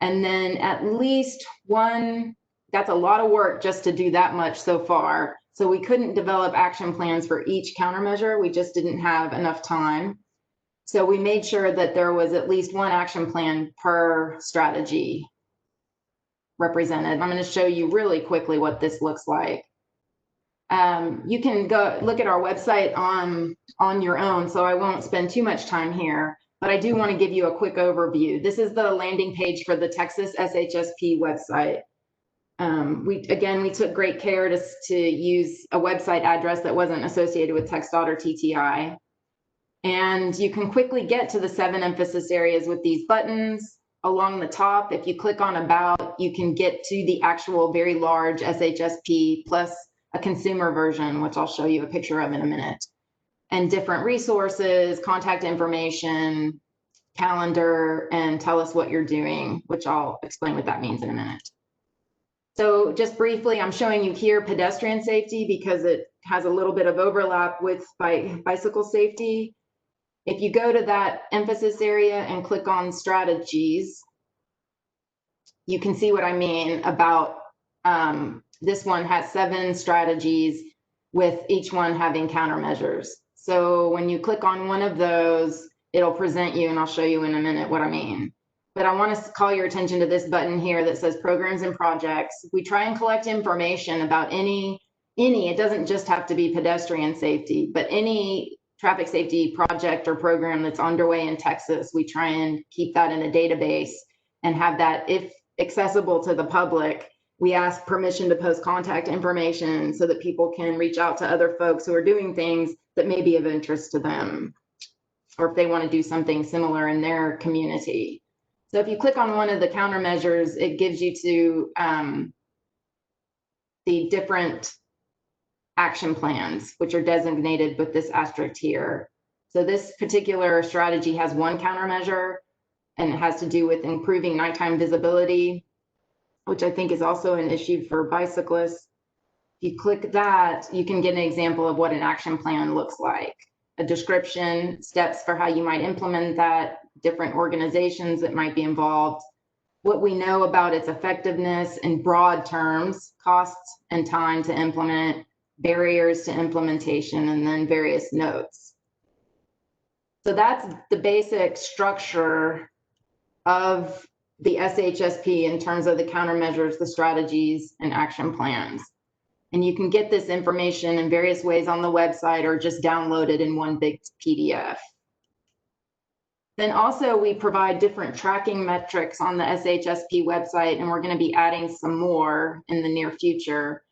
O: And then at least one, that's a lot of work just to do that much so far. So we couldn't develop action plans for each countermeasure. We just didn't have enough time. So we made sure that there was at least one action plan per strategy represented. I'm going to show you really quickly what this looks like. You can go look at our website on your own, so I won't spend too much time here, but I do want to give you a quick overview. This is the landing page for the Texas SHSP website. We took great care to use a website address that wasn't associated with TxDOT or TTI. And you can quickly get to the 7 emphasis areas with these buttons. Along the top, if you click on About, you can get to the actual very large SHSP plus a consumer version, which I'll show you a picture of in a minute, and different resources, contact information, calendar, and tell us what you're doing, which I'll explain what that means in a minute. So just briefly, I'm showing you here pedestrian safety because it has a little bit of overlap with bicycle safety. If you go to that emphasis area and click on strategies, you can see what I mean about this one has 7 strategies with each one having countermeasures. So when you click on one of those, it'll present you, and I'll show you in a minute what I mean. But I want to call your attention to this button here that says programs and projects. We try and collect information about any, it doesn't just have to be pedestrian safety, but any traffic safety project or program that's underway in Texas. We try and keep that in a database and have that, if accessible to the public, we ask permission to post contact information so that people can reach out to other folks who are doing things that may be of interest to them, or if they want to do something similar in their community. So if you click on one of the countermeasures, it gives you to the different action plans, which are designated with this asterisk here. So this particular strategy has 1 countermeasure, and it has to do with improving nighttime visibility. which I think is also an issue for bicyclists. If you click that, you can get an example of what an action plan looks like. A description, steps for how you might implement that, different organizations that might be involved, what we know about its effectiveness in broad terms, costs and time to implement, barriers to implementation, and then various notes. So that's the basic structure of the SHSP in terms of the countermeasures, the strategies, and action plans. And you can get this information in various ways on the website or just download it in one big PDF. Then also we provide different tracking metrics on the SHSP website, and we're going to be adding some more in the near future.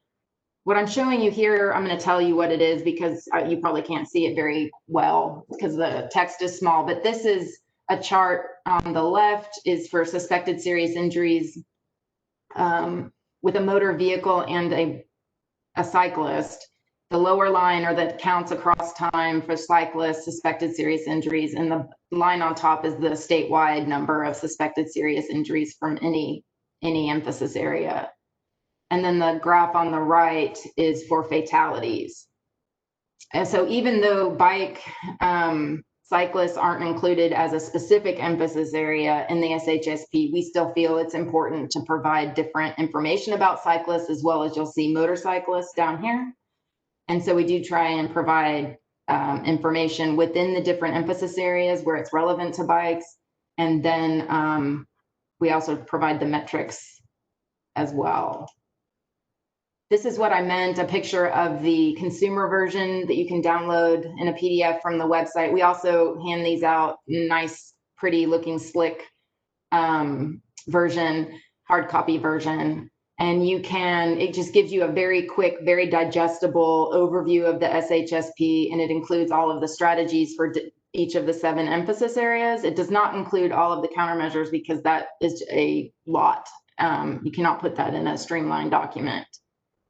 O: What I'm showing you here, I'm going to tell you what it is because you probably can't see it very well because the text is small, but this is a chart on the left is for suspected serious injuries with a motor vehicle and a cyclist. The lower line are the counts across time for cyclists, suspected serious injuries, and the line on top is the statewide number of suspected serious injuries from any emphasis area. And then the graph on the right is for fatalities. And so even though bike cyclists aren't included as a specific emphasis area in the SHSP, we still feel it's important to provide different information about cyclists, as well as you'll see motorcyclists down here. And so we do try and provide information within the different emphasis areas where it's relevant to bikes. And then we also provide the metrics as well. This is what I meant, a picture of the consumer version that you can download in a PDF from the website. We also hand these out, nice, pretty looking, slick version, hard copy version. And you can, it just gives you a very quick, very digestible overview of the SHSP, and it includes all of the strategies for each of the 7 emphasis areas. It does not include all of the countermeasures because that is a lot. You cannot put that in a streamlined document.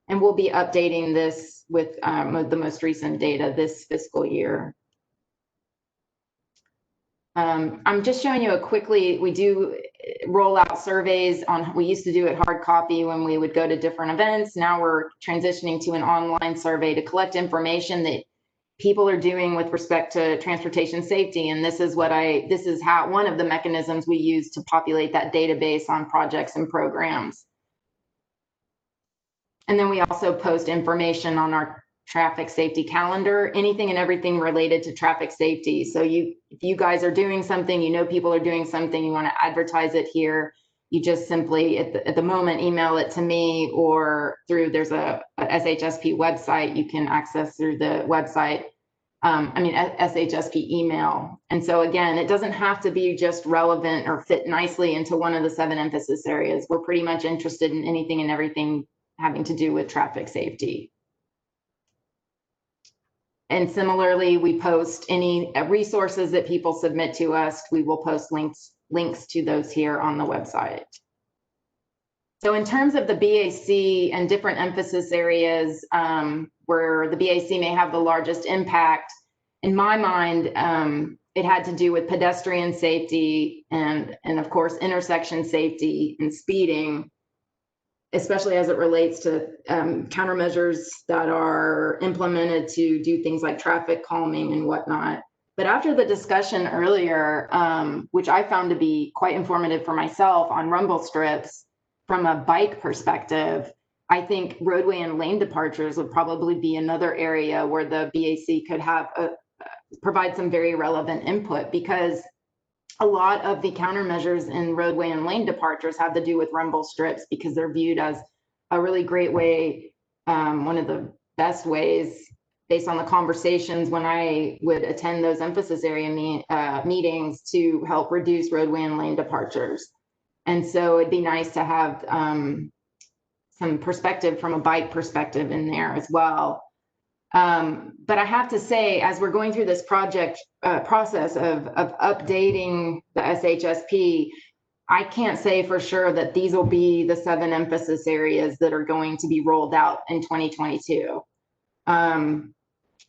O: And we'll be updating this with the most recent data this fiscal year. I'm just showing you quickly, we do roll out surveys on, we used to do it hard copy when we would go to different events. Now we're transitioning to an online survey to collect information that people are doing with respect to transportation safety. And this is how one of the mechanisms we use to populate that database on projects and programs. And then we also post information on our traffic safety calendar, anything and everything related to traffic safety. So if you guys are doing something, you know people are doing something, you want to advertise it here, you just simply at the moment email it to me, or there's a SHSP website you can access through the website. SHSP email. And so again, it doesn't have to be just relevant or fit nicely into one of the 7 emphasis areas. We're pretty much interested in anything and everything having to do with traffic safety. And similarly, we post any resources that people submit to us. We will post links to those here on the website. So in terms of the BAC and different emphasis areas where the BAC may have the largest impact, in my mind, it had to do with pedestrian safety and of course, intersection safety and speeding, especially as it relates to countermeasures that are implemented to do things like traffic calming and whatnot. But after the discussion earlier, which I found to be quite informative for myself on rumble strips, from a bike perspective, I think roadway and lane departures would probably be another area where the BAC could have provide some very relevant input, because a lot of the countermeasures in roadway and lane departures have to do with rumble strips, because they're viewed as a really great way, one of the best ways, based on the conversations when I would attend those emphasis area meetings, to help reduce roadway and lane departures. And so it'd be nice to have some perspective from a bike perspective in there as well. But I have to say, as we're going through this process of updating the SHSP, I can't say for sure that these will be the 7 emphasis areas that are going to be rolled out in 2022.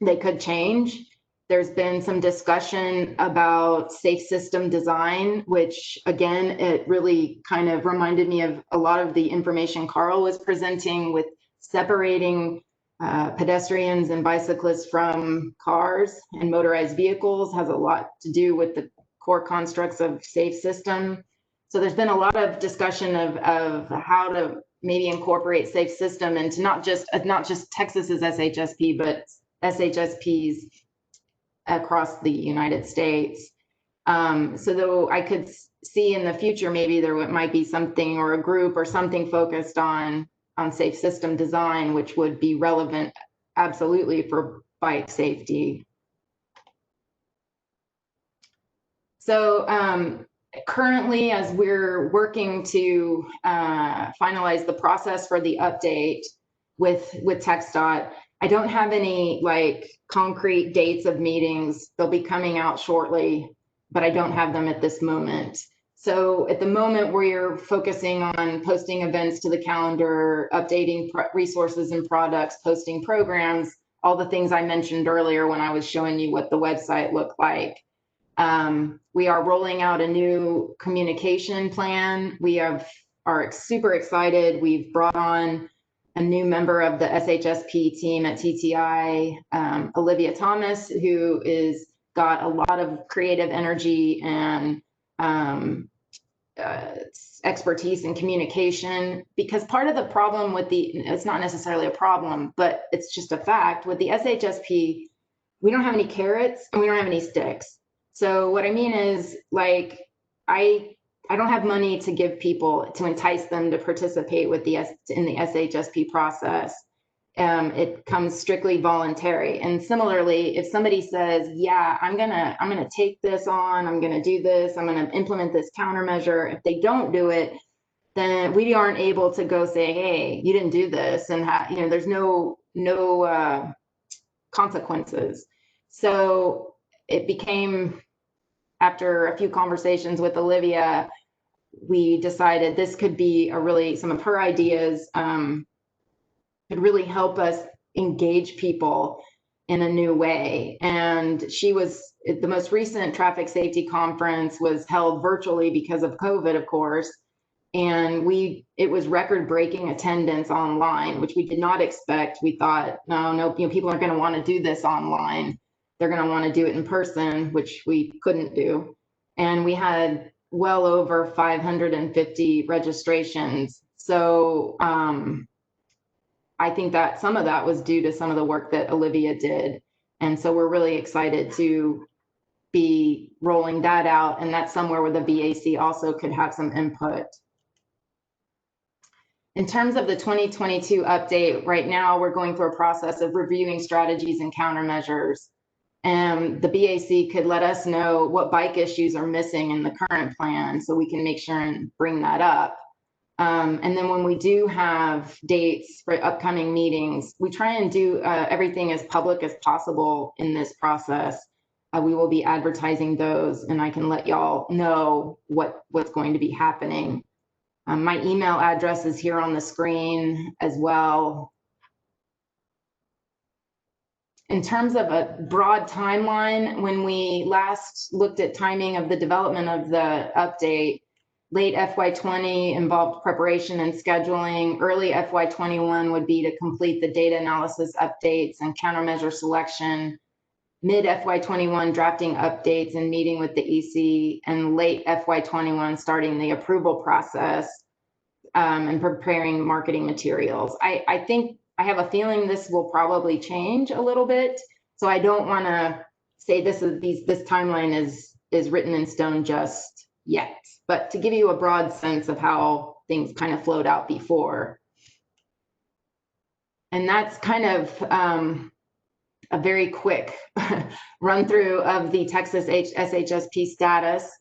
O: They could change. There's been some discussion about safe system design, which again, it really kind of reminded me of a lot of the information Carl was presenting with separating pedestrians and bicyclists from cars and motorized vehicles has a lot to do with the core constructs of safe system. So there's been a lot of discussion of how to maybe incorporate safe system into not just Texas's SHSP, but SHSPs across the United States. So though I could see in the future, maybe there might be something or a group or something focused on safe system design, which would be relevant absolutely for bike safety. So currently, as we're working to finalize the process for the update with TxDOT, I don't have any like concrete dates of meetings. They'll be coming out shortly, but I don't have them at this moment. So at the moment, we're focusing on posting events to the calendar, updating resources and products, posting programs, all the things I mentioned earlier when I was showing you what the website looked like. We are rolling out a new communication plan. We are super excited. We've brought on a new member of the SHSP team at TTI, Olivia Thomas, who is got a lot of creative energy and expertise in communication, because part of the problem with it's not necessarily a problem, but it's just a fact with the SHSP, we don't have any carrots and we don't have any sticks. So what I mean is, like, I don't have money to give people to entice them to participate with in the SHSP process. It comes strictly voluntary. And similarly, if somebody says, yeah, I'm gonna take this on, I'm gonna do this, I'm gonna implement this countermeasure, if they don't do it, then we aren't able to go say, hey, you didn't do this, and there's no consequences. So it became, after a few conversations with Olivia, we decided this could be some of her ideas could really help us engage people in a new way. And the most recent traffic safety conference was held virtually because of COVID, of course. And it was record-breaking attendance online, which we did not expect. We thought, no, people aren't going to want to do this online. They're going to want to do it in person, which we couldn't do. And we had well over 550 registrations. So I think that some of that was due to some of the work that Olivia did. And so we're really excited to be rolling that out. And that's somewhere where the BAC also could have some input. In terms of the 2022 update, right now we're going through a process of reviewing strategies and countermeasures. And the BAC could let us know what bike issues are missing in the current plan so we can make sure and bring that up. And then when we do have dates for upcoming meetings, we try and do everything as public as possible in this process. We will be advertising those, and I can let y'all know what's going to be happening. My email address is here on the screen as well. In terms of a broad timeline, when we last looked at timing of the development of the update, late FY20 involved preparation and scheduling. Early FY21 would be to complete the data analysis updates and countermeasure selection. Mid FY21 drafting updates and meeting with the EC, and late FY21 starting the approval process and preparing marketing materials. I have a feeling this will probably change a little bit, so I don't want to say this timeline is written in stone just yet, but to give you a broad sense of how things kind of flowed out before. And that's kind of a very quick run through of the Texas SHSP status.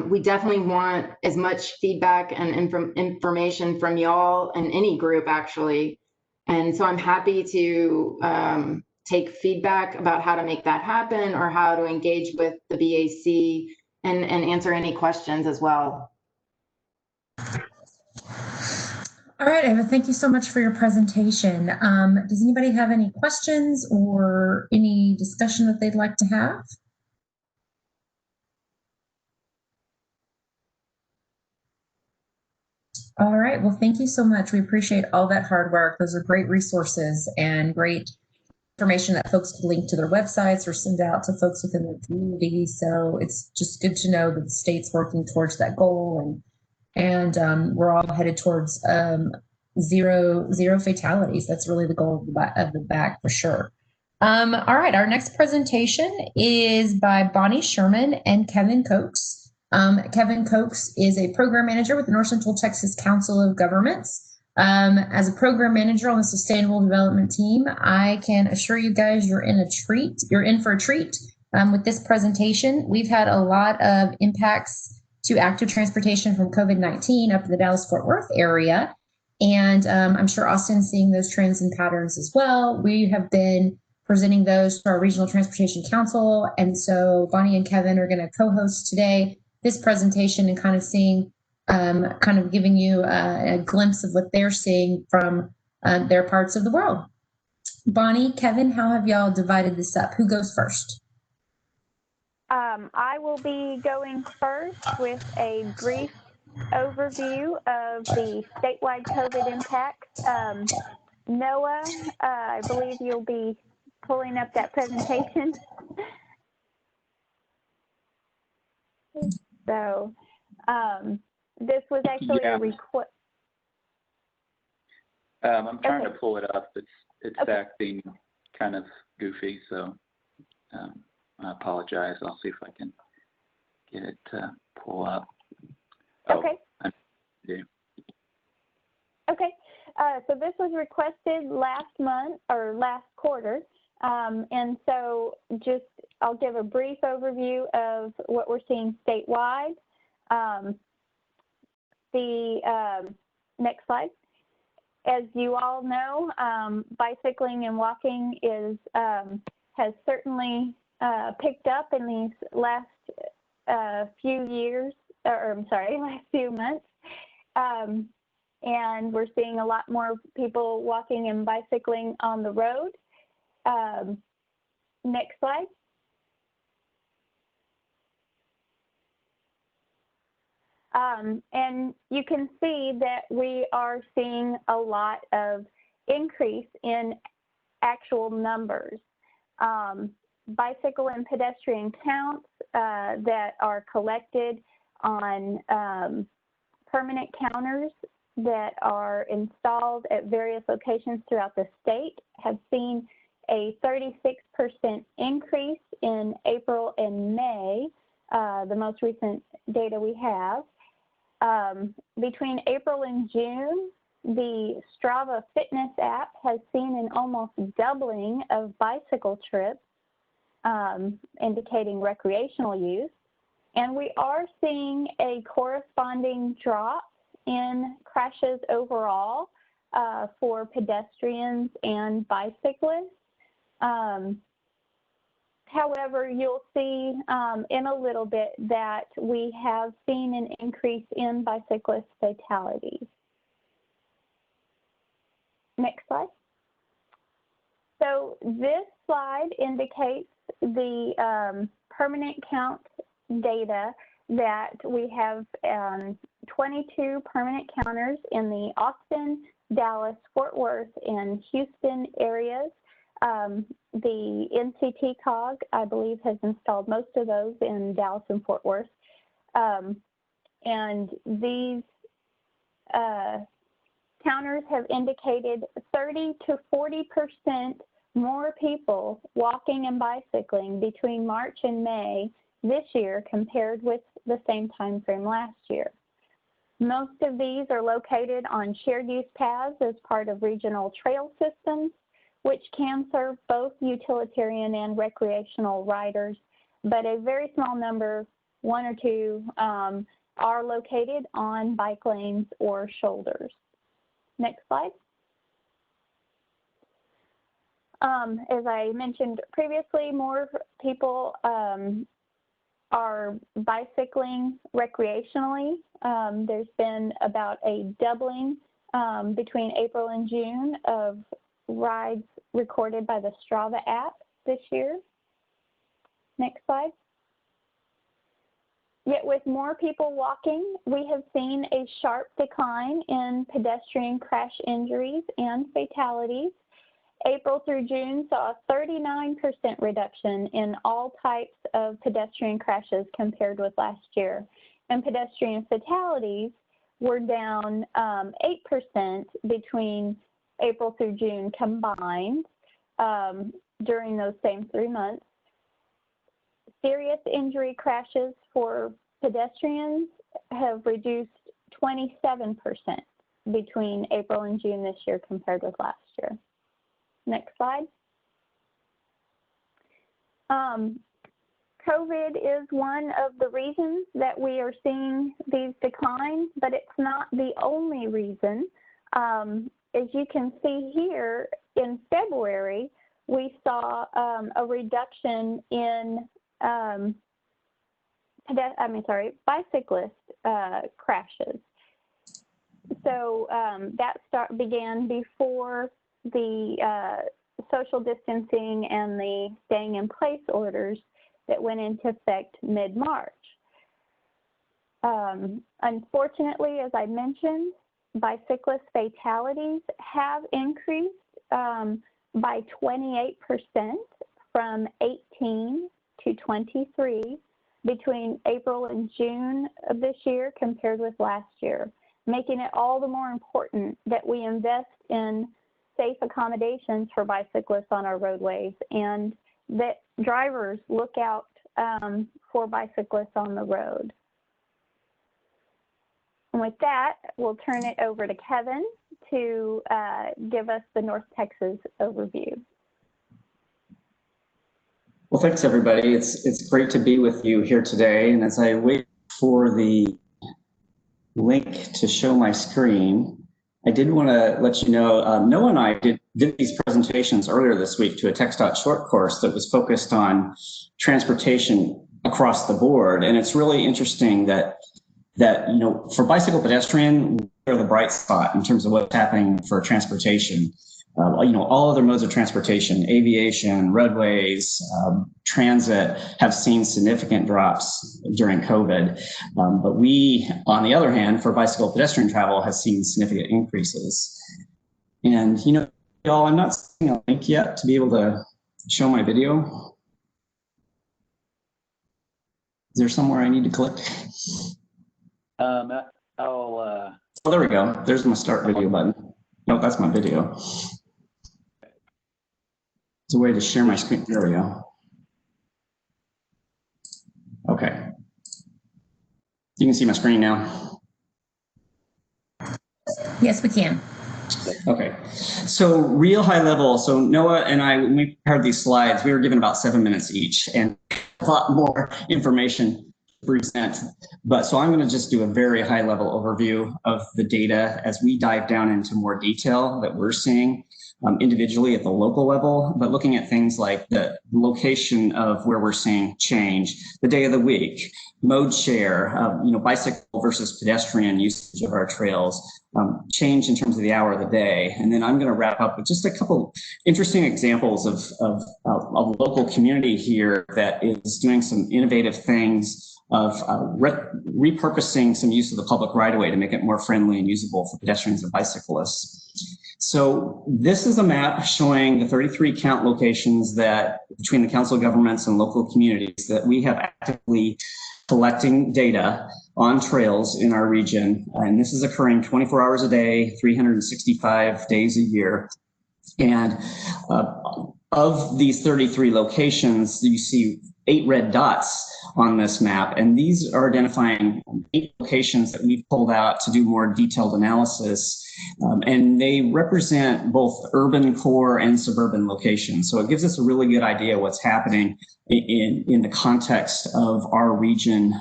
O: We definitely want as much feedback and information from y'all and any group actually. And so I'm happy to take feedback about how to make that happen or how to engage with the BAC and answer any questions as well.
A: All right, Ava, thank you so much for your presentation. Does anybody have any questions or any discussion that they'd like to have? All right, well, thank you so much. We appreciate all that hard work. Those are great resources and great information that folks can link to their websites or send out to folks within their community. So it's just good to know that the state's working towards that goal, and we're all headed towards zero fatalities. That's really the goal of the BAC for sure. All right, our next presentation is by Bonnie Sherman and Kevin Cokes. Kevin Cokes is a program manager with the North Central Texas Council of Governments. As a program manager on the Sustainable Development team, I can assure you guys you're in for a treat with this presentation. We've had a lot of impacts to active transportation from COVID-19 up in the Dallas-Fort Worth area. And I'm sure Austin's seeing those trends and patterns as well. We have been presenting those to our Regional Transportation Council. And so Bonnie and Kevin are going to co-host today this presentation and kind of giving you a glimpse of what they're seeing from their parts of the world. Bonnie, Kevin, how have y'all divided this up? Who goes first?
E: I will be going first with a brief overview of the statewide COVID impacts. Noah, I believe you'll be pulling up that presentation. So this was actually a request.
M: I'm trying to pull it up. It's acting kind of goofy, so I apologize. I'll see if I can get it to pull up.
E: Okay.
M: Yeah.
E: Okay. So this was requested last month or last quarter. And so I'll give a brief overview of what we're seeing statewide. Next slide. As you all know, bicycling and walking has certainly picked up in these last last few months. And we're seeing a lot more people walking and bicycling on the road. Next slide. And you can see that we are seeing a lot of increase in actual numbers. Bicycle and pedestrian counts that are collected on permanent counters that are installed at various locations throughout the state have seen a 36% increase in April and May, the most recent data we have. Between April and June, the Strava Fitness app has seen an almost doubling of bicycle trips, indicating recreational use. And we are seeing a corresponding drop in crashes overall for pedestrians and bicyclists. However, you'll see in a little bit that we have seen an increase in bicyclist fatalities. Next slide. So this slide indicates the permanent count data that we have 22 permanent counters in the Austin, Dallas, Fort Worth, and Houston areas. The NCT COG, I believe, has installed most of those in Dallas and Fort Worth. And these counters have indicated 30 to 40% more people walking and bicycling between March and May this year compared with the same time frame last year. Most of these are located on shared use paths as part of regional trail systems, which can serve both utilitarian and recreational riders, but a very small number, one or two, are located on bike lanes or shoulders. Next slide. As I mentioned previously, more people are bicycling recreationally. There's been about a doubling between April and June of rides recorded by the Strava app this year. Next slide. Yet with more people walking, we have seen a sharp decline in pedestrian crash injuries and fatalities. April through June saw a 39% reduction in all types of pedestrian crashes compared with last year. And pedestrian fatalities were down 8% between April through June combined during those same 3 months. Serious injury crashes for pedestrians have reduced 27% between April and June this year compared with last year. Next slide. COVID is one of the reasons that we are seeing these declines, but it's not the only reason. As you can see here, in February, we saw a reduction in bicyclist crashes. So that began before the social distancing and the staying in place orders that went into effect mid-March. Unfortunately, as I mentioned, bicyclist fatalities have increased by 28% from 18 to 23 between April and June of this year compared with last year, making it all the more important that we invest in safe accommodations for bicyclists on our roadways and that drivers look out for bicyclists on the road. And with that, we'll turn it over to Kevin to give us the North Texas overview.
P: Well, thanks everybody. It's great to be with you here today. And as I wait for the link to show my screen, I did want to let you know, Noah and I did these presentations earlier this week to a TxDOT short course that was focused on transportation across the board. And it's really interesting that for bicycle pedestrian, we're the bright spot in terms of what's happening for transportation. All other modes of transportation, aviation, roadways, transit have seen significant drops during COVID. But we, on the other hand, for bicycle pedestrian travel, has seen significant increases. And, y'all, I'm not seeing a link yet to be able to show my video. Is there somewhere I need to click?
M: Oh,
P: there we go. There's my start video button. No, that's my video. It's a way to share my screen. There we go. Okay. You can see my screen now.
A: Yes, we can.
P: Okay. So real high level. So Noah and I, when we prepared these slides, we were given about 7 minutes each and a lot more information to present. So I'm going to just do a very high level overview of the data as we dive down into more detail that we're seeing individually at the local level, but looking at things like the location of where we're seeing change, the day of the week, mode share, bicycle versus pedestrian usage of our trails, change in terms of the hour of the day. And then I'm going to wrap up with just a couple interesting examples of a local community here that is doing some innovative things of repurposing some use of the public right-of-way to make it more friendly and usable for pedestrians and bicyclists. So this is a map showing the 33 count locations that between the council governments and local communities that we have actively collecting data on trails in our region. And this is occurring 24 hours a day, 365 days a year. And of these 33 locations, you see 8 red dots on this map. And these are identifying 8 locations that we've pulled out to do more detailed analysis. And they represent both urban core and suburban locations. So it gives us a really good idea what's happening in the context of our region,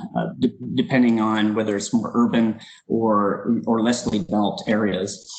P: depending on whether it's more urban or less developed areas.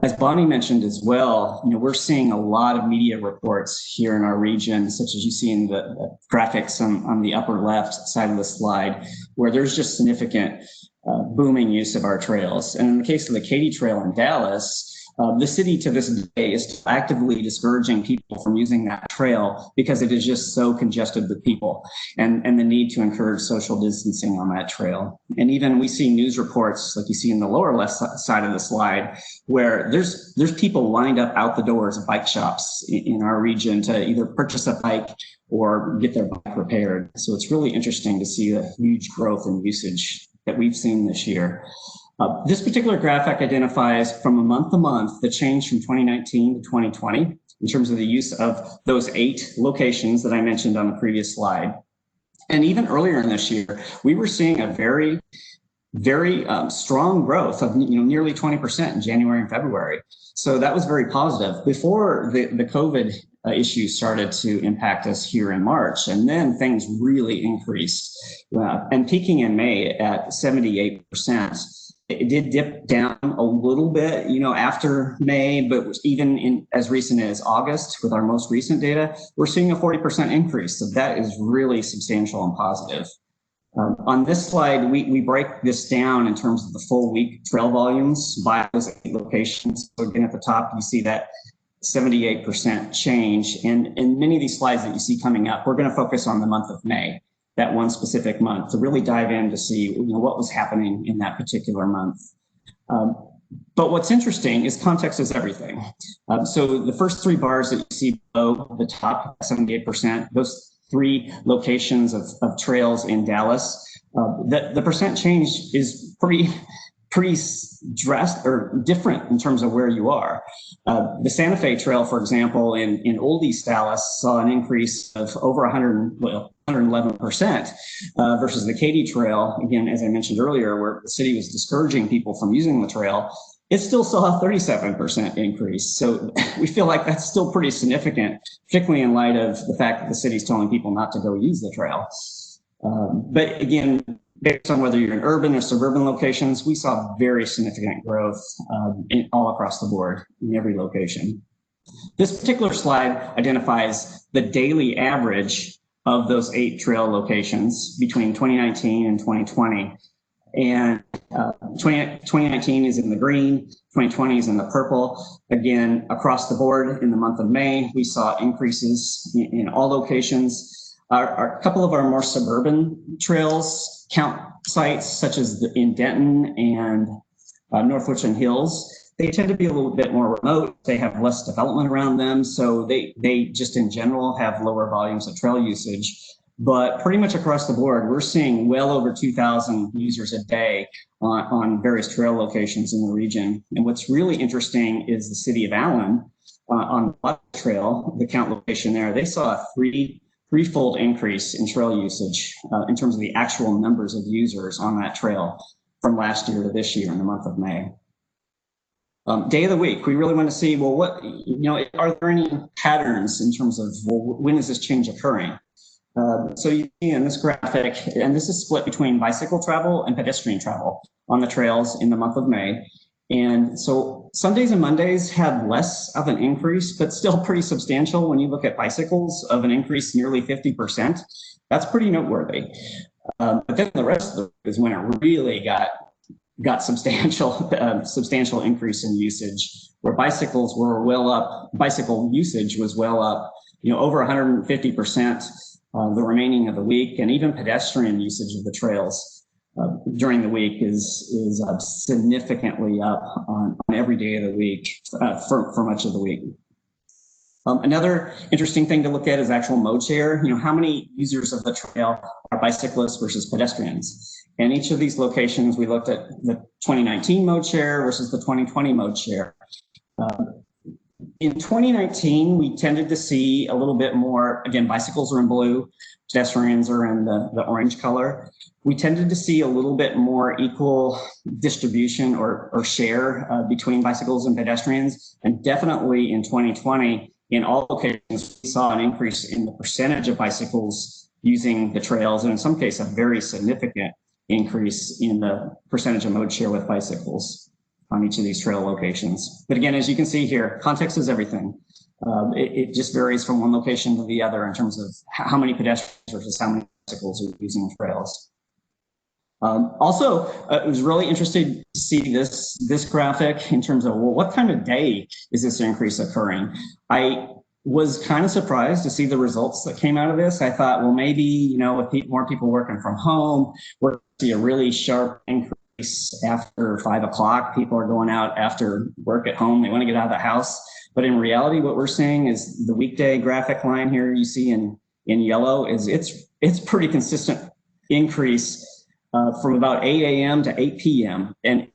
P: As Bonnie mentioned as well, we're seeing a lot of media reports here in our region, such as you see in the graphics on the upper left side of the slide, where there's just significant booming use of our trails. And in the case of the Katy Trail in Dallas, the city to this day is actively discouraging people from using that trail because it is just so congested with people and the need to encourage social distancing on that trail. And even we see news reports like you see in the lower left side of the slide where there's people lined up out the doors of bike shops in our region to either purchase a bike or get their bike repaired. So it's really interesting to see a huge growth in usage that we've seen this year. This particular graphic identifies from a month to month the change from 2019 to 2020 in terms of the use of those 8 locations that I mentioned on the previous slide. And even earlier in this year, we were seeing a very strong growth of nearly 20% in January and February. So that was very positive before the COVID issues started to impact us here in March. And then things really increased and peaking in May at 78%. It did dip down a little bit, after May, but even in as recent as August with our most recent data, we're seeing a 40% increase. So that is really substantial and positive. On this slide, we break this down in terms of the full week trail volumes by those 8 locations. So again, at the top, you see that 78% change. And in many of these slides that you see coming up, we're going to focus on the month of May, that one specific month, to really dive in to see what was happening in that particular month. But what's interesting is context is everything. So the first 3 bars that you see below the top, 78%, those 3 locations of trails in Dallas, the percent change is pretty drastic or different in terms of where you are. The Santa Fe Trail, for example, in Old East Dallas saw an increase of over 111% versus the Katy Trail, again, as I mentioned earlier, where the city was discouraging people from using the trail. It still saw a 37% increase. So we feel like that's still pretty significant, particularly in light of the fact that the city's telling people not to go use the trail. But again, based on whether you're in urban or suburban locations, we saw very significant growth all across the board in every location. This particular slide identifies the daily average of those 8 trail locations between 2019 and 2020. And 2019 is in the green, 2020 is in the purple. Again, across the board in the month of May, we saw increases in all locations. A couple of our more suburban trails count sites, such as in Denton and North Richland Hills. They tend to be a little bit more remote. They have less development around them. So they just in general have lower volumes of trail usage. But pretty much across the board, we're seeing well over 2,000 users a day on various trail locations in the region. And what's really interesting is the city of Allen on the trail, the count location there, they saw a threefold increase in trail usage in terms of the actual numbers of users on that trail from last year to this year in the month of May. Day of the week, we really want to see, well, are there any patterns in terms of, well, when is this change occurring? So you see in this graphic, and this is split between bicycle travel and pedestrian travel on the trails in the month of May. And so Sundays and Mondays had less of an increase, but still pretty substantial when you look at bicycles of an increase nearly 50%. That's pretty noteworthy. But then the rest of it is when it really got substantial increase in usage, where bicycles were well up, bicycle usage was well up, over 150%. The remaining of the week, and even pedestrian usage of the trails during the week is significantly up on every day of the week for much of the week. Another interesting thing to look at is actual mode share. How many users of the trail are bicyclists versus pedestrians? And each of these locations, we looked at the 2019 mode share versus the 2020 mode share. In 2019, we tended to see a little bit more, again, bicycles are in blue, pedestrians are in the orange color. We tended to see a little bit more equal distribution or share between bicycles and pedestrians. And definitely in 2020, in all locations, we saw an increase in the percentage of bicycles using the trails, and in some cases, a very significant increase in the percentage of mode share with bicycles on each of these trail locations. But again, as you can see here, context is everything. It just varies from one location to the other in terms of how many pedestrians versus how many bicycles are using trails. Also, it was really interesting to see this graphic in terms of, well, what kind of day is this increase occurring? I was kind of surprised to see the results that came out of this. I thought, well, maybe, you know, with more people working from home, we're going to see a really sharp increase after 5 o'clock. People are going out after work at home. They want to get out of the house. But in reality, what we're seeing is the weekday graphic line here you see in yellow is it's pretty consistent increase from about 8 a.m. to 8 p.m. and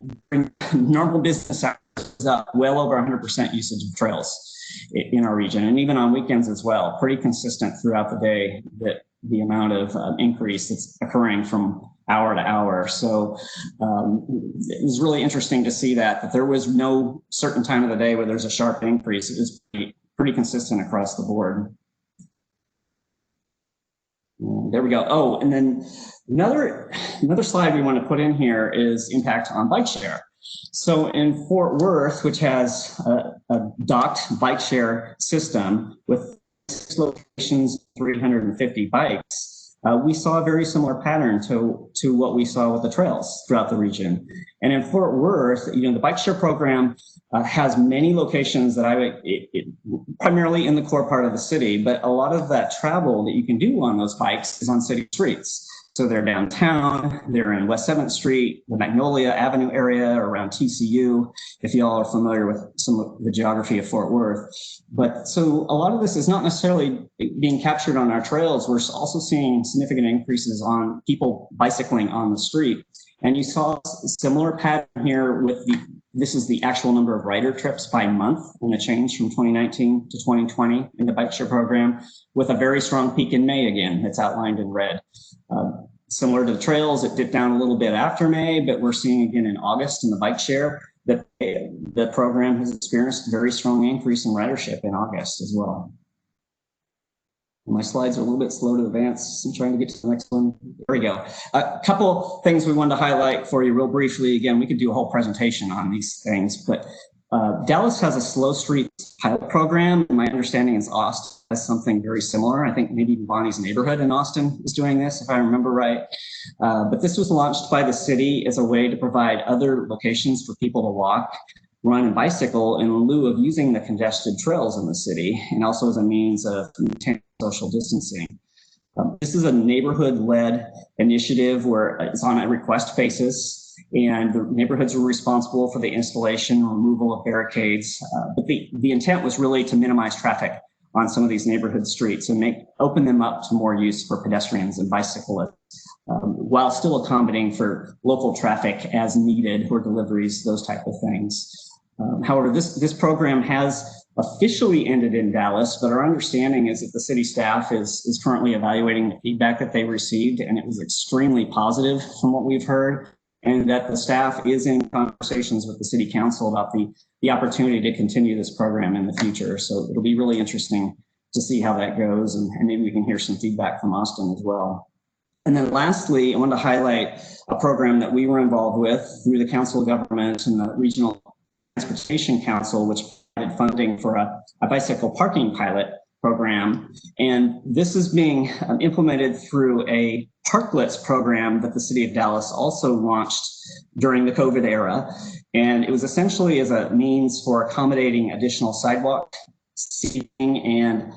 P: normal business hours is up well over 100% usage of trails in our region, and even on weekends as well. Pretty consistent throughout the day that the amount of increase that's occurring from hour to hour. So it was really interesting to see that there was no certain time of the day where there's a sharp increase. It was pretty consistent across the board. There we go. Oh, and then another slide we want to put in here is impact on bike share. So in Fort Worth, which has a docked bike share system with 6 locations, 350 bikes, we saw a very similar pattern to what we saw with the trails throughout the region. And in Fort Worth, you know, the bike share program has many locations that primarily in the core part of the city, but a lot of that travel that you can do on those bikes is on city streets. So they're downtown, they're in West 7th Street, the Magnolia Avenue area around TCU, if y'all are familiar with some of the geography of Fort Worth. But so a lot of this is not necessarily being captured on our trails. We're also seeing significant increases on people bicycling on the street. And you saw a similar pattern here with this is the actual number of rider trips by month and a change from 2019 to 2020 in the bike share program, with a very strong peak in May again, that's outlined in red. Similar to the trails, it dipped down a little bit after May, but we're seeing again in August in the bike share that the program has experienced a very strong increase in ridership in August as well. My slides are a little bit slow to advance. I'm trying to get to the next one. There we go. A couple things we wanted to highlight for you real briefly. Again, we could do a whole presentation on these things, but Dallas has a slow street pilot program. And my understanding is Austin has something very similar. I think maybe Bonnie's neighborhood in Austin is doing this, if I remember right. But this was launched by the city as a way to provide other locations for people to walk, run, and bicycle in lieu of using the congested trails in the city, and also as a means of maintaining social distancing. This is a neighborhood-led initiative where it's on a request basis, and the neighborhoods are responsible for the installation and removal of barricades. But the intent was really to minimize traffic on some of these neighborhood streets and open them up to more use for pedestrians and bicyclists, while still accommodating for local traffic as needed or deliveries, those type of things. However, this program has officially ended in Dallas, but our understanding is that the city staff is currently evaluating the feedback that they received, and it was extremely positive from what we've heard, and that the staff is in conversations with the city council about the opportunity to continue this program in the future. So it'll be really interesting to see how that goes, and maybe we can hear some feedback from Austin as well. And then lastly, I want to highlight a program that we were involved with through the Council of Governments and the Regional Transportation Council, which provided funding for a bicycle parking pilot program. And this is being implemented through a parklets program that the city of Dallas also launched during the COVID era. And it was essentially as a means for accommodating additional sidewalk seating and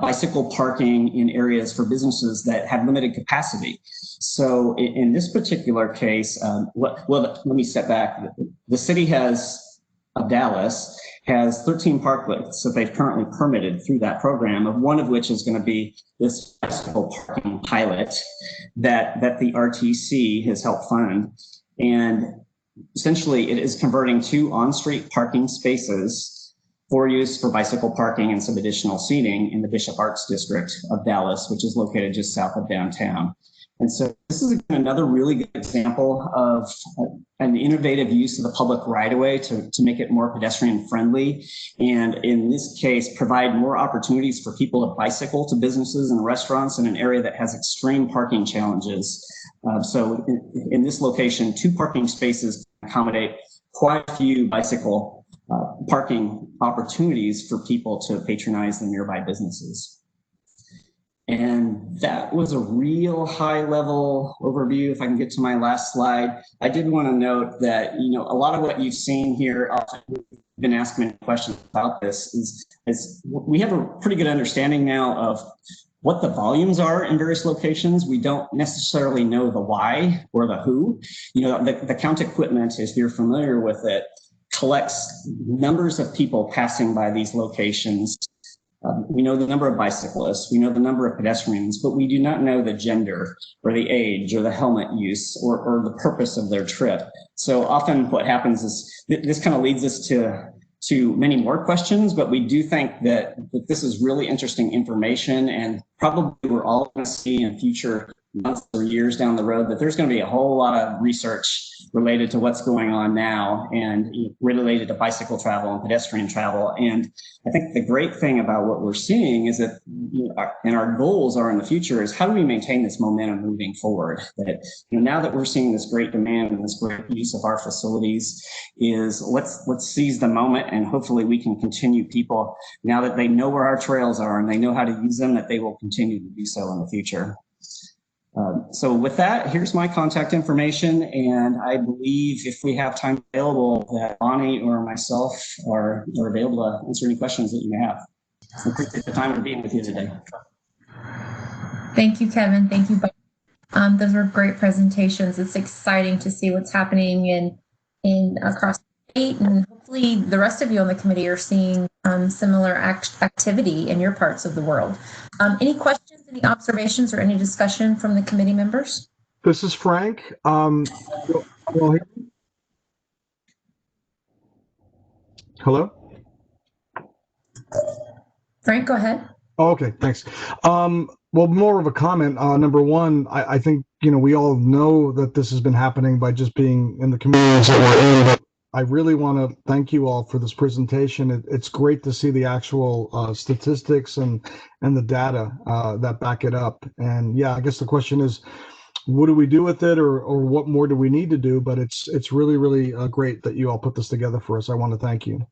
P: bicycle parking in areas for businesses that have limited capacity. So in this particular case, let me step back. The city of Dallas has 13 parklets that they've currently permitted through that program, of one of which is going to be this bicycle parking pilot that the RTC has helped fund. And essentially it is converting 2 on-street parking spaces for use for bicycle parking and some additional seating in the Bishop Arts District of Dallas, which is located just south of downtown. And so this is another really good example of an innovative use of the public right-of-way to make it more pedestrian friendly. And in this case, provide more opportunities for people to bicycle to businesses and restaurants in an area that has extreme parking challenges. So in this location, 2 parking spaces accommodate quite a few bicycle parking opportunities for people to patronize the nearby businesses. And that was a real high level overview. If I can get to my last slide, I did want to note that, a lot of what you've seen here, we've been asking questions about this, is we have a pretty good understanding now of what the volumes are in various locations. We don't necessarily know the why or the who. The count equipment, if you're familiar with it, collects numbers of people passing by these locations. We know the number of bicyclists, we know the number of pedestrians, but we do not know the gender or the age or the helmet use or the purpose of their trip. So often what happens is this kind of leads us to many more questions, but we do think that this is really interesting information, and probably we're all going to see in future months or years down the road that there's going to be a whole lot of research related to what's going on now and related to bicycle travel and pedestrian travel. And I think the great thing about what we're seeing is that, and our goals are in the future, is how do we maintain this momentum moving forward? That, now that we're seeing this great demand and this great use of our facilities, is let's seize the moment, and hopefully we can continue people, now that they know where our trails are and they know how to use them, that they will continue to do so in the future. So with that, here's my contact information, and I believe if we have time available that Bonnie or myself are available to answer any questions that you may have. So appreciate the time of being with you today.
A: Thank you, Kevin. Thank you, Bob. Those were great presentations. It's exciting to see what's happening in across the state, and hopefully the rest of you on the committee are seeing similar activity in your parts of the world. Any questions, any observations, or any discussion from the committee members?
H: This is Frank. Hello?
A: Frank, go ahead.
H: Oh, okay, thanks. Well, more of a comment. Number one, I think, we all know that this has been happening by just being in the communities that we're in, but I really want to thank you all for this presentation. It's great to see the actual statistics and the data that back it up. And yeah, I guess the question is, what do we do with it, or what more do we need to do? But it's really, really great that you all put this together for us. I want to thank you.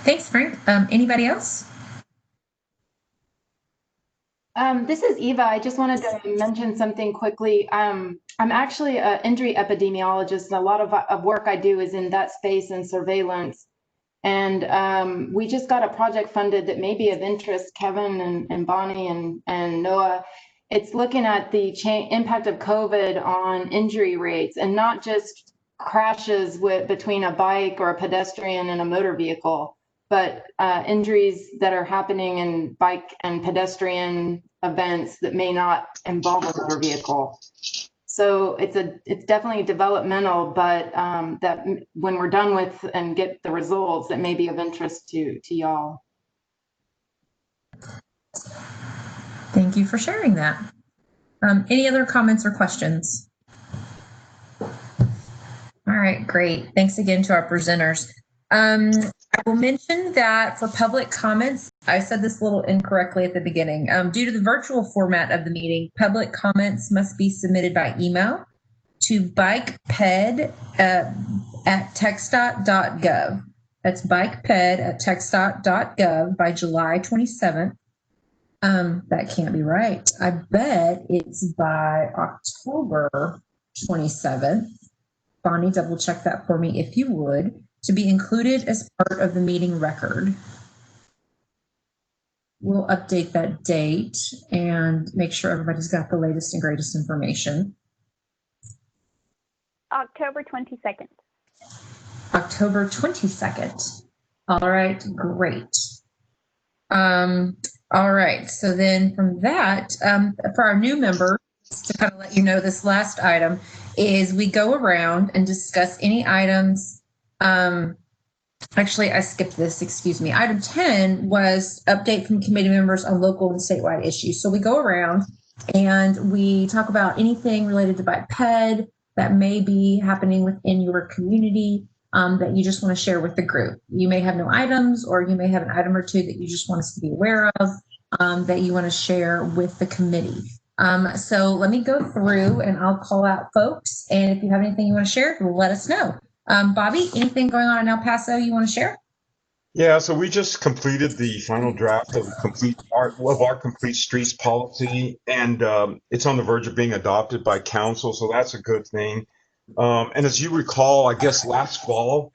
A: Thanks, Frank. Anybody else?
O: This is Eva. I just wanted to mention something quickly. I'm actually an injury epidemiologist, and a lot of work I do is in that space and surveillance. And we just got a project funded that may be of interest, Kevin and Bonnie and Noah. It's looking at the impact of COVID on injury rates, and not just crashes between a bike or a pedestrian and a motor vehicle, but injuries that are happening in bike and pedestrian events that may not involve a motor vehicle. So it's definitely developmental, but that when we're done with and get the results, that may be of interest to y'all.
A: Thank you for sharing that. Any other comments or questions? All right, great. Thanks again to our presenters. I will mention that for public comments, I said this a little incorrectly at the beginning. Due to the virtual format of the meeting, public comments must be submitted by email to bikeped at TxDOT.gov. That's bikeped at TxDOT.gov by July 27th. That can't be right. I bet it's by October 27th. Bonnie, double check that for me if you would, to be included as part of the meeting record. We'll update that date and make sure everybody's got the latest and greatest information.
E: October 22nd.
A: October 22nd. All right, great. All right, so then from that, for our new members, to kind of let you know, this last item is we go around and discuss any items. Actually, I skipped this, excuse me. Item 10 was update from committee members on local and statewide issues. So we go around and we talk about anything related to biped that may be happening within your community that you just want to share with the group. You may have no items, or you may have an item or two that you just want us to be aware of that you want to share with the committee. So let me go through and I'll call out folks. And if you have anything you want to share, let us know. Bobby, anything going on in El Paso you want to share?
G: Yeah, so we just completed the final draft of our complete streets policy, and it's on the verge of being adopted by council, so that's a good thing. And as you recall, I guess last fall,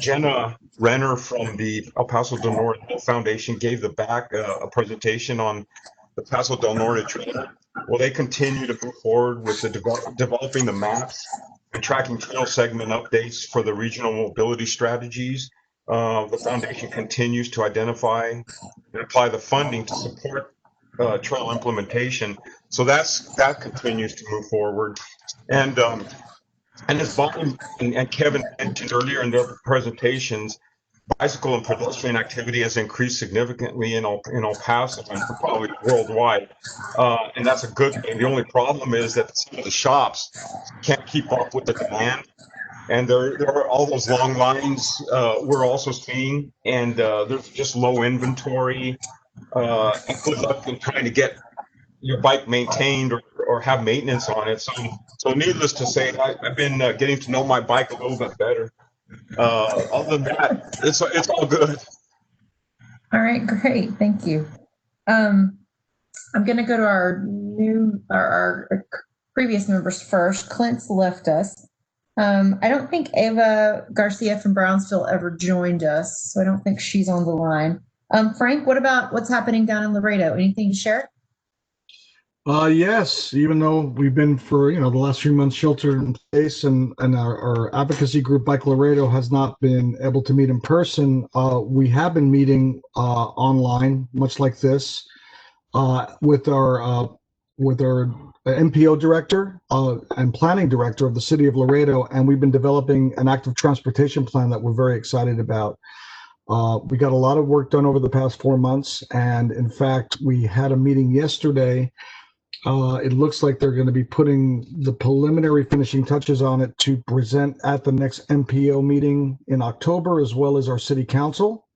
G: Jenna Renner from the El Paso del Norte Foundation gave the BAC a presentation on the Paso del Norte Trail. Well, they continue to move forward with the developing the maps and tracking trail segment updates for the regional mobility strategies. The foundation continues to identify and apply the funding to support trail implementation. So that continues to move forward. And as Bonnie and Kevin mentioned earlier in their presentations, bicycle and pedestrian activity has increased significantly in El Paso and probably worldwide. And that's a good thing. The only problem is that some of the shops can't keep up with the demand. And there are all those long lines we're also seeing, and there's just low inventory. And good luck in trying to get your bike maintained or have maintenance on it. So needless to say, I've been getting to know my bike a little bit better. Other than that, it's all good.
A: All right, great. Thank you. I'm going to go to our previous members first. Clint's left us. I don't think Ava Garcia from Brownsville ever joined us, so I don't think she's on the line. Frank, what about what's happening down in Laredo? Anything to share?
H: Yes, even though we've been for, the last few months sheltered in place and our advocacy group Bike Laredo has not been able to meet in person, we have been meeting online, much like this, with our MPO director and planning director of the city of Laredo, and we've been developing an active transportation plan that we're very excited about. We got a lot of work done over the past 4 months, and in fact, we had a meeting yesterday. It looks like they're going to be putting the preliminary finishing touches on it to present at the next MPO meeting in October, as well as our city council.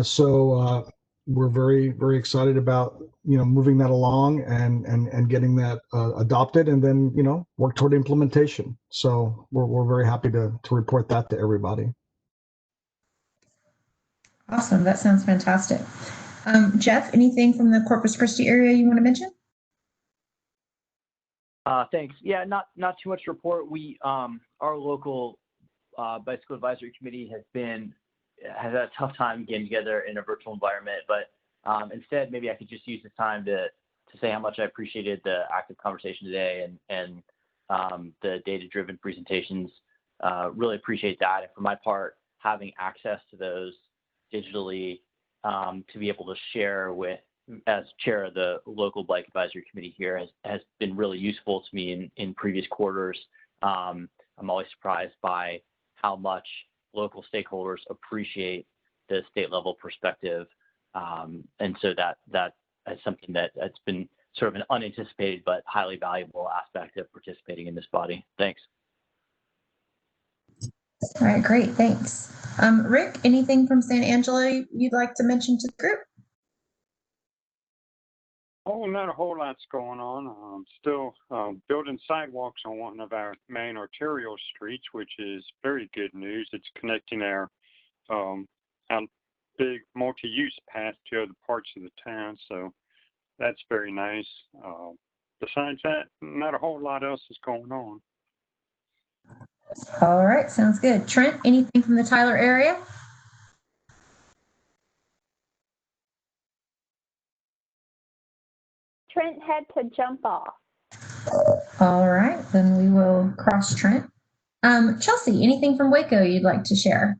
H: So we're very, very excited about, moving that along and getting that adopted, and then, work toward implementation. So we're very happy to report that to everybody.
A: Awesome. That sounds fantastic. Jeff, anything from the Corpus Christi area you want to mention?
K: Thanks. Yeah, not too much to report. We our local bicycle advisory committee has had a tough time getting together in a virtual environment, but instead maybe I could just use this time to say how much I appreciated the active conversation today and the data-driven presentations. Really appreciate that, and for my part, having access to those digitally to be able to share with, as chair of the local bike advisory committee here, has been really useful to me in previous quarters. I'm always surprised by how much local stakeholders appreciate the state level perspective. And so that is something that's been sort of an unanticipated but highly valuable aspect of participating in this body. Thanks.
A: All right, great, thanks. Rick, anything from San Angelo you'd like to mention to the group?
J: Oh, not a whole lot's going on. Still building sidewalks on one of our main arterial streets, which is very good news. It's connecting our big multi-use path to other parts of the town, so that's very nice. Besides that, not a whole lot else is going on.
A: All right, sounds good. Trent, anything from the Tyler area?
E: Trent had to jump off.
A: All right, then we will cross Trent. Chelsea, anything from Waco you'd like to share?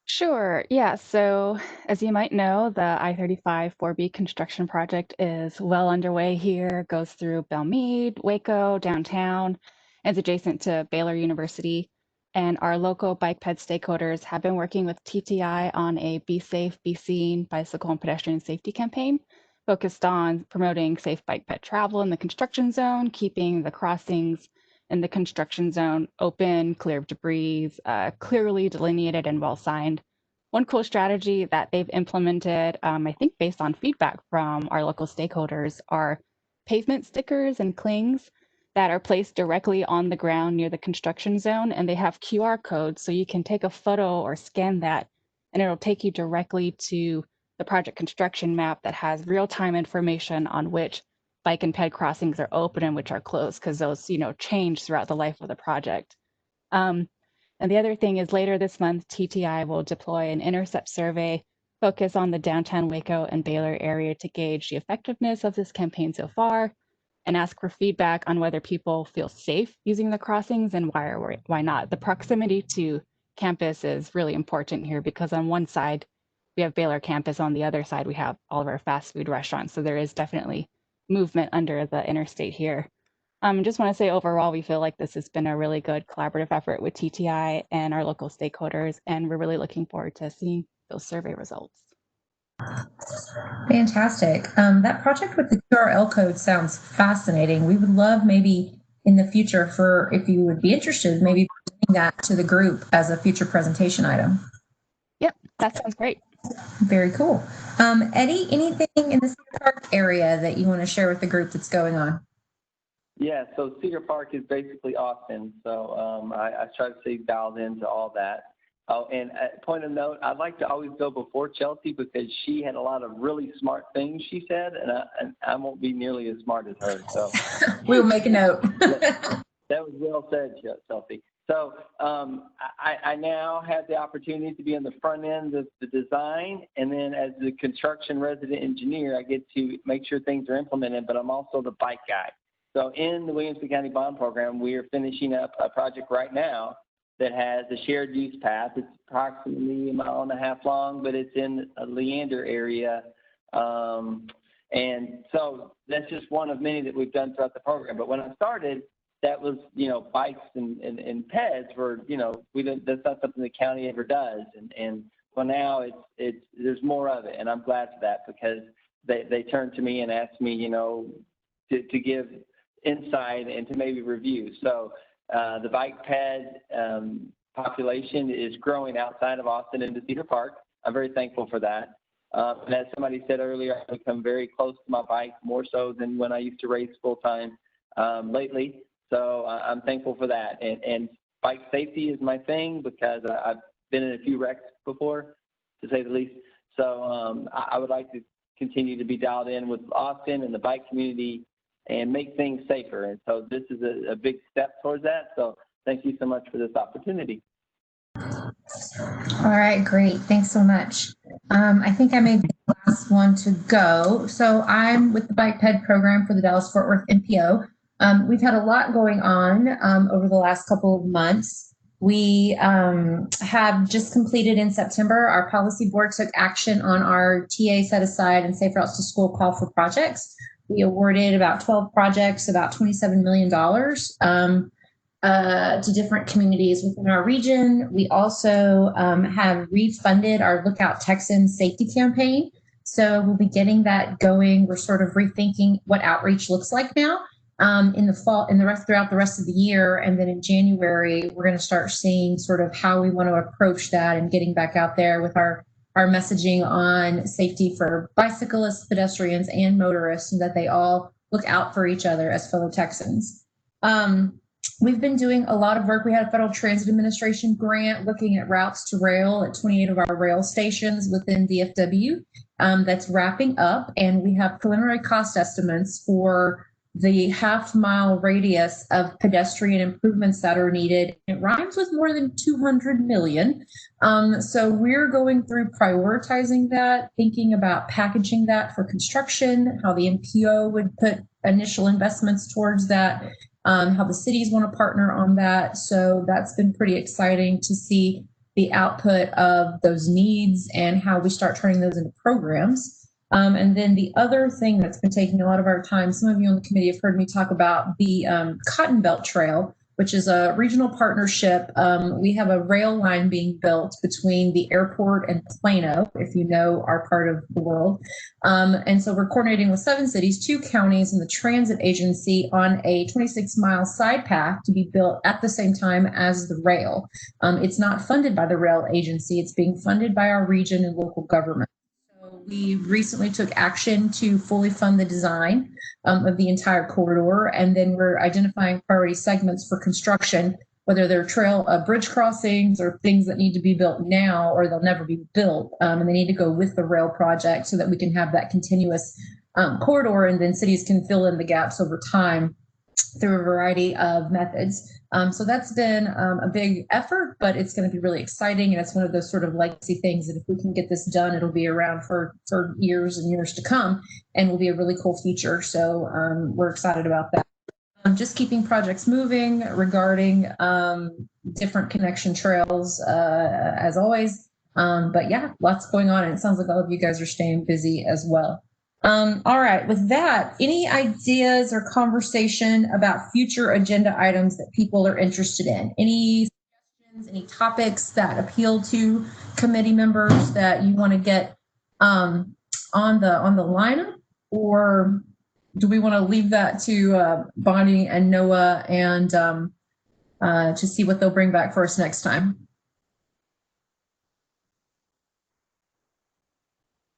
C: Sure. Yeah. So, as you might know, the I-35 4B construction project is well underway here. It goes through Belmead, Waco, downtown, and is adjacent to Baylor University. And our local bike ped stakeholders have been working with TTI on a Be Safe, Be Seen bicycle and pedestrian safety campaign focused on promoting safe bike ped travel in the construction zone, keeping the crossings in the construction zone open, clear of debris, clearly delineated and well signed. One cool strategy that they've implemented, I think based on feedback from our local stakeholders, are pavement stickers and clings that are placed directly on the ground near the construction zone, and they have QR codes so you can take a photo or scan that and it'll take you directly to the project construction map that has real-time information on which bike and ped crossings are open and which are closed, because those, change throughout the life of the project. And the other thing is later this month, TTI will deploy an intercept survey focus on the downtown Waco and Baylor area to gauge the effectiveness of this campaign so far and ask for feedback on whether people feel safe using the crossings and why or why not. The proximity to campus is really important here because on one side, we have Baylor campus. On the other side, we have all of our fast food restaurants. So there is definitely movement under the interstate here. Just want to say overall, we feel like this has been a really good collaborative effort with TTI and our local stakeholders, and we're really looking forward to seeing those survey results.
A: Fantastic. That project with the QRL code sounds fascinating. We would love maybe in the future for, if you would be interested, maybe bringing that to the group as a future presentation item.
C: Yep, that sounds great.
A: Very cool. Eddie, anything in the Cedar Park area that you want to share with the group that's going on?
D: Yeah, so Cedar Park is basically Austin, so I try to stay dialed into all that. Oh, and point of note, I'd like to always go before Chelsea because she had a lot of really smart things she said, and I won't be nearly as smart as her. So
A: we'll make a note.
D: That was well said, Chelsea. So I now have the opportunity to be on the front end of the design, and then as the construction resident engineer, I get to make sure things are implemented, but I'm also the bike guy. So in the Williamson County Bond Program, we are finishing up a project right now that has a shared use path. It's approximately 1.5 miles long, but it's in a Leander area. And so that's just one of many that we've done throughout the program. But when I started, that was, bikes and peds were, that's not something the county ever does. And so now there's more of it. And I'm glad for that because they turned to me and asked me, to give insight and to maybe review. So the bike ped population is growing outside of Austin into Cedar Park. I'm very thankful for that. And as somebody said earlier, I've become very close to my bike, more so than when I used to race full time lately. So I'm thankful for that. And bike safety is my thing because I've been in a few wrecks before, to say the least. So I would like to continue to be dialed in with Austin and the bike community and make things safer. And so this is a big step towards that. So thank you so much for this opportunity.
A: All right, great. Thanks so much. I think I may be the last one to go. So I'm with the Bike Ped program for the Dallas-Fort Worth MPO. We've had a lot going on over the last couple of months. We have just completed in September, our policy board took action on our TA set aside and Safe Routes to School call for projects. We awarded about 12 projects, about $27 million to different communities within our region. We also have refunded our Lookout Texans safety campaign. So we'll be getting that going. We're sort of rethinking what outreach looks like now in the fall, throughout the rest of the year. And then in January, we're going to start seeing sort of how we want to approach that and getting back out there with our messaging on safety for bicyclists, pedestrians, and motorists, so that they all look out for each other as fellow Texans. We've been doing a lot of work. We had a Federal Transit Administration grant looking at routes to rail at 28 of our rail stations within DFW. That's wrapping up, and we have preliminary cost estimates for the half-mile radius of pedestrian improvements that are needed. It rhymes with more than 200 million. So we're going through prioritizing that, thinking about packaging that for construction, how the MPO would put initial investments towards that, how the cities want to partner on that. So that's been pretty exciting to see the output of those needs and how we start turning those into programs. And then the other thing that's been taking a lot of our time, some of you on the committee have heard me talk about the Cotton Belt Trail, which is a regional partnership. We have a rail line being built between the airport and Plano, if you know our part of the world. And so we're coordinating with 7 cities, 2 counties, and the transit agency on a 26-mile side path to be built at the same time as the rail. It's not funded by the rail agency. It's being funded by our region and local government. We recently took action to fully fund the design of the entire corridor, and then we're identifying priority segments for construction whether they're bridge crossings or things that need to be built now or they'll never be built, and they need to go with the rail project so that we can have that continuous corridor, and then cities can fill in the gaps over time through a variety of methods. So that's been a big effort, but it's going to be really exciting. And it's one of those sort of legacy things that if we can get this done, it'll be around for years and years to come and will be a really cool feature. So we're excited about that. Just keeping projects moving regarding different connection trails as always. But yeah, lots going on. And it sounds like all of you guys are staying busy as well. All right, with that, any ideas or conversation about future agenda items that people are interested in? Any suggestions, any topics that appeal to committee members that you want to get on the lineup? Or do we want to leave that to Bonnie and Noah and to see what they'll bring back for us next time?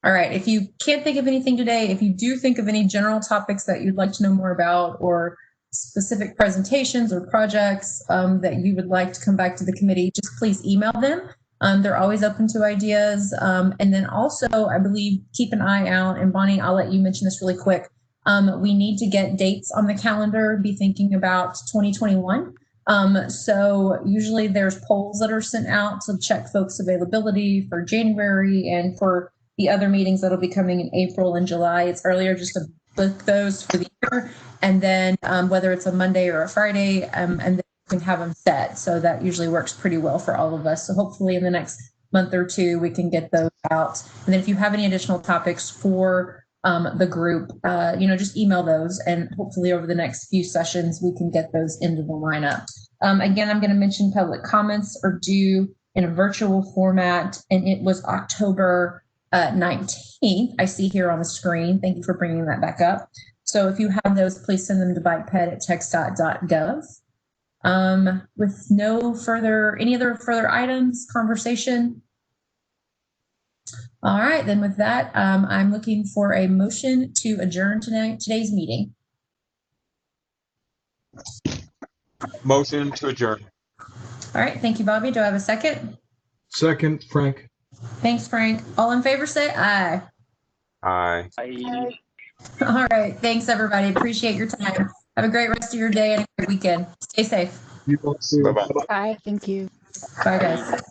A: All right, if you can't think of anything today, if you do think of any general topics that you'd like to know more about or specific presentations or projects that you would like to come back to the committee, just please email them. They're always open to ideas. And then also, I believe, keep an eye out, and Bonnie, I'll let you mention this really quick. We need to get dates on the calendar, be thinking about 2021. So usually there's polls that are sent out to check folks' availability for January and for the other meetings that'll be coming in April and July. It's earlier just to book those for the year. And then whether it's a Monday or a Friday, and then you can have them set. So that usually works pretty well for all of us. So hopefully in the next month or two, we can get those out. And then if you have any additional topics for the group, just email those. And hopefully over the next few sessions, we can get those into the lineup. Again, I'm going to mention public comments are due in a virtual format, and it was October 19th, I see here on the screen. Thank you for bringing that back up. So if you have those, please send them to bikeped@TxDOT.gov. With any other further items, conversation? All right, then with that, I'm looking for a motion to adjourn today's meeting.
G: Motion to adjourn.
A: All right, thank you, Bobby. Do I have a second?
H: Second, Frank.
A: Thanks, Frank. All in favor, say aye.
G: Aye.
D: Aye.
A: All right, thanks, everybody. Appreciate your time. Have a great rest of your day and a great weekend. Stay safe.
H: You all too.
G: Bye-bye.
C: Bye. Thank you.
A: Bye, guys.